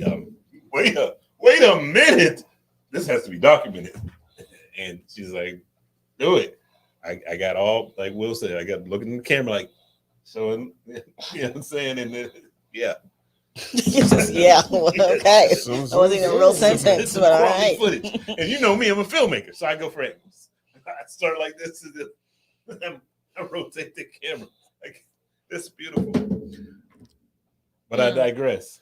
Speaker 1: a minute, this has to be documented. And she's like, do it. I got all, like Will said, I got looking in the camera like showing, you know what I'm saying, and then, yeah.
Speaker 3: Yeah, well, okay. That wasn't even a real sentence, but all right.
Speaker 1: Footage. And you know me, I'm a filmmaker, so I go for angles. I start like this, and then I rotate the camera. Like, it's beautiful. But I digress.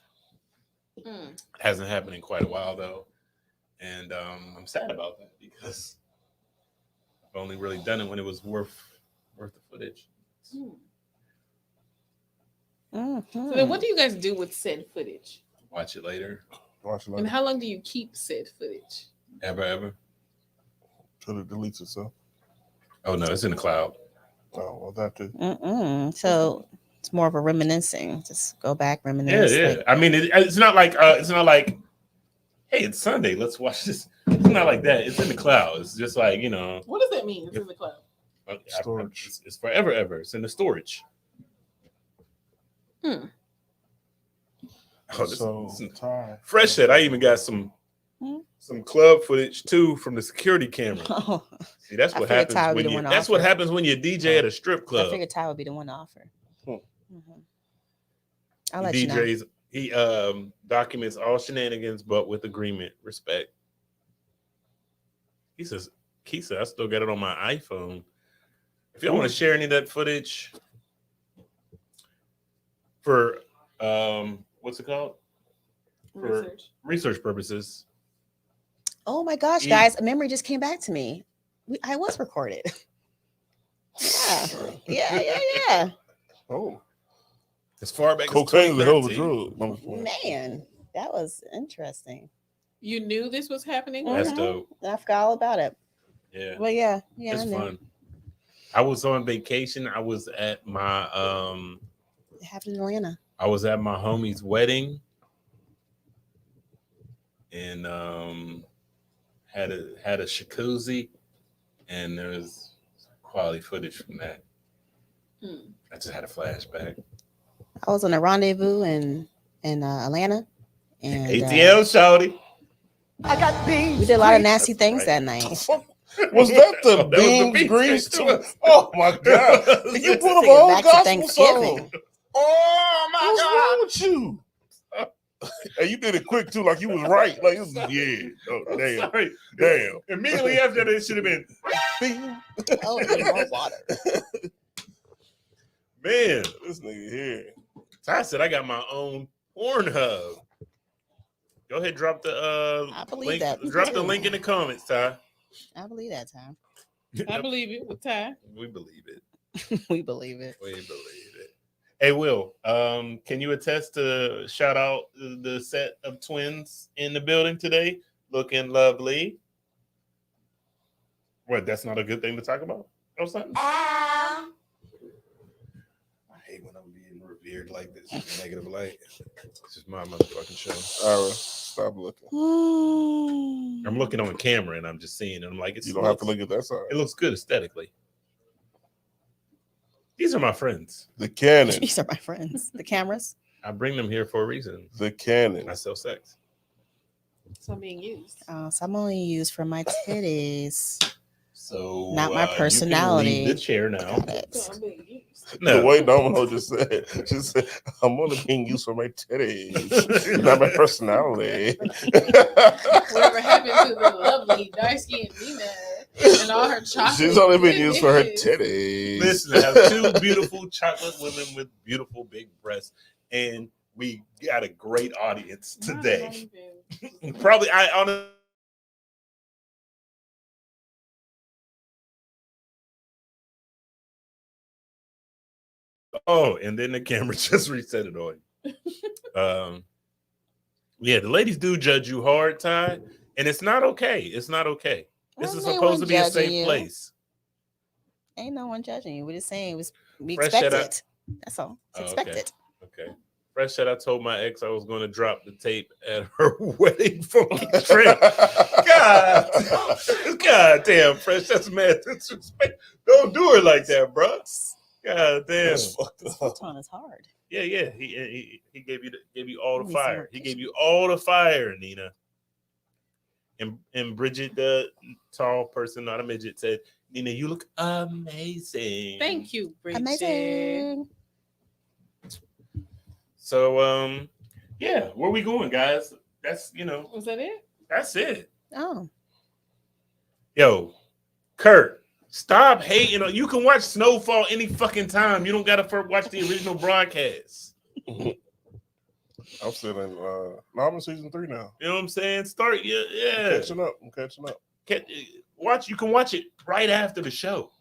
Speaker 1: It hasn't happened in quite a while, though. And I'm sad about that because I've only really done it when it was worth the footage.
Speaker 2: So then what do you guys do with said footage?
Speaker 1: Watch it later.
Speaker 4: Watch it
Speaker 2: And
Speaker 4: later.
Speaker 2: how long do you keep said footage?
Speaker 1: Ever?
Speaker 4: Till it deletes itself.
Speaker 1: Oh, no, it's in the cloud.
Speaker 4: Oh, well, that too.
Speaker 3: So it's more of a reminiscing. Just go back, reminisce.
Speaker 1: Yeah.
Speaker 3: Like,
Speaker 1: I mean, it's not like, hey, it's Sunday, let's watch this. It's not like that. It's in the cloud. It's just like,
Speaker 2: What does that mean? It's in the cloud.
Speaker 4: Storage.
Speaker 1: It's forever, ever. It's in the storage. Oh, this is
Speaker 4: Ty.
Speaker 1: fresh shit. I even got some club footage too from the security camera.
Speaker 3: oh,
Speaker 1: See, that's
Speaker 3: I
Speaker 1: what
Speaker 3: figured
Speaker 1: happens
Speaker 3: Ty would be
Speaker 1: when
Speaker 3: the
Speaker 1: you.
Speaker 3: one to
Speaker 1: That's what
Speaker 3: offer.
Speaker 1: happens when you DJ at a strip
Speaker 3: I
Speaker 1: club.
Speaker 3: figured Ty would be the one to offer.
Speaker 4: Hmm.
Speaker 3: I'll let
Speaker 1: He
Speaker 3: you know.
Speaker 1: DJs. He documents all shenanigans, but with agreement, respect. He says, Keisha, I still got it on my iPhone. If y'all want to share any of that footage for what's it called? For research purposes.
Speaker 3: Oh my gosh, guys, a memory just came back to me. I was recorded. Yeah.
Speaker 4: Oh.
Speaker 1: As far back
Speaker 4: Cocaine is a
Speaker 1: as
Speaker 4: hell of a
Speaker 1: 2013.
Speaker 4: drug. No, I'm just playing.
Speaker 3: Man, that was interesting.
Speaker 2: You knew this was happening?
Speaker 1: That's
Speaker 3: Mhm.
Speaker 1: dope.
Speaker 3: I forgot all about it.
Speaker 1: Yeah,
Speaker 3: But yeah, I
Speaker 1: it's
Speaker 3: knew.
Speaker 1: fun. I was on vacation. I was at my
Speaker 3: It happened in Atlanta.
Speaker 1: homie's wedding, and had a jacuzzi, and there was quality footage from that.
Speaker 2: Hmm.
Speaker 1: I just had a flashback.
Speaker 3: I was on a rendezvous in Atlanta, and
Speaker 1: ATL shawty.
Speaker 5: I got beans.
Speaker 3: we did a lot of nasty
Speaker 1: That's
Speaker 3: things
Speaker 1: right.
Speaker 3: that night.
Speaker 4: Was that the
Speaker 1: Oh, that was the
Speaker 4: beans
Speaker 1: beans
Speaker 4: grease
Speaker 1: grease
Speaker 4: too? Oh my god! You put up a
Speaker 3: Take it
Speaker 4: whole
Speaker 3: back to
Speaker 4: gospel
Speaker 3: Thanksgiving.
Speaker 4: song.
Speaker 1: Oh
Speaker 4: What's wrong with you? And you did it quick too, like you was right. Like it was, yeah. Oh damn.
Speaker 1: Sorry.
Speaker 4: Damn.
Speaker 1: Immediately after that, it should have been,
Speaker 3: Oh, need more water.
Speaker 1: man.
Speaker 4: This nigga here.
Speaker 1: Ty said I got my own Pornhub. Go ahead, drop the
Speaker 3: I believe
Speaker 1: link.
Speaker 3: that.
Speaker 1: Drop the link in the comments, Ty.
Speaker 3: I believe that time.
Speaker 2: I believe it with Ty.
Speaker 1: We believe it.
Speaker 3: We believe it.
Speaker 1: We believe it. Hey, Will, can you attest to shout out the set of twins in the building today? Looking lovely. What? That's not a good thing to talk about or something? I hate when I'm being revered like this in a negative light. This is my motherfucking show.
Speaker 4: All right, stop looking.
Speaker 1: I'm looking on the camera and I'm just seeing it. I'm like,
Speaker 4: You don't have to look at that side.
Speaker 1: It looks good aesthetically. These are my friends.
Speaker 4: The cannon.
Speaker 3: These are my friends. The cameras.
Speaker 1: I bring them here for a reason.
Speaker 4: The cannon.
Speaker 1: I sell sex.
Speaker 2: So being used.
Speaker 3: So I'm only used for my titties.
Speaker 1: So
Speaker 3: Not my
Speaker 1: you can
Speaker 3: personality.
Speaker 1: leave the chair now.
Speaker 3: Got it.
Speaker 2: So I'm being used.
Speaker 4: The way Domino just said, she said, I'm only being used for my titties, not my personality.
Speaker 2: Whatever happened to the lovely dark skinned Nina and all her chocolate?
Speaker 4: She's only been used for her titties.
Speaker 1: Listen, I have two beautiful chocolate women with beautiful big breasts, and we got a great audience today. Probably, I honestly. Oh, and then the camera just reset it on you. Yeah, the ladies do judge you hard, Ty, and it's not okay. It's not okay. This is supposed to be a safe place.
Speaker 3: Ain't no one judging you. We're just saying we
Speaker 1: Fresh
Speaker 3: expect
Speaker 1: shut
Speaker 3: it. That's all. It's
Speaker 1: Oh, okay.
Speaker 3: expected.
Speaker 1: Okay. Fresh said I told my ex I was going to drop the tape at her wedding funky trip. God damn, Fresh, that's mad disrespect. Don't do her like that, bro. God damn.
Speaker 4: That's fucked
Speaker 3: This
Speaker 4: up.
Speaker 3: futon is hard.
Speaker 1: Yeah. He gave you all the
Speaker 3: Give me some
Speaker 1: fire.
Speaker 3: more
Speaker 1: He gave you all the fire, Nina. And Bridget, the tall person, not a midget, said, Nina, you look amazing.
Speaker 2: Thank you, Bridget.
Speaker 3: Amazing.
Speaker 1: So yeah, where we going, guys? That's
Speaker 2: Was that it?
Speaker 1: that's it.
Speaker 3: Oh,
Speaker 1: Yo, Kurt, stop hating on. You can watch Snowfall any fucking time. You don't gotta watch the original broadcast.
Speaker 4: I'm still in I'm in season 3 now.
Speaker 1: You know what I'm saying? Start, yeah.
Speaker 4: I'm catching up.
Speaker 1: Watch. You can watch it right after the show.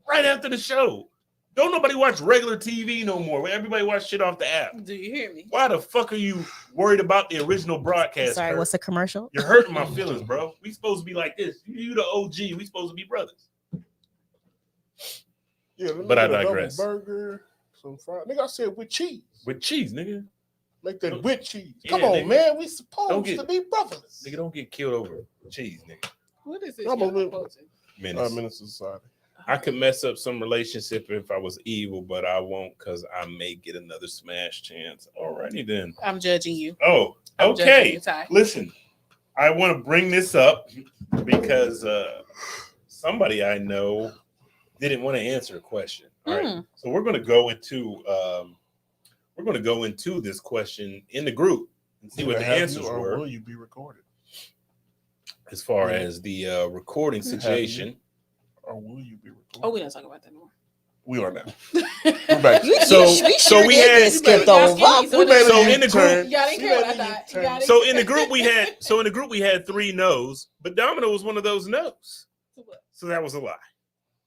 Speaker 1: Right after the show. Don't nobody watch regular TV no more. Everybody watch shit off the app.
Speaker 2: Do you hear me?
Speaker 1: Why the fuck are you worried about the original broadcast?
Speaker 3: sorry.
Speaker 1: Kurt?
Speaker 3: What's the commercial?
Speaker 1: You're hurting my feelings, bro. We supposed to be like this. You the OG. We supposed to be brothers.
Speaker 4: Yeah, let me
Speaker 1: But I
Speaker 4: get a double
Speaker 1: digress.
Speaker 4: burger, some fries. Nigga, I said with cheese.
Speaker 1: With cheese, nigga.
Speaker 4: Make that
Speaker 1: Don't-
Speaker 4: with cheese.
Speaker 1: Yeah,
Speaker 4: Come on,
Speaker 1: nigga.
Speaker 4: man. We
Speaker 1: Don't
Speaker 4: supposed
Speaker 1: get-
Speaker 4: to be brothers.
Speaker 1: Nigga, don't get killed over cheese, nigga.
Speaker 2: What is this?
Speaker 4: I'm a
Speaker 2: y'all
Speaker 4: little-
Speaker 2: posting?
Speaker 1: Menace.
Speaker 4: Minister Society.
Speaker 1: I could mess up some relationship if I was evil, but I won't because I may get another smash chance. Alrighty then.
Speaker 2: I'm judging you.
Speaker 1: Oh,
Speaker 2: I'm judging
Speaker 1: okay.
Speaker 2: you, Ty.
Speaker 1: Listen, I want to bring this up because somebody I know didn't want to answer a question. All right. So we're gonna go into this question in the group and see what the
Speaker 4: Have
Speaker 1: answers
Speaker 4: you or
Speaker 1: were
Speaker 4: will you be recorded?
Speaker 1: as far as the recording
Speaker 4: Have you?
Speaker 1: situation.
Speaker 4: Or will you be recorded?
Speaker 2: Oh, we don't talk about that anymore.
Speaker 4: We are now. We're back.
Speaker 1: So we had-
Speaker 3: get skipped
Speaker 2: Y'all
Speaker 3: over.
Speaker 2: skinny, so they-
Speaker 1: So in the group,
Speaker 2: Y'all didn't care what I thought. Y'all didn't
Speaker 1: So
Speaker 2: care.
Speaker 1: in the group we had 3 no's, but Domino was one of those no's. So that was a lie.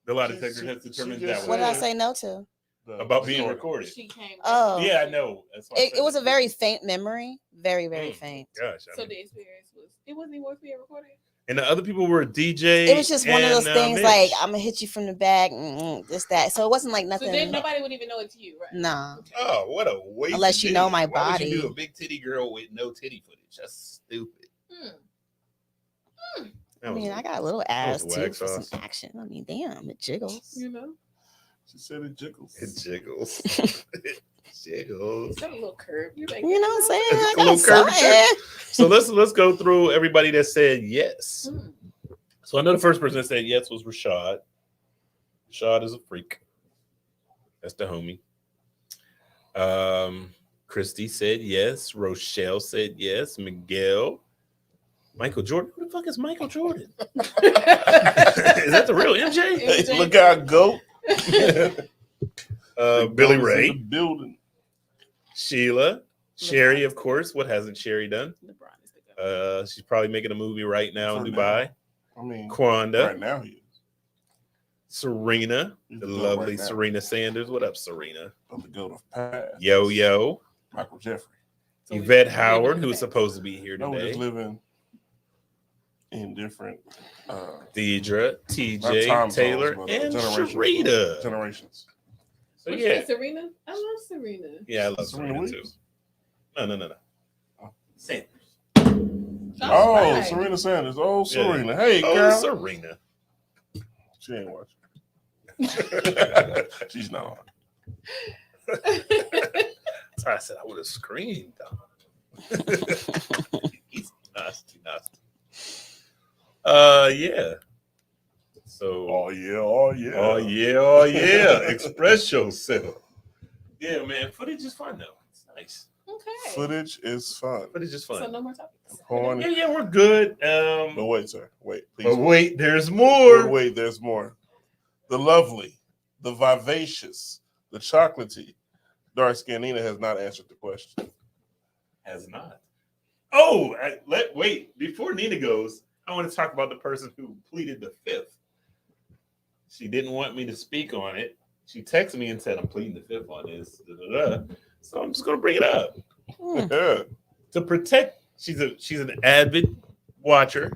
Speaker 1: The lie detector has determined that
Speaker 3: What
Speaker 1: was.
Speaker 3: did I say no to?
Speaker 1: About being
Speaker 4: story.
Speaker 1: recorded.
Speaker 2: She came.
Speaker 3: Oh.
Speaker 1: Yeah, I know. That's why I
Speaker 3: It
Speaker 1: said
Speaker 3: was a very faint memory. Very, very
Speaker 1: Mm.
Speaker 3: faint.
Speaker 1: Gosh, I
Speaker 2: So
Speaker 1: mean.
Speaker 2: the experience was. It wasn't even worth being recorded.
Speaker 1: And the other people were DJ.
Speaker 3: It was just one of those
Speaker 1: and,
Speaker 3: things
Speaker 1: Mitch.
Speaker 3: like, I'm going to hit you from the back, this, that. So it wasn't like
Speaker 2: So
Speaker 3: nothing.
Speaker 2: then nobody would even know it's you, right?
Speaker 3: Nah.
Speaker 2: Okay.
Speaker 1: Oh, what a waste!
Speaker 3: Unless
Speaker 1: of
Speaker 3: you know
Speaker 1: video.
Speaker 3: my
Speaker 1: Why would you do
Speaker 3: body.
Speaker 1: a big titty girl with no titty footage? That's stupid.
Speaker 2: Hmm.
Speaker 1: That
Speaker 3: I
Speaker 1: was
Speaker 3: mean,
Speaker 1: a-
Speaker 3: I got a little ass
Speaker 1: was
Speaker 3: too
Speaker 1: wax
Speaker 3: for some
Speaker 1: sauce.
Speaker 3: action. I mean, damn, it jiggles.
Speaker 2: You know,
Speaker 4: She said it jiggles.
Speaker 1: It jiggles. It jiggles.
Speaker 2: got a little curve. You like,
Speaker 3: You know what I'm saying?
Speaker 1: It's
Speaker 3: I
Speaker 1: a
Speaker 3: got
Speaker 1: little curvature.
Speaker 3: something.
Speaker 1: So let's go through everybody that said yes.
Speaker 2: Hmm.
Speaker 1: So I know the first person that said yes was Rashad. Rashad is a freak. That's the homie. Christy said yes. Rochelle said yes. Miguel. Michael Jordan. Who the fuck is Michael Jordan? Is that the real MJ?
Speaker 4: Hey, look out, go.
Speaker 1: Billy
Speaker 4: The
Speaker 1: Ray.
Speaker 4: building.
Speaker 1: Sheila. Sherry, of course. What hasn't Sherry done?
Speaker 2: LeBron is the guy.
Speaker 1: She's probably making a movie right now in
Speaker 4: For
Speaker 1: Dubai.
Speaker 4: I mean,
Speaker 1: Kwanda.
Speaker 4: right now he is.
Speaker 1: Serena.
Speaker 4: He's
Speaker 1: The
Speaker 4: good
Speaker 1: lovely
Speaker 4: right now.
Speaker 1: Serena Sanders. What up, Serena?
Speaker 4: Of the goat of past.
Speaker 1: Yo, yo.
Speaker 4: Michael Jeffrey.
Speaker 2: So
Speaker 1: Yvette
Speaker 2: we-
Speaker 1: Howard,
Speaker 2: we-
Speaker 1: who's supposed to be here
Speaker 4: No, we're just
Speaker 1: today.
Speaker 4: living in different
Speaker 1: Deidre,
Speaker 4: not
Speaker 1: TJ,
Speaker 4: time
Speaker 1: Taylor,
Speaker 4: zones, but,
Speaker 1: and
Speaker 4: generations.
Speaker 1: Sharita.
Speaker 4: Generations.
Speaker 1: So
Speaker 2: What
Speaker 1: yeah,
Speaker 2: you say, Serena? I love Serena.
Speaker 1: yeah, I love
Speaker 4: Serena
Speaker 1: Serena too.
Speaker 4: Williams?
Speaker 1: No.
Speaker 4: Oh.
Speaker 1: Sanders.
Speaker 4: Oh,
Speaker 2: right.
Speaker 4: Serena Sanders. Oh,
Speaker 1: Yeah.
Speaker 4: Serena. Hey,
Speaker 1: Oh,
Speaker 4: girl.
Speaker 1: Serena.
Speaker 4: She ain't watching. She's not on.
Speaker 1: So I said I would have screamed. He's nasty. Yeah. So.
Speaker 4: Oh yeah. Oh yeah.
Speaker 1: Oh yeah. Express yourself. Yeah, man. Footage is fun though. It's nice.
Speaker 2: Okay.
Speaker 4: Footage is fun.
Speaker 1: Footage is
Speaker 2: So
Speaker 1: fun.
Speaker 2: no more topics.
Speaker 4: Porn.
Speaker 1: Yeah, we're good.
Speaker 4: But wait, sir. Wait, please.
Speaker 1: But wait, there's more.
Speaker 4: Wait, there's more. The lovely, the vivacious, the chocolatey, dark skinned Nina has not answered the question.
Speaker 1: Has not. Oh, wait. Before Nina goes, I want to talk about the person who pleaded the fifth. She didn't want me to speak on it. She texted me and said, "I'm pleading the fifth on this." So I'm just gonna bring it up
Speaker 4: Yeah.
Speaker 1: to protect. She's an avid watcher,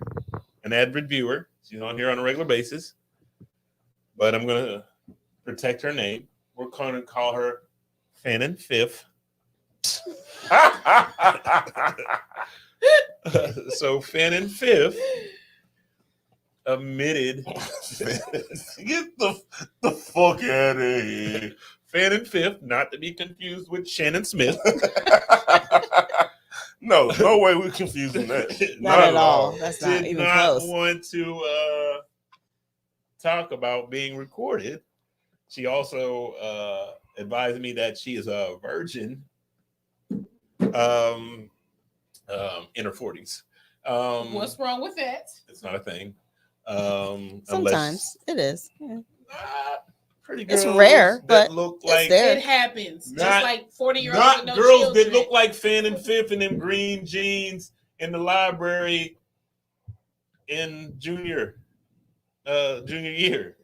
Speaker 1: an avid viewer. She's on here on a regular basis. But I'm gonna protect her name. We're gonna call her Fannin Fifth. So Fannin Fifth admitted.
Speaker 4: Get the fuck out of here.
Speaker 1: Fannin Fifth, not to be confused with Shannon Smith.
Speaker 4: No way we're confusing that.
Speaker 3: Not at all. That's not
Speaker 1: Did
Speaker 3: even
Speaker 1: not
Speaker 3: close.
Speaker 1: want to talk about being recorded. She also advised me that she is a virgin in her 40s.
Speaker 2: What's wrong with that?
Speaker 1: It's not a thing.
Speaker 3: Sometimes it is. Yeah.
Speaker 1: Pretty
Speaker 3: It's
Speaker 1: girls
Speaker 3: rare,
Speaker 1: that
Speaker 3: but
Speaker 1: look
Speaker 3: it's
Speaker 1: like
Speaker 3: there.
Speaker 2: It happens.
Speaker 1: Not-
Speaker 2: Just like 40-year-olds
Speaker 1: not
Speaker 2: with no
Speaker 1: girls
Speaker 2: children.
Speaker 1: that look like Fannin Fifth in them green jeans in the library in junior year.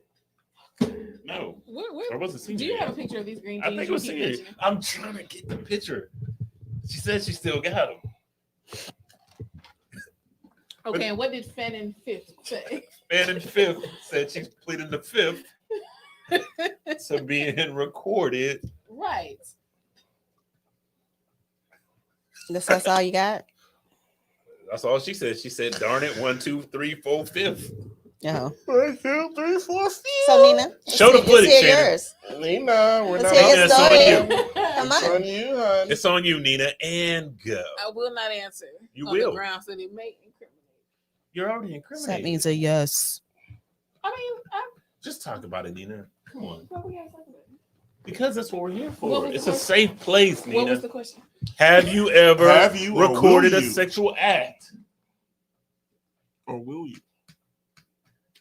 Speaker 1: No, or was it senior?
Speaker 2: Do you have a
Speaker 1: year?
Speaker 2: picture of these green
Speaker 1: I
Speaker 2: jeans?
Speaker 1: think it
Speaker 2: You
Speaker 1: was
Speaker 2: keep
Speaker 1: senior.
Speaker 2: mentioning?
Speaker 1: I'm trying to get the picture. She said she still got them.
Speaker 2: Okay, and what did Fannin Fifth say?
Speaker 1: Fannin Fifth said she's pleading the fifth to being recorded.
Speaker 2: Right.
Speaker 3: That's all you got?
Speaker 1: That's all she said. She said, "Darn it, 1, 2, 3, 4, 5th."
Speaker 3: Oh.
Speaker 4: 1, 2, 3, 4, 5.
Speaker 3: So Nina,
Speaker 1: Show the footage,
Speaker 3: it's
Speaker 1: Shannon.
Speaker 3: yours.
Speaker 4: Nina, we're
Speaker 3: Let's
Speaker 4: not
Speaker 3: hear your
Speaker 1: It's on
Speaker 3: story.
Speaker 1: you.
Speaker 3: Come
Speaker 4: It's
Speaker 3: on.
Speaker 4: on you, honey.
Speaker 1: It's on you, Nina, and go.
Speaker 2: I will not answer.
Speaker 1: You
Speaker 2: on
Speaker 1: will.
Speaker 2: the grounds that it may incriminate.
Speaker 1: You're already
Speaker 3: So
Speaker 1: incriminated.
Speaker 3: that means a yes.
Speaker 2: I mean,
Speaker 1: Just talk about it, Nina. Come on,
Speaker 2: what we gotta talk about?
Speaker 1: because that's what we're here
Speaker 2: What
Speaker 1: for.
Speaker 2: was
Speaker 1: It's
Speaker 2: the
Speaker 1: a
Speaker 2: question?
Speaker 1: safe place,
Speaker 2: What was
Speaker 1: Nina.
Speaker 2: the question?
Speaker 1: Have you ever
Speaker 4: Have you or
Speaker 1: recorded
Speaker 4: will
Speaker 1: a
Speaker 4: you?
Speaker 1: sexual act?
Speaker 4: Or will you?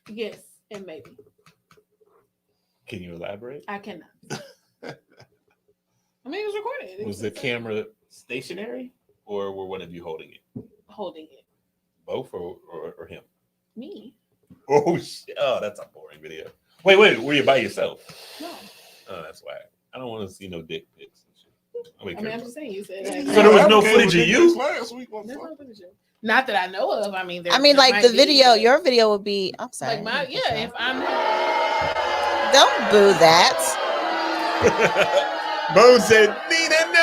Speaker 2: Yes, and maybe.
Speaker 1: Can you elaborate?
Speaker 2: I cannot. I mean, it was recorded. It
Speaker 1: Was the camera stationary, or were one of you holding it?
Speaker 2: holding it?
Speaker 1: Both, or him?
Speaker 2: Me?
Speaker 1: Oh shit! Oh, that's a boring video. Wait, were you by yourself?
Speaker 2: No.
Speaker 1: Oh, that's why. I don't want to see no dick pics.
Speaker 2: I mean, I'm just saying, you said that.
Speaker 1: So there was no
Speaker 4: Okay,
Speaker 1: footage of you?
Speaker 4: last week.
Speaker 2: There's no footage of you. Not that I know of. I mean,
Speaker 3: I mean,
Speaker 2: there
Speaker 3: like
Speaker 2: might
Speaker 3: the
Speaker 2: be,
Speaker 3: video,
Speaker 2: but-
Speaker 3: your video would be. I'm sorry.
Speaker 2: like my if I'm
Speaker 3: Don't boo that.
Speaker 1: Bo said, Nina, no.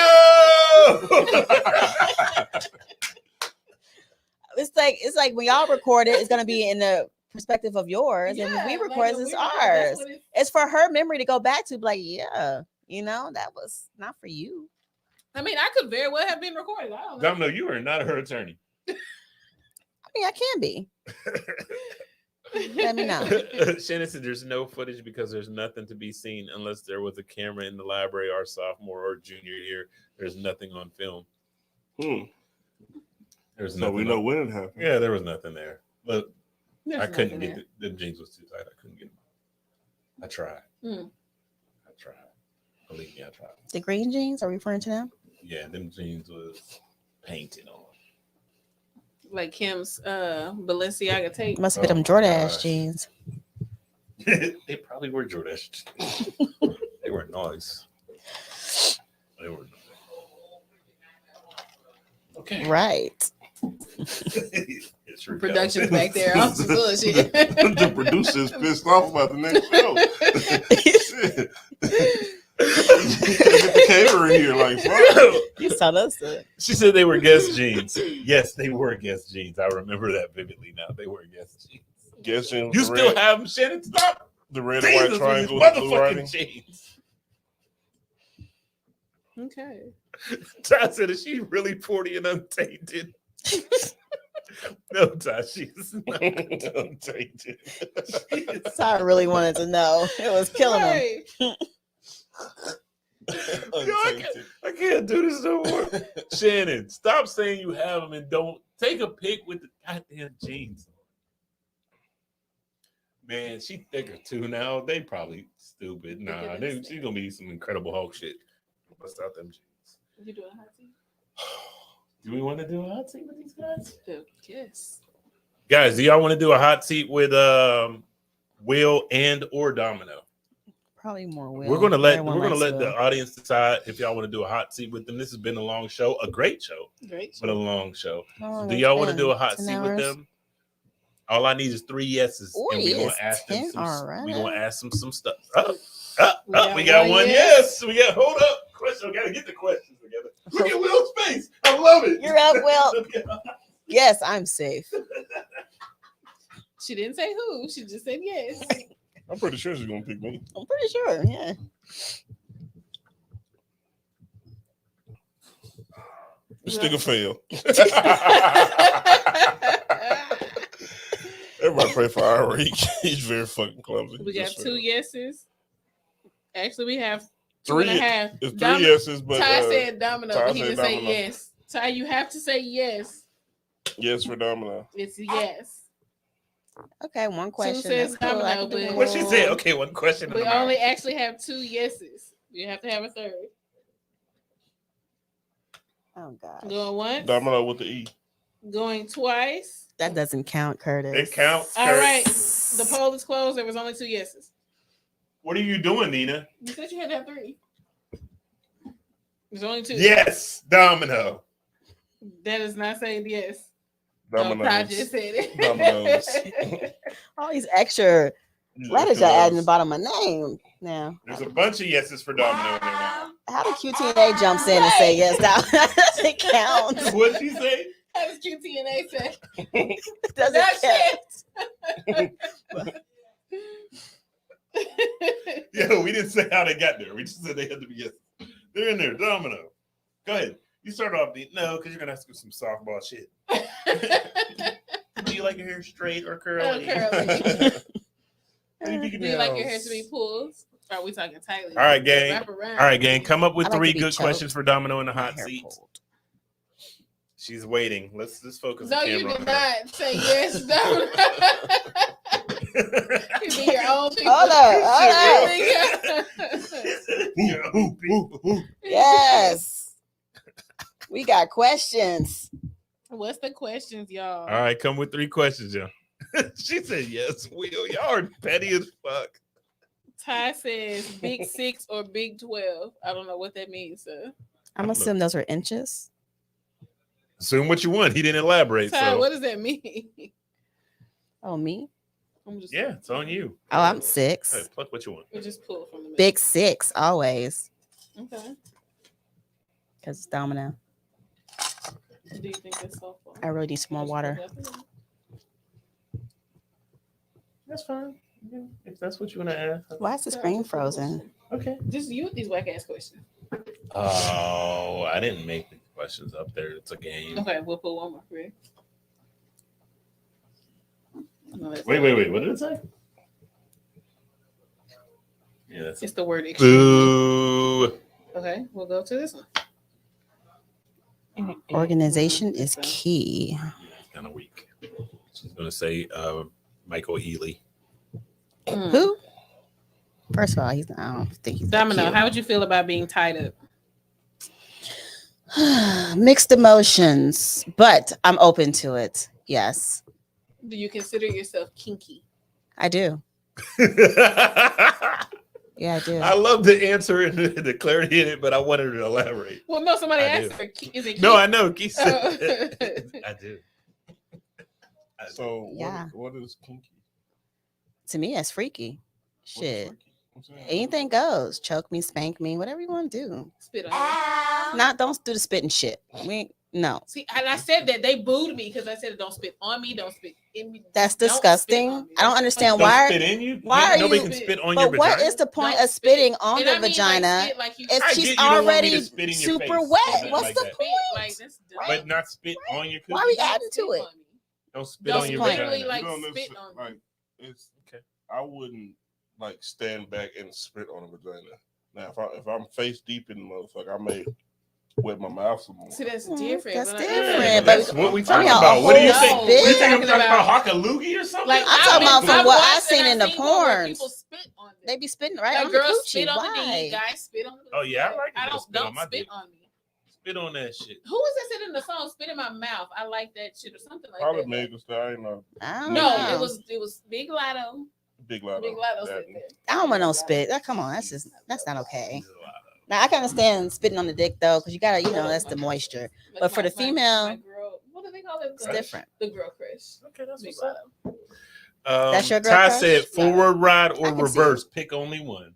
Speaker 3: It's like when y'all record it, it's gonna be in the perspective of yours, and when we record, it's ours. It's for her memory to go back to, be like, yeah, you know, that was not for you.
Speaker 2: I mean, I could very well have been recorded. I don't know.
Speaker 1: Domino, you are not her attorney.
Speaker 3: I mean, I can be. Let me know.
Speaker 1: Shannon said there's no footage because there's nothing to be seen unless there was a camera in the library our sophomore or junior year. There's nothing on film. There's
Speaker 4: So
Speaker 1: nothing.
Speaker 4: we know when it happened.
Speaker 1: Yeah, there was nothing there. But
Speaker 2: There's
Speaker 1: I couldn't
Speaker 2: nothing
Speaker 1: get the jeans was too tight. I couldn't get them. I tried.
Speaker 2: Mm.
Speaker 1: I tried. Believe me, I tried.
Speaker 3: The green jeans, are we referring to them?
Speaker 1: Yeah, them jeans was painted on.
Speaker 2: Like Kim's Balenciaga tape.
Speaker 3: Must have been
Speaker 1: Oh
Speaker 3: them
Speaker 1: my
Speaker 3: Jordache
Speaker 1: gosh.
Speaker 3: jeans.
Speaker 1: They probably were Jordache. They were nice. They were nice. Okay.
Speaker 3: Right.
Speaker 1: It's your
Speaker 2: Production's back there. I'm some bullshit.
Speaker 4: The producer's pissed off about the next show. Shit. Get the caterer here, like, fuck.
Speaker 3: You tell us that.
Speaker 1: She said they were Guess jeans. Yes, they were Guess jeans. I remember that vividly now. They were Guess jeans.
Speaker 4: Guess jeans.
Speaker 1: You
Speaker 4: the
Speaker 1: still
Speaker 4: red,
Speaker 1: have them, Shannon? Stop.
Speaker 4: the red and
Speaker 1: Jesus
Speaker 4: white
Speaker 1: with
Speaker 4: triangle
Speaker 1: these
Speaker 4: with blue writing.
Speaker 1: motherfucking jeans.
Speaker 2: Okay.
Speaker 1: Ty said, is she really 40 and untainted? No, Ty, she's not untainted.
Speaker 3: So I really wanted to know. It was killing him.
Speaker 2: Right.
Speaker 4: Untainted.
Speaker 1: I can't do this no more. Shannon, stop saying you have them and don't take a pic with the goddamn jeans. Man, she thicker too now. They probably stupid. Nah, she's gonna be some Incredible Hulk shit. Bust out them jeans.
Speaker 2: You doing a hot seat?
Speaker 1: Do we want to do a hot seat with these guys?
Speaker 2: Yes.
Speaker 1: Guys, do y'all want to do a hot seat with Will and or Domino?
Speaker 3: Probably more Will.
Speaker 1: We're gonna let
Speaker 3: Everyone likes
Speaker 1: the
Speaker 3: Will.
Speaker 1: audience decide if y'all want to do a hot seat with them. This has been a long show, a great show,
Speaker 2: Great.
Speaker 1: but a long show.
Speaker 3: Oh,
Speaker 1: Do
Speaker 3: it's
Speaker 1: y'all want to
Speaker 3: been
Speaker 1: do a hot
Speaker 3: 10
Speaker 1: seat with
Speaker 3: hours.
Speaker 1: them? All I need is 3 yeses,
Speaker 3: Oh,
Speaker 1: and we're gonna
Speaker 3: yes,
Speaker 1: ask them.
Speaker 3: 10, all right.
Speaker 1: We're gonna ask them some stuff. We
Speaker 2: We
Speaker 1: got
Speaker 2: got
Speaker 1: one
Speaker 2: one
Speaker 1: yes. We got hold up. Question. We gotta get the questions together. Look at Will's face. I love it.
Speaker 3: You're up, Will. Yes, I'm safe.
Speaker 2: She didn't say who. She just said yes.
Speaker 4: I'm pretty sure she's gonna pick me.
Speaker 3: I'm pretty sure. Yeah.
Speaker 4: This nigga failed. Everybody pray for Ira. He's very fucking clumsy.
Speaker 2: We got
Speaker 4: Just
Speaker 2: 2
Speaker 4: failed.
Speaker 2: yeses. Actually, we have 2
Speaker 4: Three.
Speaker 2: and a half.
Speaker 4: It's 3
Speaker 2: Domino-
Speaker 4: yeses, but
Speaker 2: Ty said Domino,
Speaker 4: Ty
Speaker 2: but he
Speaker 4: said
Speaker 2: didn't say
Speaker 4: Domino.
Speaker 2: yes. Ty, you have to say yes.
Speaker 4: yes for Domino.
Speaker 2: It's yes.
Speaker 3: Okay, one question.
Speaker 2: says
Speaker 3: That's cool. I
Speaker 2: Domino,
Speaker 3: can do
Speaker 2: but-
Speaker 1: What she
Speaker 3: it.
Speaker 1: said? Okay, one question.
Speaker 2: We only actually have 2 yeses. You have to have a third.
Speaker 3: Oh gosh.
Speaker 2: Going once.
Speaker 4: Domino with the E.
Speaker 2: Going twice.
Speaker 3: That doesn't count, Curtis.
Speaker 1: It counts.
Speaker 2: All
Speaker 1: Kurt.
Speaker 2: right. The poll is closed. There was only 2 yeses.
Speaker 1: What are you doing, Nina?
Speaker 2: You said you had to have 3. There's only 2.
Speaker 1: Yes, Domino.
Speaker 2: That is not saying yes.
Speaker 4: Dominoes.
Speaker 2: No, Ty just said it.
Speaker 4: Dominoes.
Speaker 3: All these extra letters y'all adding the bottom of my name now.
Speaker 1: There's a bunch of yeses for Domino in there now.
Speaker 3: How the QTNA jumps in and say yes? That doesn't count.
Speaker 1: What'd she say?
Speaker 2: How does QTNA say?
Speaker 3: It doesn't
Speaker 2: That's
Speaker 3: count.
Speaker 2: it.
Speaker 1: Yeah, we didn't say how they got there. We just said they had to be yes. They're in there. Domino. Go ahead. You start off the no, because you're gonna ask us some softball shit. Do you like your hair straight or curly?
Speaker 2: Oh, curly.
Speaker 1: How you
Speaker 2: Do
Speaker 1: picking
Speaker 2: you
Speaker 1: your
Speaker 2: like your hair
Speaker 1: nails?
Speaker 2: to be pulled? Or are we talking tightly?
Speaker 1: All right, gang.
Speaker 2: Wrap around.
Speaker 1: All right, gang. Come up with
Speaker 3: I like
Speaker 1: 3
Speaker 3: to be
Speaker 1: good
Speaker 3: choked.
Speaker 1: questions for Domino in the
Speaker 3: My
Speaker 1: hot
Speaker 3: hair
Speaker 1: seat.
Speaker 3: pulled.
Speaker 1: She's waiting. Let's just focus.
Speaker 2: No,
Speaker 1: the
Speaker 2: you
Speaker 1: camera
Speaker 2: did
Speaker 1: on her.
Speaker 2: not say yes. No. You be your own people.
Speaker 3: Hold up. Yes. We got questions.
Speaker 2: What's the questions, y'all?
Speaker 1: All right, come with 3 questions, y'all. She said yes, Will. Y'all are petty as fuck.
Speaker 2: Ty says big 6 or big 12. I don't know what that means, sir.
Speaker 3: I'm assuming those are inches.
Speaker 1: Assume what you want. He didn't elaborate.
Speaker 2: Ty,
Speaker 1: So
Speaker 2: what does that mean?
Speaker 3: Oh, me?
Speaker 2: I'm just
Speaker 1: yeah, it's on you.
Speaker 3: Oh, I'm
Speaker 1: Hey,
Speaker 3: 6.
Speaker 1: pluck what you want.
Speaker 2: we just pull from the middle.
Speaker 3: Big 6, always.
Speaker 2: Okay.
Speaker 3: Because it's domino.
Speaker 2: Do you think it's so far?
Speaker 3: I really need some more water.
Speaker 1: That's fine. If that's what you want to ask.
Speaker 3: Why is the screen frozen?
Speaker 1: Okay.
Speaker 2: Just you with these whack ass questions.
Speaker 1: Oh, I didn't make the questions up there. It's a game.
Speaker 2: Okay, we'll put one more. Ready? No, that's
Speaker 1: Wait.
Speaker 2: not-
Speaker 1: What did it say? Yeah, that's
Speaker 2: It's the word extreme.
Speaker 1: boo.
Speaker 2: Okay, we'll go to this one.
Speaker 3: Organization is key.
Speaker 1: Kind of weak. She's gonna say Michael Ealy.
Speaker 2: Hmm.
Speaker 3: Who? First of all, I don't think he's that
Speaker 2: Domino,
Speaker 3: cute.
Speaker 2: how would you feel about being tied up?
Speaker 3: Mixed emotions, but I'm open to it. Yes,
Speaker 2: Do you consider yourself kinky?
Speaker 3: I do.
Speaker 1: I
Speaker 3: Yeah, I do.
Speaker 1: love the answer and the clarity in it, but I wanted to elaborate.
Speaker 2: Well, no, somebody
Speaker 1: I
Speaker 2: asked
Speaker 1: do.
Speaker 2: her. Is it
Speaker 1: No, I
Speaker 2: kinky?
Speaker 1: know. Keith said I do.
Speaker 4: So
Speaker 3: Yeah.
Speaker 4: what is kinky?
Speaker 3: To me, that's freaky.
Speaker 4: What's
Speaker 3: Shit.
Speaker 4: freaky? I'm saying,
Speaker 3: Anything goes. Choke me, spank me, whatever you want to do.
Speaker 2: Spit on you.
Speaker 3: Don't do the spitting shit. No.
Speaker 2: See, and I said that they booed me because I said don't spit on me, don't spit in me.
Speaker 3: That's
Speaker 2: Don't spit
Speaker 3: disgusting.
Speaker 2: on me.
Speaker 3: I don't understand
Speaker 1: Don't
Speaker 3: why.
Speaker 1: spit in you.
Speaker 3: why are
Speaker 1: Nobody
Speaker 3: you-
Speaker 1: can spit on your
Speaker 3: But what
Speaker 1: vagina.
Speaker 3: is the point
Speaker 2: Don't
Speaker 3: of spitting
Speaker 2: spit.
Speaker 3: on
Speaker 2: And
Speaker 3: the
Speaker 2: I mean, like,
Speaker 3: vagina
Speaker 2: spit like you
Speaker 3: if
Speaker 1: I
Speaker 3: she's
Speaker 1: get you don't want me
Speaker 3: already
Speaker 1: to spit in your
Speaker 3: super
Speaker 1: face,
Speaker 3: wet?
Speaker 1: something
Speaker 3: What's
Speaker 1: like
Speaker 3: the
Speaker 1: that.
Speaker 2: spit,
Speaker 3: point?
Speaker 2: like that's dumb.
Speaker 1: But not spit on your
Speaker 3: Why
Speaker 1: coochie.
Speaker 3: we
Speaker 2: Don't
Speaker 3: adding to
Speaker 2: spit
Speaker 3: it?
Speaker 2: on me.
Speaker 1: Don't spit
Speaker 2: Don't
Speaker 1: on your
Speaker 3: spit.
Speaker 1: vagina.
Speaker 2: Literally, like,
Speaker 4: you don't
Speaker 2: spit
Speaker 4: necessarily-
Speaker 2: on me.
Speaker 4: like it's.
Speaker 1: Okay.
Speaker 4: I wouldn't like stand back and spit on a vagina. Now, if I'm face deep in the motherfucker, I may wet my mouth some more.
Speaker 2: See, that's
Speaker 3: Mm,
Speaker 2: different.
Speaker 3: that's
Speaker 2: but
Speaker 3: different,
Speaker 1: Yeah,
Speaker 3: but-
Speaker 1: that's what we talking
Speaker 3: I mean,
Speaker 1: about.
Speaker 3: a
Speaker 1: What do you
Speaker 3: whole
Speaker 1: think?
Speaker 3: spit?
Speaker 1: What do you think I'm
Speaker 2: Talking
Speaker 1: talking about?
Speaker 2: about-
Speaker 1: Hockaloogie or something?
Speaker 2: Like
Speaker 3: I'm talking about from
Speaker 2: I've
Speaker 3: what I
Speaker 2: watched
Speaker 3: seen
Speaker 2: and
Speaker 3: in the
Speaker 2: I've seen one where
Speaker 3: porns.
Speaker 2: People spit on them.
Speaker 3: They be spitting right
Speaker 2: Like
Speaker 3: on the
Speaker 2: girls
Speaker 3: coochie.
Speaker 2: spit on the
Speaker 3: Why?
Speaker 2: D, guys spit on the
Speaker 1: Oh, yeah, I like it.
Speaker 2: I
Speaker 1: They'll
Speaker 2: don't
Speaker 1: spit on my
Speaker 2: spit
Speaker 1: dick.
Speaker 2: on me.
Speaker 1: Spit on that shit.
Speaker 2: Who was that said in the song? Spit in my mouth. I like that shit or something like
Speaker 4: Probably
Speaker 2: that.
Speaker 4: made the style, you know,
Speaker 3: I don't
Speaker 2: No,
Speaker 3: know.
Speaker 2: it was Big Lotto.
Speaker 4: Big Lotto.
Speaker 2: Big Lotto
Speaker 4: That-
Speaker 2: said that.
Speaker 3: I don't want no spit. Come on, that's not okay. Now I can understand spitting on the dick though, because you gotta, that's the moisture. But for the female,
Speaker 2: girl, what do they call it?
Speaker 3: It's different.
Speaker 2: The girl crush.
Speaker 1: Okay, that's
Speaker 2: Big
Speaker 1: what's up.
Speaker 2: Lotto.
Speaker 3: That's your girl
Speaker 1: Ty
Speaker 3: crush?
Speaker 1: said forward ride or
Speaker 3: I can see
Speaker 1: reverse. Pick only one.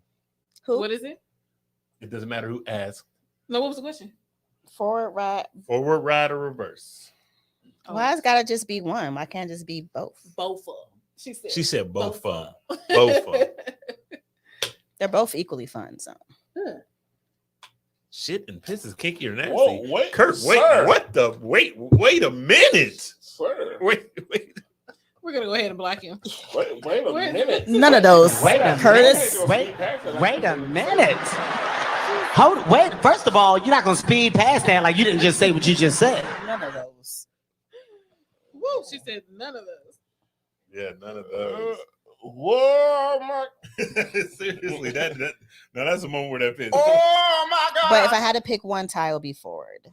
Speaker 3: Who?
Speaker 2: What is it?
Speaker 1: It doesn't matter who asked.
Speaker 2: No, what was the question?
Speaker 3: Forward ride.
Speaker 1: Forward ride or reverse.
Speaker 3: Why it's gotta just be one? Why can't it just be both?
Speaker 2: Both of them.
Speaker 1: She said both of them.
Speaker 2: them.
Speaker 1: Both of 'em.
Speaker 3: They're both equally fun. So
Speaker 1: Shit and piss is kinky or nasty.
Speaker 4: Whoa, wait,
Speaker 1: Kurt, wait,
Speaker 4: sir.
Speaker 1: what the? Wait a minute.
Speaker 4: Sir,
Speaker 1: Wait.
Speaker 2: We're gonna go ahead and block him.
Speaker 4: wait a
Speaker 2: Where-
Speaker 4: minute.
Speaker 3: none of those.
Speaker 5: Wait a
Speaker 3: Curtis.
Speaker 5: Wait a minute. Wait. First of all, you're not gonna speed past that like you didn't just say what you just said.
Speaker 3: None of those.
Speaker 2: Woo! She said none of those.
Speaker 1: Yeah, none of those.
Speaker 4: Whoa, my!
Speaker 1: Seriously, that now that's a moment where that fits.
Speaker 4: Oh my God!
Speaker 3: But if I had to pick one, tie will be forward.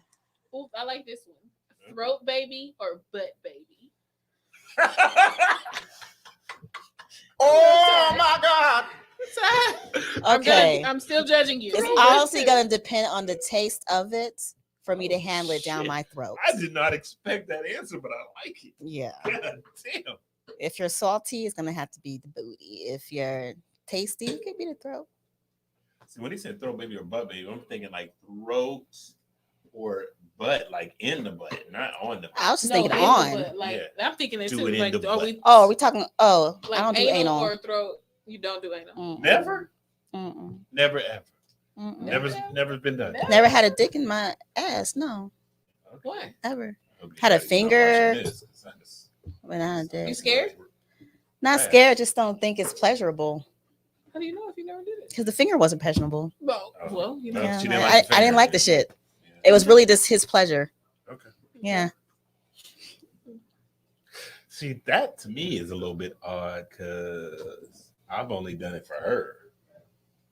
Speaker 2: Ooh, I like this one. Throat baby or butt baby.
Speaker 4: Oh my God!
Speaker 3: Okay.
Speaker 2: I'm still judging you.
Speaker 3: It's honestly gonna depend on the taste of it for me to handle it down
Speaker 1: shit.
Speaker 3: my throat.
Speaker 1: I did not expect that answer, but I like it.
Speaker 3: Yeah.
Speaker 1: God damn.
Speaker 3: If you're salty, it's gonna have to be the booty. If you're tasty, it could be the throat.
Speaker 1: See, when he said throat baby or butt baby, I'm thinking like throat or butt, like in the butt, not on the butt.
Speaker 3: I was just
Speaker 2: No,
Speaker 3: thinking
Speaker 2: anal,
Speaker 3: on.
Speaker 2: but, like
Speaker 1: Yeah.
Speaker 2: I'm thinking it
Speaker 1: Do
Speaker 2: too.
Speaker 1: it in
Speaker 2: Like,
Speaker 1: the
Speaker 2: are
Speaker 1: butt.
Speaker 2: we
Speaker 3: Oh, are we talking? Oh,
Speaker 2: like
Speaker 3: I don't do
Speaker 2: anal
Speaker 3: anal.
Speaker 2: or throat? You don't do anal.
Speaker 3: Mm-mm.
Speaker 1: Never?
Speaker 3: Mm-mm.
Speaker 1: Never ever.
Speaker 3: Mm-mm.
Speaker 1: Never been done.
Speaker 3: Never had a dick in my ass. No,
Speaker 2: Why?
Speaker 3: ever.
Speaker 1: Okay,
Speaker 3: Had a
Speaker 1: now you start
Speaker 3: finger.
Speaker 1: watching this, 'cause I just-
Speaker 3: When I did.
Speaker 2: You scared?
Speaker 3: Not
Speaker 1: Yeah.
Speaker 3: scared. Just don't think it's pleasurable
Speaker 2: How do you know if you never did it?
Speaker 3: because the finger wasn't pleasurable.
Speaker 2: Well,
Speaker 1: Oh.
Speaker 2: well, you know.
Speaker 1: No,
Speaker 3: Yeah,
Speaker 1: she didn't
Speaker 3: I,
Speaker 1: like the
Speaker 3: I didn't
Speaker 1: finger.
Speaker 3: like the shit.
Speaker 1: Yeah.
Speaker 3: It was really just his pleasure.
Speaker 1: Okay.
Speaker 3: Yeah.
Speaker 1: See, that to me is a little bit odd because I've only done it for her.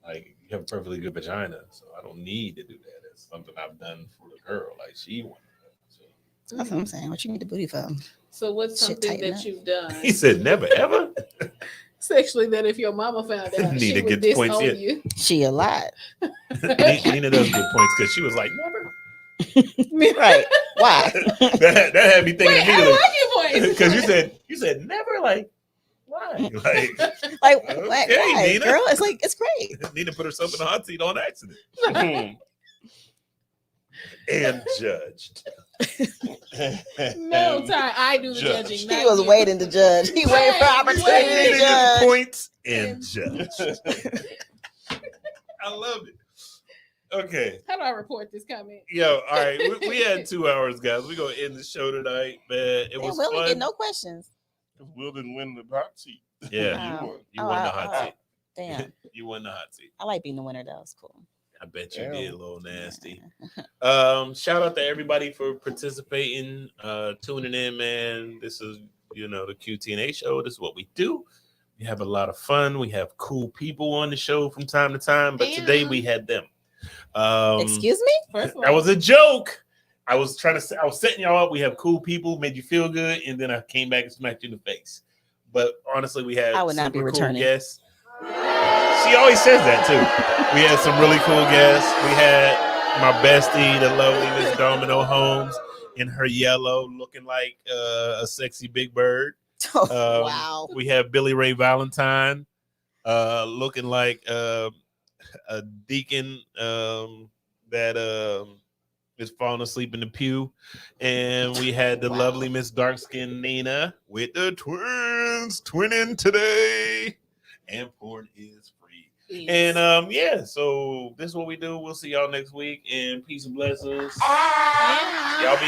Speaker 1: Like, you have a perfectly good vagina, so I don't need to do that. It's something I've done for the girl. Like, she wanted it. So.
Speaker 3: That's what I'm saying. What you need the booty for?
Speaker 2: So what's
Speaker 3: Shit
Speaker 2: something
Speaker 3: tighten
Speaker 2: that
Speaker 3: up.
Speaker 2: you've done?
Speaker 1: He said, never ever.
Speaker 2: Sexually, that if your mama found out,
Speaker 1: Nina
Speaker 2: she would
Speaker 1: gets points,
Speaker 2: disown
Speaker 1: yeah.
Speaker 2: you.
Speaker 3: She a lot.
Speaker 1: Nina does get points because she was like, never.
Speaker 3: Right. Why?
Speaker 1: that had me thinking
Speaker 2: Wait, I
Speaker 1: immediately.
Speaker 2: like your points.
Speaker 1: Because you said never, like, why? Like,
Speaker 3: Like,
Speaker 1: okay,
Speaker 3: why,
Speaker 1: Nina.
Speaker 3: girl? It's like, it's great.
Speaker 1: Nina put herself in the hot seat on accident. And judged.
Speaker 2: No, Ty, I do the
Speaker 4: Judge.
Speaker 2: judging.
Speaker 3: He
Speaker 2: not
Speaker 3: was
Speaker 2: you.
Speaker 3: waiting to judge. He waited for
Speaker 2: Right,
Speaker 3: opportunity
Speaker 2: waiting.
Speaker 3: to
Speaker 1: Nina gets
Speaker 3: judge.
Speaker 1: points and judged. I love it. Okay.
Speaker 2: How do I report this comment?
Speaker 1: Yo, all right. We had 2 hours, guys. We're going to end the show tonight, man. It was
Speaker 3: Will
Speaker 1: fun.
Speaker 3: get no questions.
Speaker 4: Will didn't win the hot seat.
Speaker 1: Yeah.
Speaker 3: Oh.
Speaker 1: You won the hot seat.
Speaker 3: Damn.
Speaker 1: You won the hot seat.
Speaker 3: I like being the winner, though. It's cool.
Speaker 1: I bet you
Speaker 4: Damn.
Speaker 1: did, little nasty. Shout out to everybody for participating, tuning in, man. This is, the QTNA show. This is what we do. We have a lot of fun. We have cool people on the show from time to time, but today we had them.
Speaker 3: Excuse me?
Speaker 2: First of all,
Speaker 1: That was a joke. I was setting y'all up. We have cool people, made you feel good, and then I came back and smacked you in the face. But honestly, we had
Speaker 3: I would not be
Speaker 1: super cool
Speaker 3: returning.
Speaker 1: guests. She always says that too. We had some really cool guests. We had my bestie, the lovely Miss Domino Holmes, in her yellow, looking like a sexy big bird.
Speaker 3: Wow.
Speaker 1: We have Billy Ray Valentine, looking like a deacon that is falling asleep in the pew. And we had the lovely Miss Dark Skin Nina with the twins twinning today. And porn is free.
Speaker 2: yes.
Speaker 1: And so this is what we do. We'll see y'all next week. And peace and blessings.
Speaker 2: Yeah.
Speaker 1: Y'all be